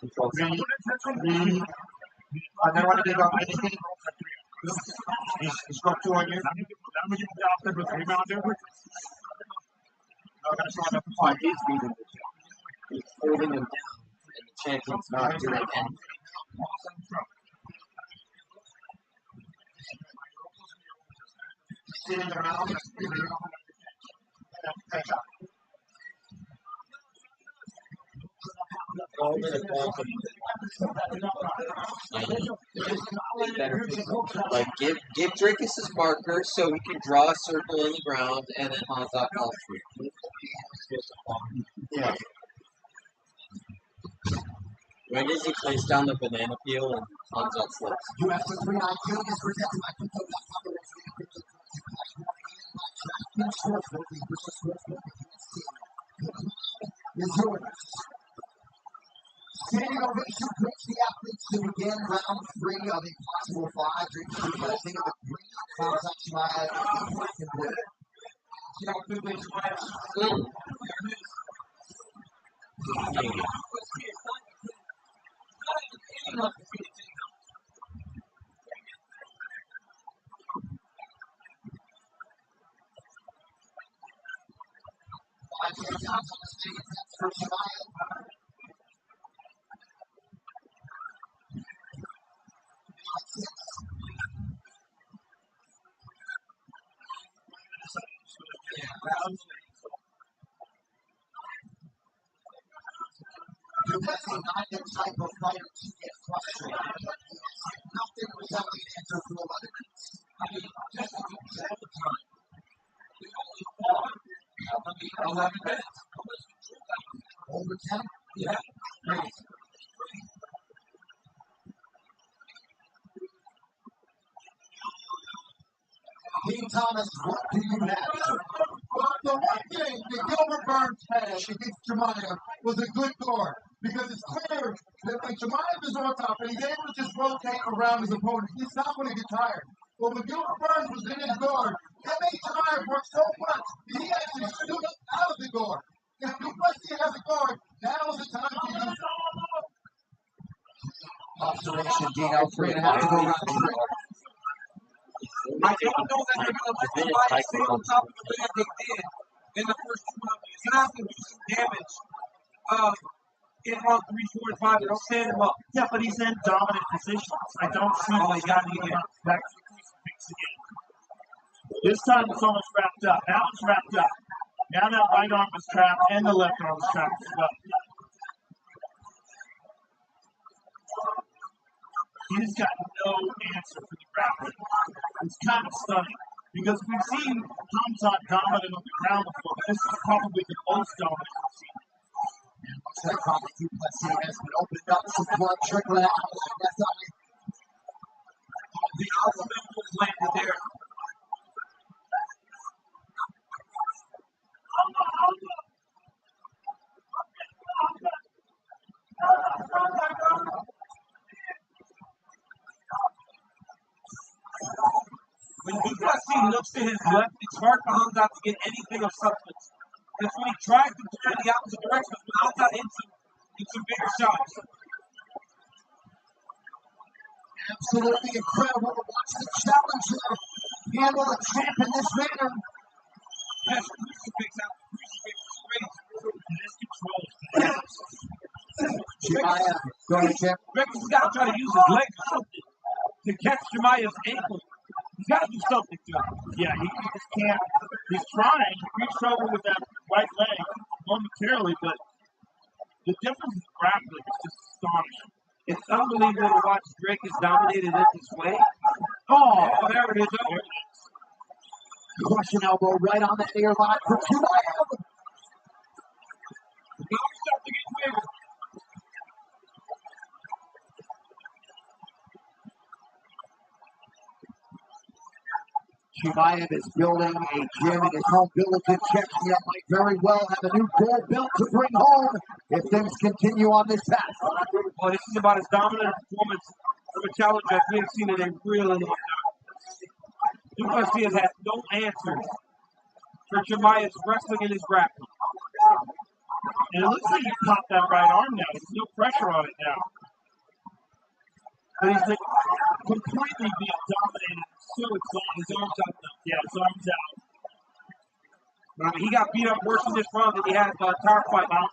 control. I never want to give up anything. He's got 2 on you. I'm going to give him the outfit with 3 rebounder. I'm going to sign up for 5. He's beating the champ. He's holding him down, and the champion's not doing anything. Sitting around. Like give Dricus his marker so he can draw a circle in the ground and then Hanzat calls through. Yeah. Right as he plays down the banana peel and Hanzat slips. UFC 392 is presented by is yours. Standing ovation puts the athletes to begin round 3 of a possible 5. I think of the green comes up to my That's not the type of fighter to get frustrated. Nothing without an answer for 11 minutes. I mean, just all the time. The only one, 11 minutes. Over 10? Yeah. Great. Dean Thomas, what do you have? Well, the one thing that Gilbert Burns had against Jemaya was a good guard. Because it's clear that when Jemaya is on top and he's able to just rotate around his opponent, he's not going to get tired. But when Gilbert Burns was in his guard, that made Jemaya work so much that he actually stood up out of the guard. If Duplessis has a guard, now is the time to use it. Observation, Dino, 3.5 to go round 3. I don't know that they're going to let Jemaya stay on top of the way that they did in the first 2 rounds. He's going to have to do some damage. In round 3, 4, and 5, they'll stand him up. Yeah, but he's in dominant positions. I don't see how he got any back fix the game. This time it's almost wrapped up. Now it's wrapped up. Now that right arm is trapped and the left arm is trapped as well. He's got no answer for the grappling. It's kind of stunning because we've seen Hamzat dominant on the ground before, but this is probably the most dominant we've seen. Looks like probably Duplessis has been opened up, some blood trickling out of the left eye. The outfit was landed there. When Duplessis looks to his left, it's hard for Hamzat to get anything of substance. That's when he tries to turn the opposite direction, but Hamzat hits some bigger shots. Absolutely incredible to watch the challenger handle the champ in this manner. Yes, crucifix out, crucifix straight. This control. Jemaya, go ahead, champ. Dricus has got to try to use his legs or something to catch Jemaya's ankle. He's got to do something to him. Yeah, he just can't. He's trying. He's struggling with that right leg momentarily, but the difference in grappling is just astonishing. It's unbelievable to watch Dricus dominated it this way. Oh, there it is. Crushing elbow right on that ear line for Jemaya. Now he's starting to get bigger. Chimaev is building a gym in his home village in Chechnya. Might very well have a new gold belt to bring home if things continue on this path. Well, this is about as dominant a performance of a challenger as we have seen in a really long time. Duplessis has had no answers for Chimaev's wrestling and his grappling. And it looks like he popped that right arm now. There's no pressure on it now. But he's like completely being dominated. So exhausted. His arms out now. Yeah, his arms out. I mean, he got beat up worse in this round than he had the entire fight. That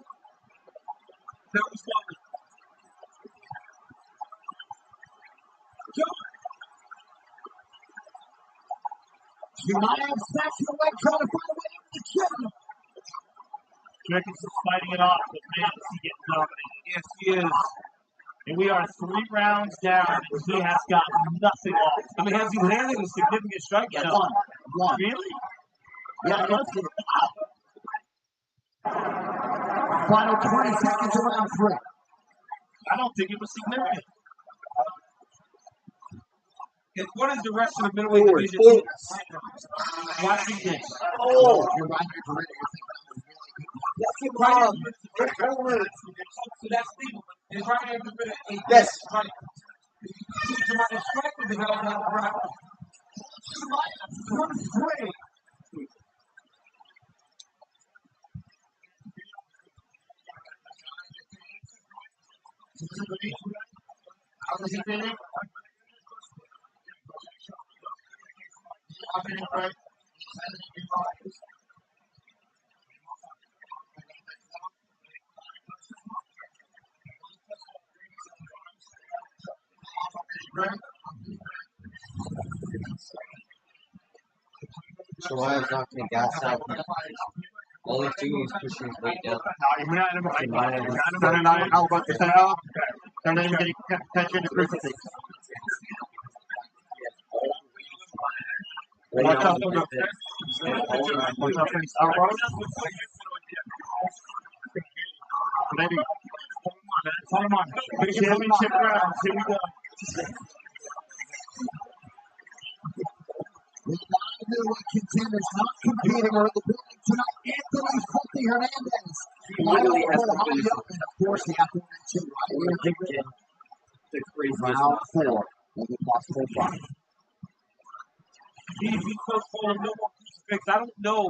was lovely. Chimaev smashing away, trying to find a way into the gym. Jenkins is fighting it off, but man, is he getting dominated. Yes, he is. And we are 3 rounds down, and he has got nothing off. I mean, has he landed a significant strike? Yeah, No. one. Really? Yeah, that's good. Final 20 seconds of round 3. I don't think it was significant. And what is the rest of the middleweight division? Watching this. Oh, you're right. That's it, right after so that's legal. It's right after the Yes. Right. Somebody striking the hell out of the ground. How does he feel it? Chimaev's not going to gas out. All he's doing is pushing his weight down. How about the setup? They're not even getting attention to crucifix. Watch out for the Maybe. Hold him on. Big championship rounds. Here we go. The non-middleweight contenders not competing are in the building tonight. Anthony Funky Hernandez. Literally has to And of course, the after mentioned right here. Round 4 of the possible fight. He's postponing no more crucifix. I don't know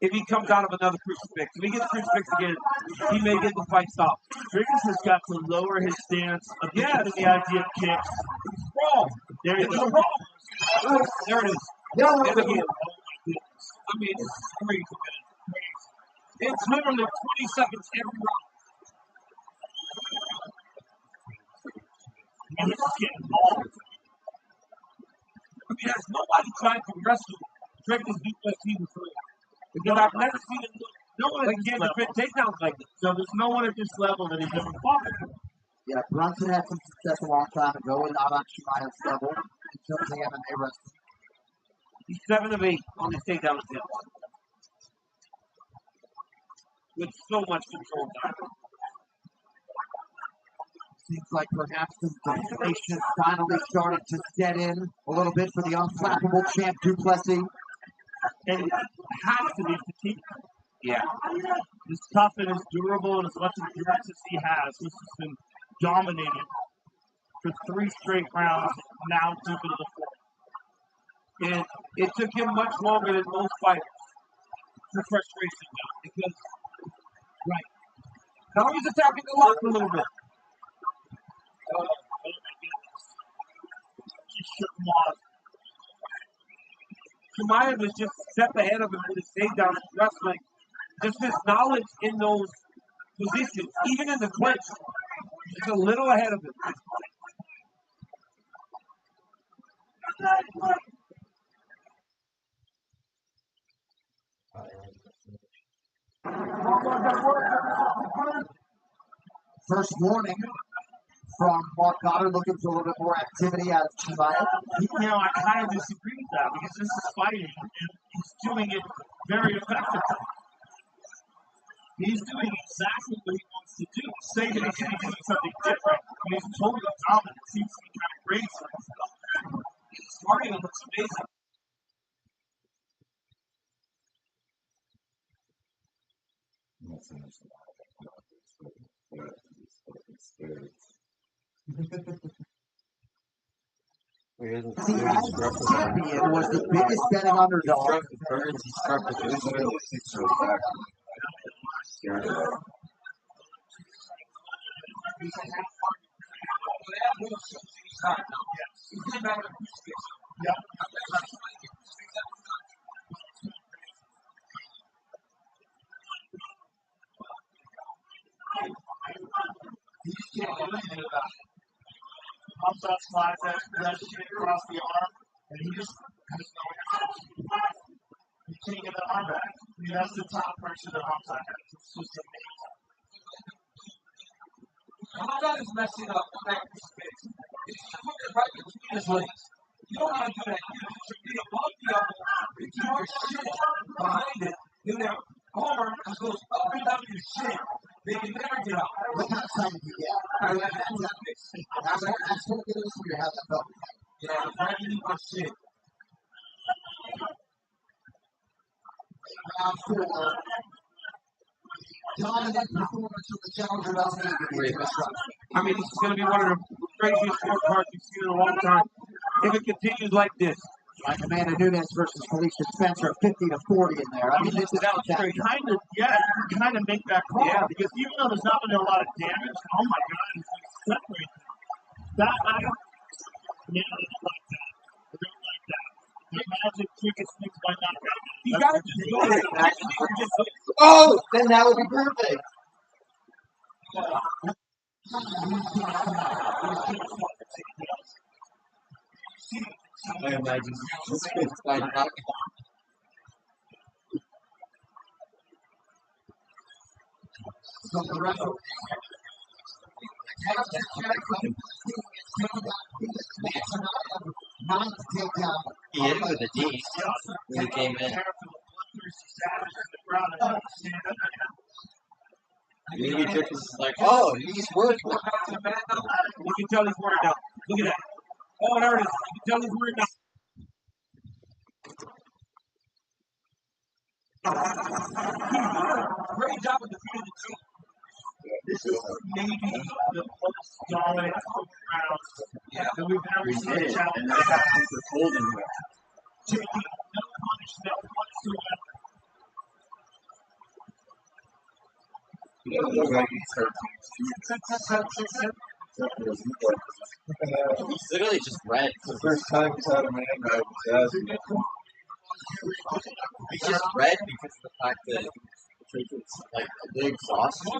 if he comes out of another crucifix. If he gets crucifix again, he may get the fight stopped. Driggers has got to lower his stance against the idea of kicks. Wrong. There you It's go. wrong. There it is. And again. I mean, it's crazy, man. It's literally 20 seconds every round. And he's just getting mauled. I mean, has nobody tried to wrestle Drake Duplessis before? Because I've never seen him look. No one has given defend takedowns like this. So there's no one at this level that he's ever fought before. Yeah, Brunson had some success a long time ago and not on Chimaev's level in terms of MMA wrestling. He's 7 of 8 on his takedown attempts. With so much control time. Seems like perhaps some deflation finally started to set in a little bit for the unflappable champ Duplessis. And it has to be fatigue. Yeah. As tough and as durable and as much endurance as he has, this has been dominated for 3 straight rounds, now deep into the 4th. And it took him much longer than most fighters for frustration now. Because, right. Now he's attacking the lock a little bit. Oh my goodness. Just shook him off. Chimaev is just a step ahead of him with his takedown and wrestling. Just his knowledge in those positions, even in the clinch, he's a little ahead of him. First warning from Mark Goddard, looking for a little bit more activity out of Chimaev. You know, I kind of disagree with that because this is fighting and he's doing it very effectively. He's doing exactly what he wants to do. Say that he should be doing something different. He's totally dominant. It seems to be kind of crazy. His cardio looks amazing. He hasn't See, really as struck the with champion, was the biggest betting underdog. struck with Burns, he struck with Usyk. Hamzat slides that shit across the arm, and he just has no answer. He can't get that arm back. I mean, that's the top pressure that Hamzat has. It's just amazing. Hamzat is messing up on that space. If you put it right between his legs, you don't want to do that. You should be above the elbow. If you are shit behind it, then their arm goes up and down your shin. They can never get out. Look how excited you get. That's what it is when you have that belt. Yeah, right in my shin. Round 4. Dominant performance of the challenger doesn't even be I mean, this is going to be one of the craziest scorecards we've seen in a long time. If it continues like this. Like Amanda Nunes versus Felicia Spencer, 50-40 in there. I mean, this is that was kind of, yeah, you kind of make that call. Yeah. Because even though there's not been a lot of damage, oh my God, it's like separated. That, I don't like that. I don't like that. The magic trick is things might not go. You got to just go there. Oh, then that would be perfect. I imagine this is like that. So the referee. He hit him with a knee when he came in. Maybe Trick was like, oh, he's working. You can tell he's worked out. Look at that. Oh, there it is. You can tell he's worked out. Great job with the feet of the team. This is maybe the most dominant rounds that we've ever seen a challenge have. Taking no punishment whatsoever. He's literally just red. It's the first time he's had a man guy with jazz. He's just red because of the fact that Trick is like a big exhausted.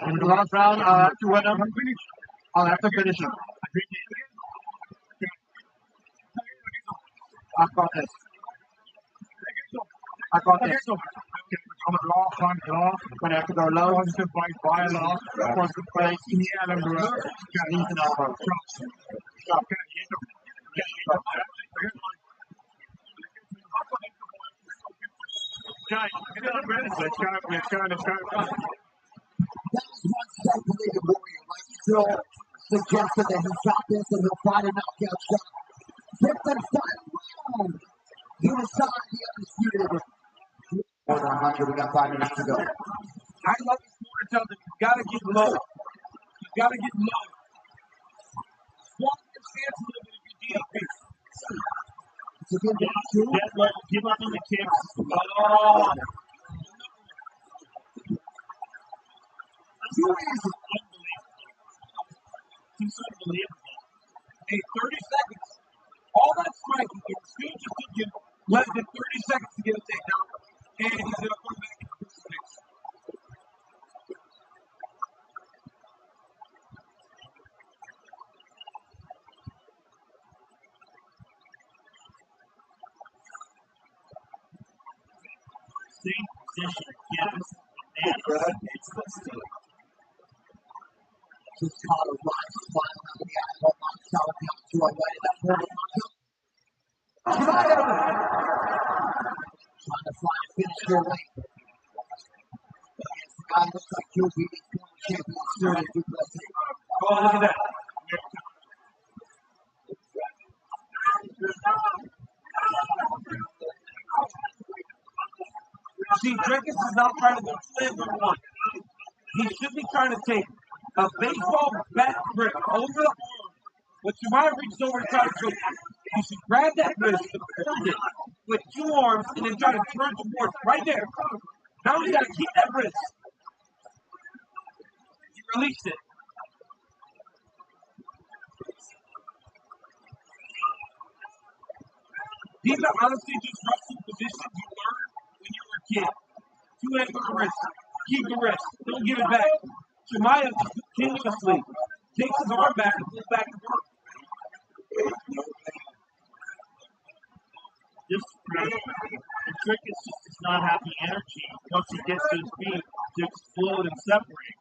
In the last round, I'll have to win him. I'll have to finish him. I got this. I got this. I'm a law, front law, but I have to go low, positive right, by law, positive place, in the air, and the road, knees and elbows. That was one self-believing warrior, right? Still suggested that he got this and he'll find a knockout shot. Fifth and final round. You decide the undisputed. More than 100, we got 5 minutes to go. I love this corner tells him you gotta get low. You gotta get low. Walk your stance a little bit if you DLP. It's a good one, too. Give up on the kicks. Oh. Too easy. It's unbelievable. Hey, 30 seconds. All that striking, it still just took him less than 30 seconds to get a takedown. And he's going to come back and do the next. Same position. Yes. And it's the steal. Just caught a rise final on the eye. Solid count to our right in that corner. Trying to find a finish your way. Against the guy looks like he'll be the former champion, Sterling Duplessis. Oh, look at that. See, Jenkins is not trying to go 2-1. He should be trying to take a baseball bat grip over the arm. But Chimaev reaches over to try to choke. You should grab that wrist, hold it with 2 arms, and then try to turn towards right there. Now you got to keep that wrist. You released it. These are honestly just wrestling positions you learned when you were a kid. 2 hands on the wrist. Keep the wrist. Don't give it back. Chimaev just continuously takes his arm back and pulls back the work. The trick is just does not have the energy once he gets to his feet to explode and separate.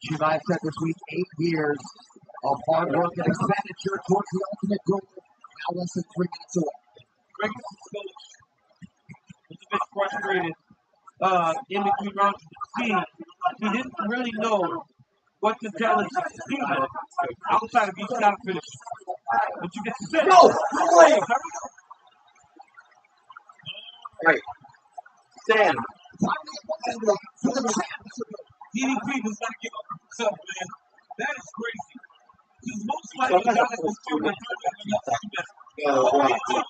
Chimaev said this week 8 years of hard work and expenditure towards the ultimate goal. Now less than 3 minutes away. Ferguson's coach was a bit frustrated in between rounds of the team. He didn't really know what to tell his student outside of he's got to finish. But you get to sit. No! Wait! Right. Sam. DDP does not give up himself, man. That is crazy. Because most likely Jonathan was doing the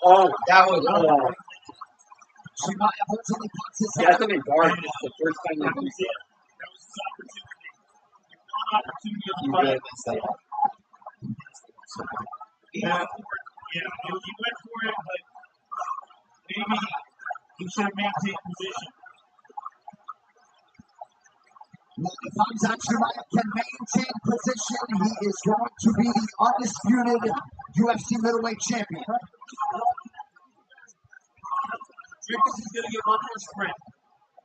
Oh, that was all. Chimaev ultimately puts his Yeah, I think it's hard. It's the first time that we see it. That was his opportunity. You really messed that up. Yeah, he went for it, but maybe he should have maintained position. Well, if Hamzat Chimaev can maintain position, he is going to be the undisputed UFC middleweight champion. Ferguson is going to get one more sprint.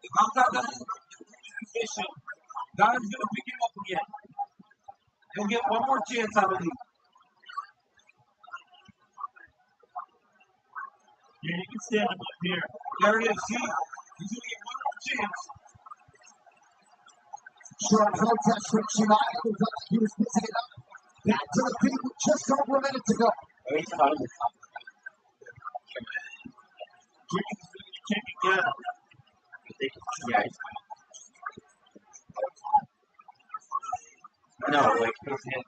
If Hamzat doesn't improve his position, God is going to pick him up again. He'll get one more chance, I believe. Yeah, you can stand him up here. There it is. See? He's going to get one more chance. Short protest from Chimaev, who felt like he was missing it up. Back to the feet with just over a minute to go. He's caught him. Jenkins is going to kick again. Yeah, he's fine. No, like his hand.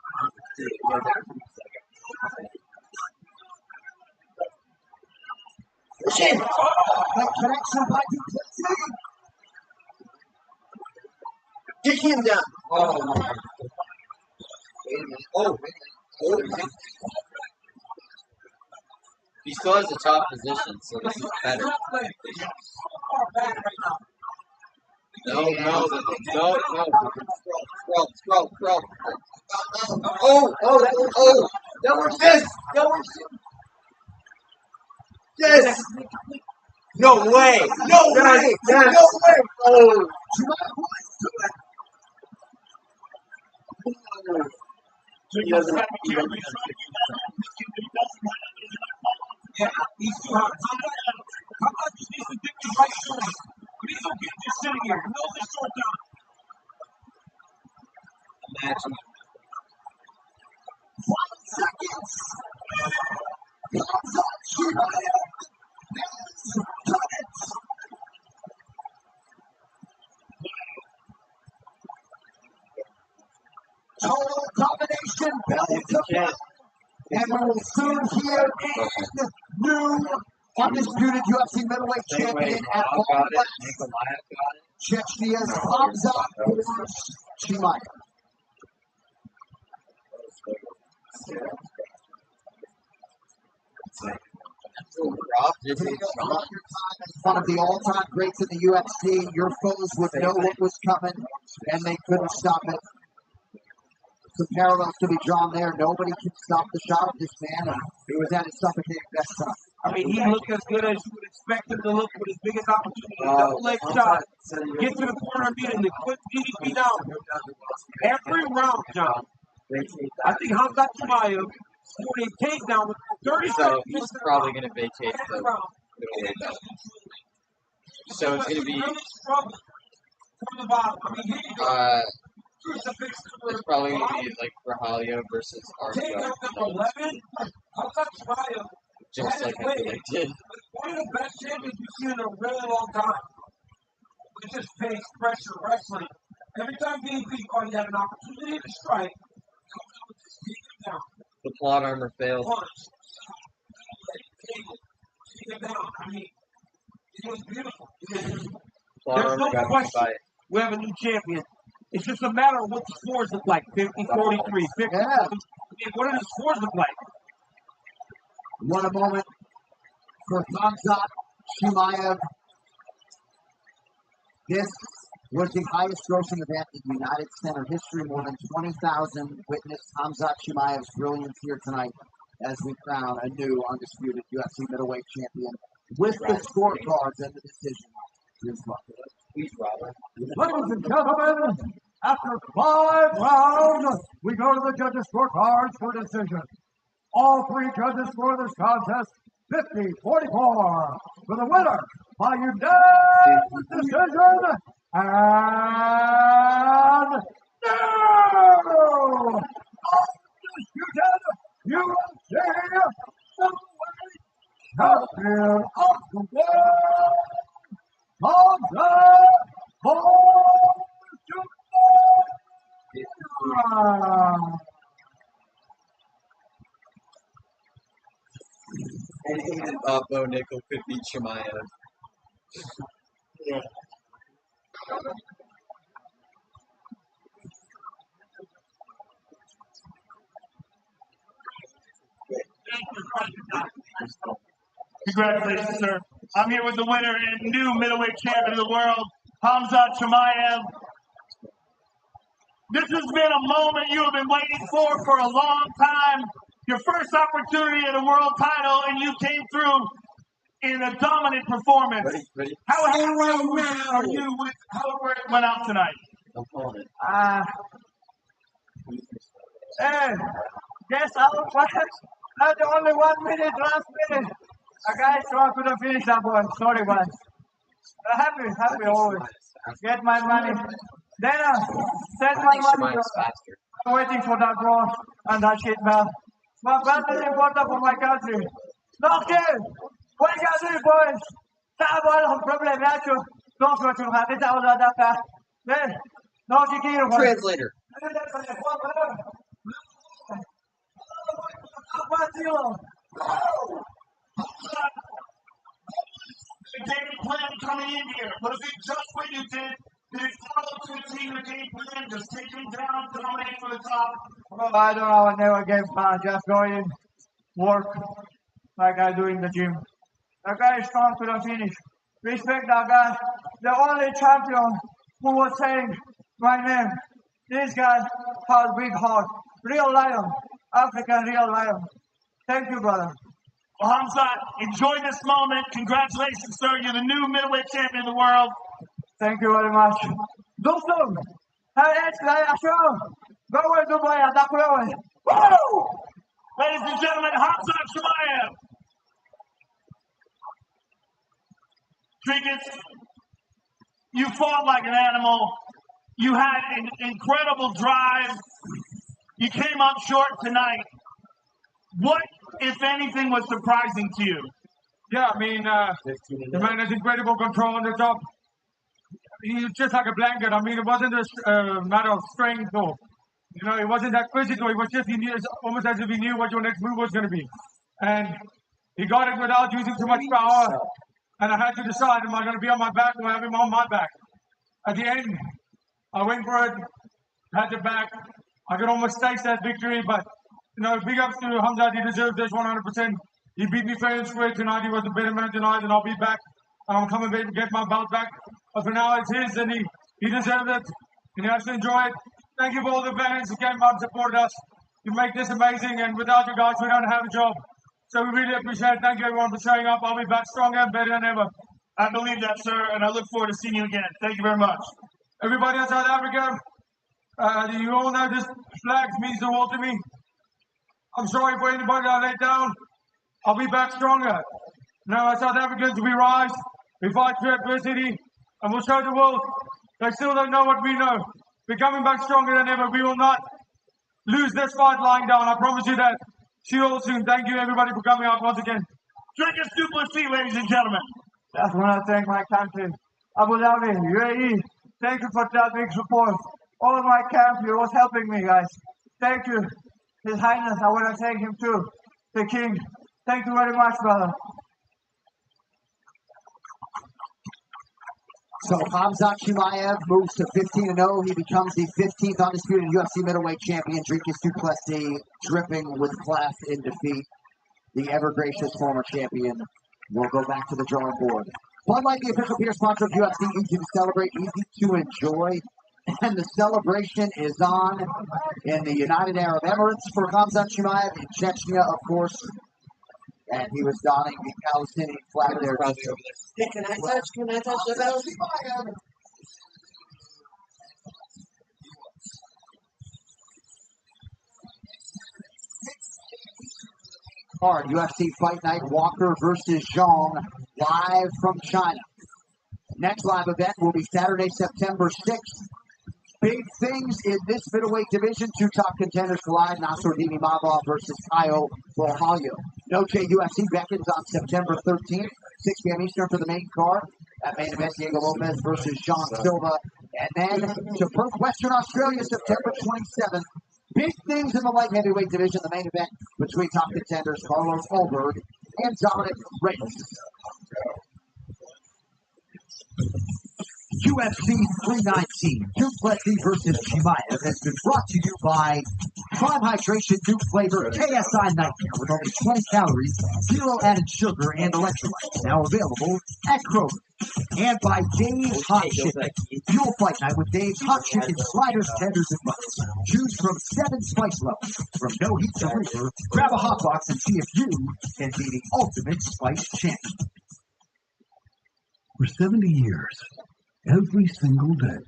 Shit! That connection by Duplessis. Kick him down. Oh, my God. Wait a minute. Oh, wait a minute. He still has the top position, so this is better. No. Scroll. That works this. Yes. No way. Oh. He doesn't. Yeah, he's too hot. Hamzat just needs to dip his right shoulder. But he's okay just sitting here. He knows it's short down. Imagine. 5 seconds. Hamzat Chimaev has done it. Total domination, belly to belly. And we will soon hear in new undisputed UFC middleweight champion at all Chechny's Hamzat Chimaev. One of the all-time greats in the UFC. Your foes would know what was coming, and they couldn't stop it. Some parallels to be drawn there. Nobody can stop the shot of this man, and he was at his suffocating best time. I mean, he looked as good as you would expect him to look with his biggest opportunity. Double leg shot. Get to the corner immediately. Put DDP down. Every round, John. I think Hamzat Chimaev scored a takedown with 30 seconds. So he's probably going to vacate the middleweight belt. So it's going to be. From the bottom. I mean, here you go. It's probably going to be like Rahalia versus Arjo. Takedown number 11. Hamzat Chimaev. Just like I predicted. one of the best champions we've seen in a really long time. We just face pressure wrestling. Every time BB thought he had an opportunity to strike, comes up with this take him down. The plot armor failed. Punch, take him down. I mean, it was beautiful. There's no question we have a new champion. It's just a matter of what the scores look like. 50, 43, 50. Yeah. I mean, what do the scores look like? What a moment for Khamzat Chimaev. This was the highest grossing event in United Center history. More than 20,000 witnessed Khamzat Chimaev's brilliance here tonight as we crown a new undisputed UFC middleweight champion with the scorecards and the decision. Here's Please, Robert. Ladies and gentlemen, after 5 rounds, we go to the judges' scorecards for decision. All 3 judges score this contest 50-44 for the winner by unanimous decision. And no! Undisputed UFC middleweight champion of the world, Khamzat Chimaev. And even Bo Nickel could beat Chimaev. Yeah. Congratulations, sir. I'm here with the winner and new middleweight champion of the world, Khamzat Chimaev. This has been a moment you have been waiting for a long time. Your first opportunity at a world title, and you came through in a dominant performance. Ready? How happy are you with how it went out tonight? Opponent. Hey, guess I was not the only 1 minute, last minute. A guy tried to finish that one. Sorry, man. Happy always. Get my money. Then send my money. I'm waiting for that draw and that shit, man. My belt is important for my country. No, kid. What you got to do, boys? Travel, problem, nacho. Don't go to have it out of that. Then, no, you can't. Translator. The game plan coming in here. Was it just what you did? Did it follow to the team the game plan? Just take him down, dominate for the top? Well, I don't know. I never game plan. Just go in, work like I do in the gym. That guy is strong to the finish. Respect that guy. The only champion who was saying my name. This guy has big heart. Real lion. African real lion. Thank you, brother. Well, Khamzat, enjoy this moment. Congratulations, sir. You're the new middleweight champion of the world. Thank you very much. Dostum, her aşağı. Böyle Dubai'ye takılıyor. Woo! Ladies and gentlemen, Khamzat Chimaev. Trinkets, you fought like an animal. You had an incredible drive. You came up short tonight. What, if anything, was surprising to you? Yeah, I mean, the man has incredible control on the top. He's just like a blanket. I mean, it wasn't a matter of strength or, you know, it wasn't that physical. It was just, he knew, almost as if he knew what your next move was going to be. And he got it without using too much power. And I had to decide, am I going to be on my back or have him on my back? At the end, I went for it, had the back. I could almost taste that victory, but, you know, big ups to Khamzat. He deserves this 100%. He beat me fair and square tonight. He was a better man tonight, and I'll be back. I'm coming back to get my belt back. But for now, it's his, and he deserved it. And he has to enjoy it. Thank you for all the fans who came out and supported us. You make this amazing, and without you guys, we don't have a job. So we really appreciate it. Thank you, everyone, for showing up. I'll be back stronger and better than ever. I believe that, sir, and I look forward to seeing you again. Thank you very much. Everybody in South Africa, you all know this flag means the world to me. I'm sorry for anybody I let down. I'll be back stronger. Now, as South Africans, we rise, we fight through adversity, and we'll show the world they still don't know what we know. We're coming back stronger than ever. We will not lose this fight lying down. I promise you that. See you all soon. Thank you, everybody, for coming out once again. Dricus Duplessis, ladies and gentlemen. Just want to thank my country, Abu Dhabi, UAE. Thank you for that big support. All of my camp here was helping me, guys. Thank you. His Highness, I want to thank him too. The King. Thank you very much, brother. So Khamzat Chimaev moves to 15-0. He becomes the 15th undisputed UFC middleweight champion. Dricus Duplessis dripping with class in defeat. The ever-gracious former champion will go back to the drawing board. Bud Light, the official beer sponsor of UFC, easy to celebrate, easy to enjoy. And the celebration is on in the United Arab Emirates for Khamzat Chimaev, in Chechnya, of course. And he was donning the Palestinian flag there. Can I touch the belt? Card, UFC Fight Night, Walker versus Zhang, live from China. Next live event will be Saturday, September 6th. Big things in this middleweight division. Two top contenders collide. Nassourdini Mavov versus Caio Borralho. Noche UFC beckons on September 13th, 6 p.m. Eastern for the main card. That main event, Diego Lopez versus Jean Silva. And then to Perth, Western Australia, September 27th. Big things in the light heavyweight division. The main event between top contenders Carlos Ulberg and Dominic Reyes. UFC 319, Duplessis versus Chimaev has been brought to you by Prime Hydration Duke Flavor KSI Nightmare with only 20 calories, 0 added sugar, and electrolytes. Now available at Kroger. And by Dave's Hot Chicken. Fuel Fight Night with Dave's Hot Chicken sliders, tenders, and buns. Choose from 7 spice levels. From no heat to river, grab a hot box and see if you can be the ultimate spice champion. For 70 years, every single day,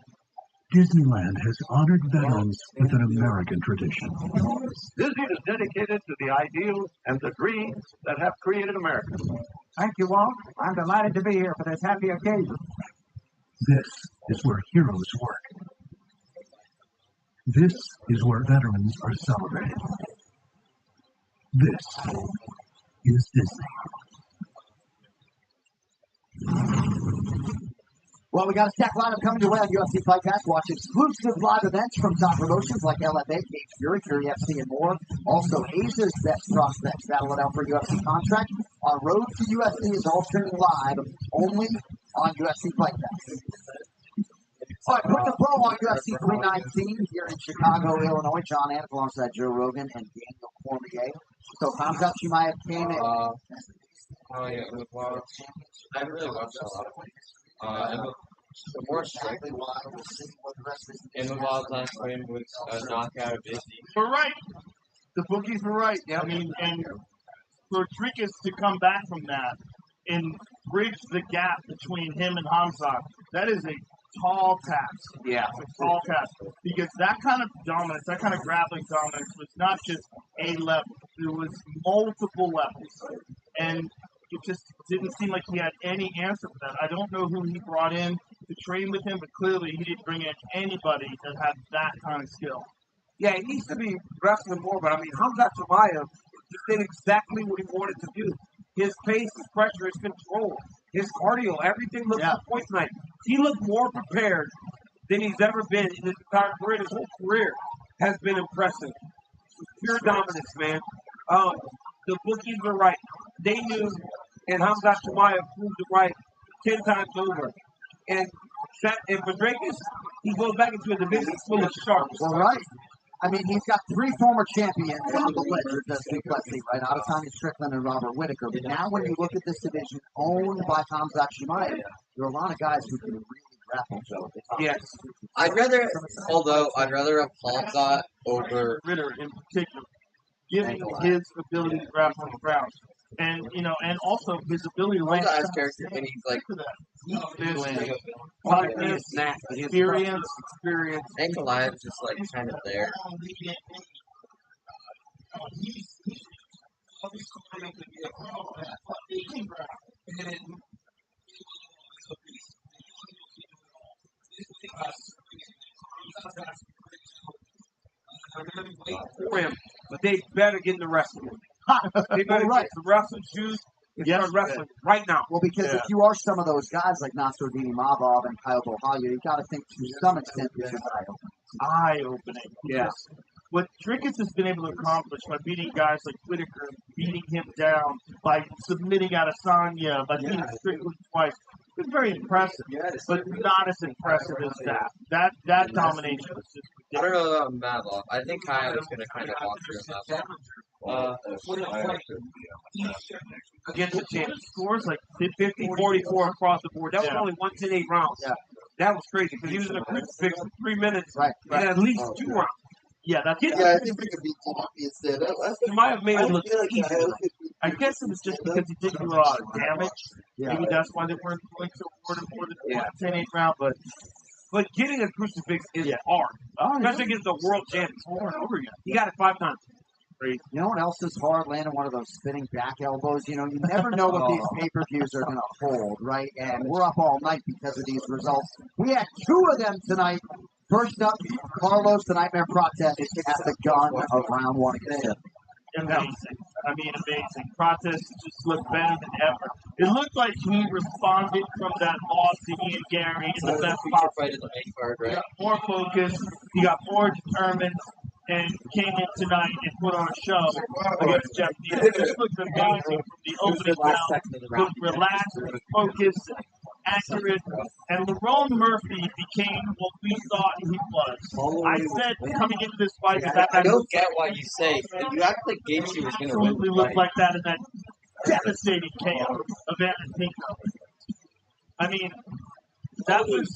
Disneyland has honored veterans with an American tradition. Disney is dedicated to the ideals and the dreams that have created America. Thank you, Walt. I'm delighted to be here for this happy occasion. This is where heroes work. This is where veterans are celebrated. This is Disney. Well, we got a stack lineup coming your way on UFC Fight Pass. Watch exclusive live events from top promotions like LFA, Cage Fury, Fury FC, and more. Also, Asia's best prospects battle it out for a UFC contract. Our road to UFC is all streaming live, only on UFC Fight Pass. All right, put the bow on UFC 319 here in Chicago, Illinois. John Anik alongside Joe Rogan and Daniel Cormier. So Khamzat Chimaev came in. Oh yeah, well, I haven't really watched a lot of it. The more strict. Imavov's last win was a knockout of Izzy. We're right. The bookies were right. Yeah. I mean, and for Dricus to come back from that and bridge the gap between him and Khamzat, that is a tall task. Yeah. It's a tall task. Because that kind of dominance, that kind of grappling dominance was not just a level. There was multiple levels. And it just didn't seem like he had any answer for that. I don't know who he brought in to train with him, but clearly he didn't bring in anybody that had that kind of skill. Yeah, he needs to be wrestling more, but I mean, Khamzat Chimaev just did exactly what he wanted to do. His pace, his pressure, his control, his cardio, everything looked on point tonight. He looked more prepared than he's ever been in his entire career. His whole career has been impressive. Pure dominance, man. The bookies were right. They knew, and Khamzat Chimaev proved it right 10 times over. And for Dricus, he goes back into a division full of sharks. Well, right. I mean, he's got 3 former champions on the ledger, Duplessis, right? Adesanya Strickland and Robert Whittaker. But now when you look at this division owned by Khamzat Chimaev, there are a lot of guys who can really grapple, Joe. Yes. I'd rather have Khamzat over Ritter in particular, given his ability to grapple on the ground. And, you know, and also his ability to land his character, and he's like, experience. And Goliath's just like kind of there. For him, but they better get in the wrestling. They better get the wrestling shoes. and start wrestling right now. Well, because if you are some of those guys like Nasruddin Imavov and Kyle Bohalia, you got to think to some extent this is eye-opening. Yes. What Drickus has been able to accomplish by beating guys like Whitaker, beating him down, by submitting Adesanya, by beating Strickland twice, it's very impressive, but not as impressive as that. That domination was just I don't know about Matlock. I think Kyle is going to kind of walk through Matlock. Against the champ. Scores like 50-44 across the board. That was only 1-8 rounds. Yeah. That was crazy because he was in a crucifix for 3 minutes Right. and at least 2 rounds. Yeah, that's it. I think we could beat him instead. He might have made it look easy. I guess it was just because he didn't do a lot of damage. Yeah. Maybe that's why they weren't going to award him for the 10-8 round, But getting a crucifix is hard. Especially against the world champion. Over and over again. He got it 5 times. You know what else is hard? Landing one of those spinning back elbows. You know, you never know what these pay-per-views are going to hold, right? And we're up all night because of these results. We had 2 of them tonight. First up, Carlos the Nightmare Protest at the gun of round 1 against him. Amazing. I mean, amazing. Protest just looked better than ever. It looked like he responded from that loss to Ian Gary in the best possible. Fight in the main card, right? He got more focused. He got more determined. And came in tonight and put on a show against Jeff Neal. It just looked amazing from the opening round. Looked relaxed, focused, accurate, and Lerone Murphy became what we thought he was. I said coming into this fight that I don't get why you say. You act like Gaethje was going to win. Absolutely looked like that in that devastating KO of Evan Pinko. I mean, that was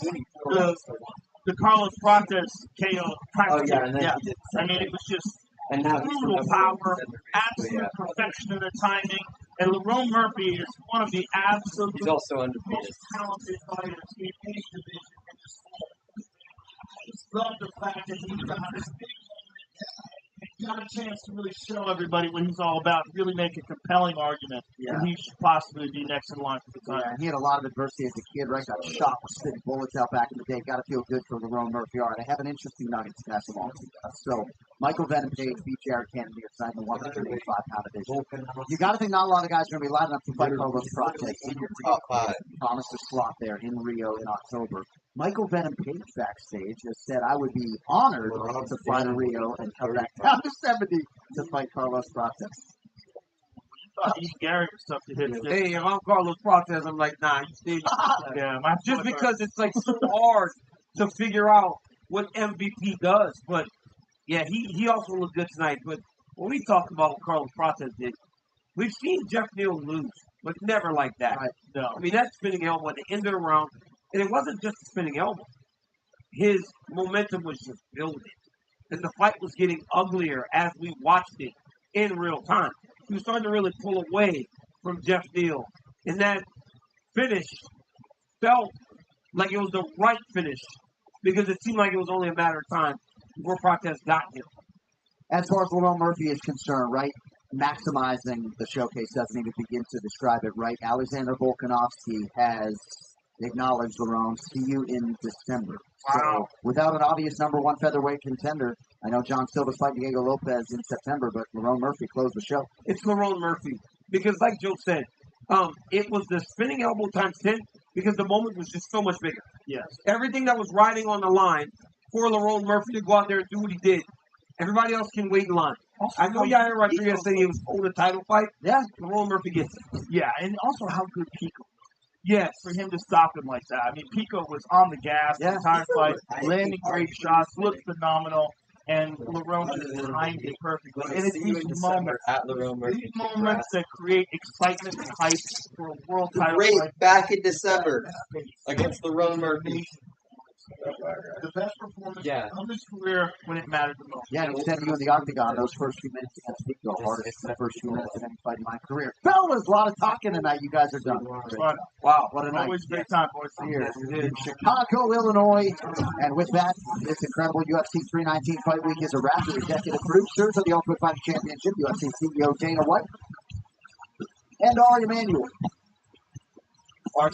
the Carlos Protest KO. I mean, it was just brutal power, absolute perfection of the timing. And Lerone Murphy is one of the absolute He's also undefeated. most talented fighters in any division in the sport. I just love the fact that he got this big moment. He got a chance to really show everybody what he's all about, really make a compelling argument that he should possibly be next in line for the title. Yeah, he had a lot of adversity as a kid, right? Got shot with spitting bullets out back in the day. Got to feel good for Lerone Murphy. All right, I have an interesting nugget to pass along to you guys. So, Michael Venom Page beat Jared Cannonier inside the 185-pound division. You got to think not a lot of guys are going to be lining up to fight Carlos Protest in your top 5. Promised a slot there in Rio in October. Michael Venom Page backstage has said, I would be honored to fly to Rio and come back down to 70 to fight Carlos Protest. Ian Gary was tough to hit. Hey, if I'm Carlos Protest, I'm like, nah, you stay. Just because it's like so hard to figure out what MVP does. But yeah, he also looked good tonight. But when we talk about what Carlos Protest did, we've seen Jeff Neal lose, but never like that. Right. No. I mean, that spinning elbow at the end of the round, and it wasn't just a spinning elbow. His momentum was just building. And the fight was getting uglier as we watched it in real time. He was starting to really pull away from Jeff Neal. And that finish felt like it was the right finish because it seemed like it was only a matter of time before Protest got him. As far as Lerone Murphy is concerned, right, maximizing the showcase doesn't even begin to describe it, right? Alexander Volkanovski has acknowledged Lerone. See you in December. Wow. So, without an obvious number 1 featherweight contender, I know John Silva's fighting Diego Lopez in September, but Lerone Murphy closed the show. It's Lerone Murphy because, like Joe said, it was the spinning elbow times 10 because the moment was just so much bigger. Yes. Everything that was riding on the line for Lerone Murphy to go out there and do what he did, everybody else can wait in line. I know Yair Rodriguez said he was owed a title fight. Yeah. Lerone Murphy gets it. Yeah, and also how good Pico. Yes. For him to stop him like that. I mean, Pico was on the gas the entire fight, landing great shots, looked phenomenal, and Lerone just timed it perfectly. And it's these moments, that create excitement and hype for a world title fight. Back in December against Lerone Murphy. The best performance of his career when it mattered the most. Yeah, and he said you in the octagon, those first few minutes against Pico, hardest the first few minutes of any fight in my career. Fellas, a lot of talking tonight. You guys are done. Wow, what a night. Always a great time, boys. Here in Chicago, Illinois. And with that, this incredible UFC 319 Fight Week is a wrap. The executive producers of the Ultimate Fighting Championship, UFC CEO Dana White, and Ari Emanuel. Our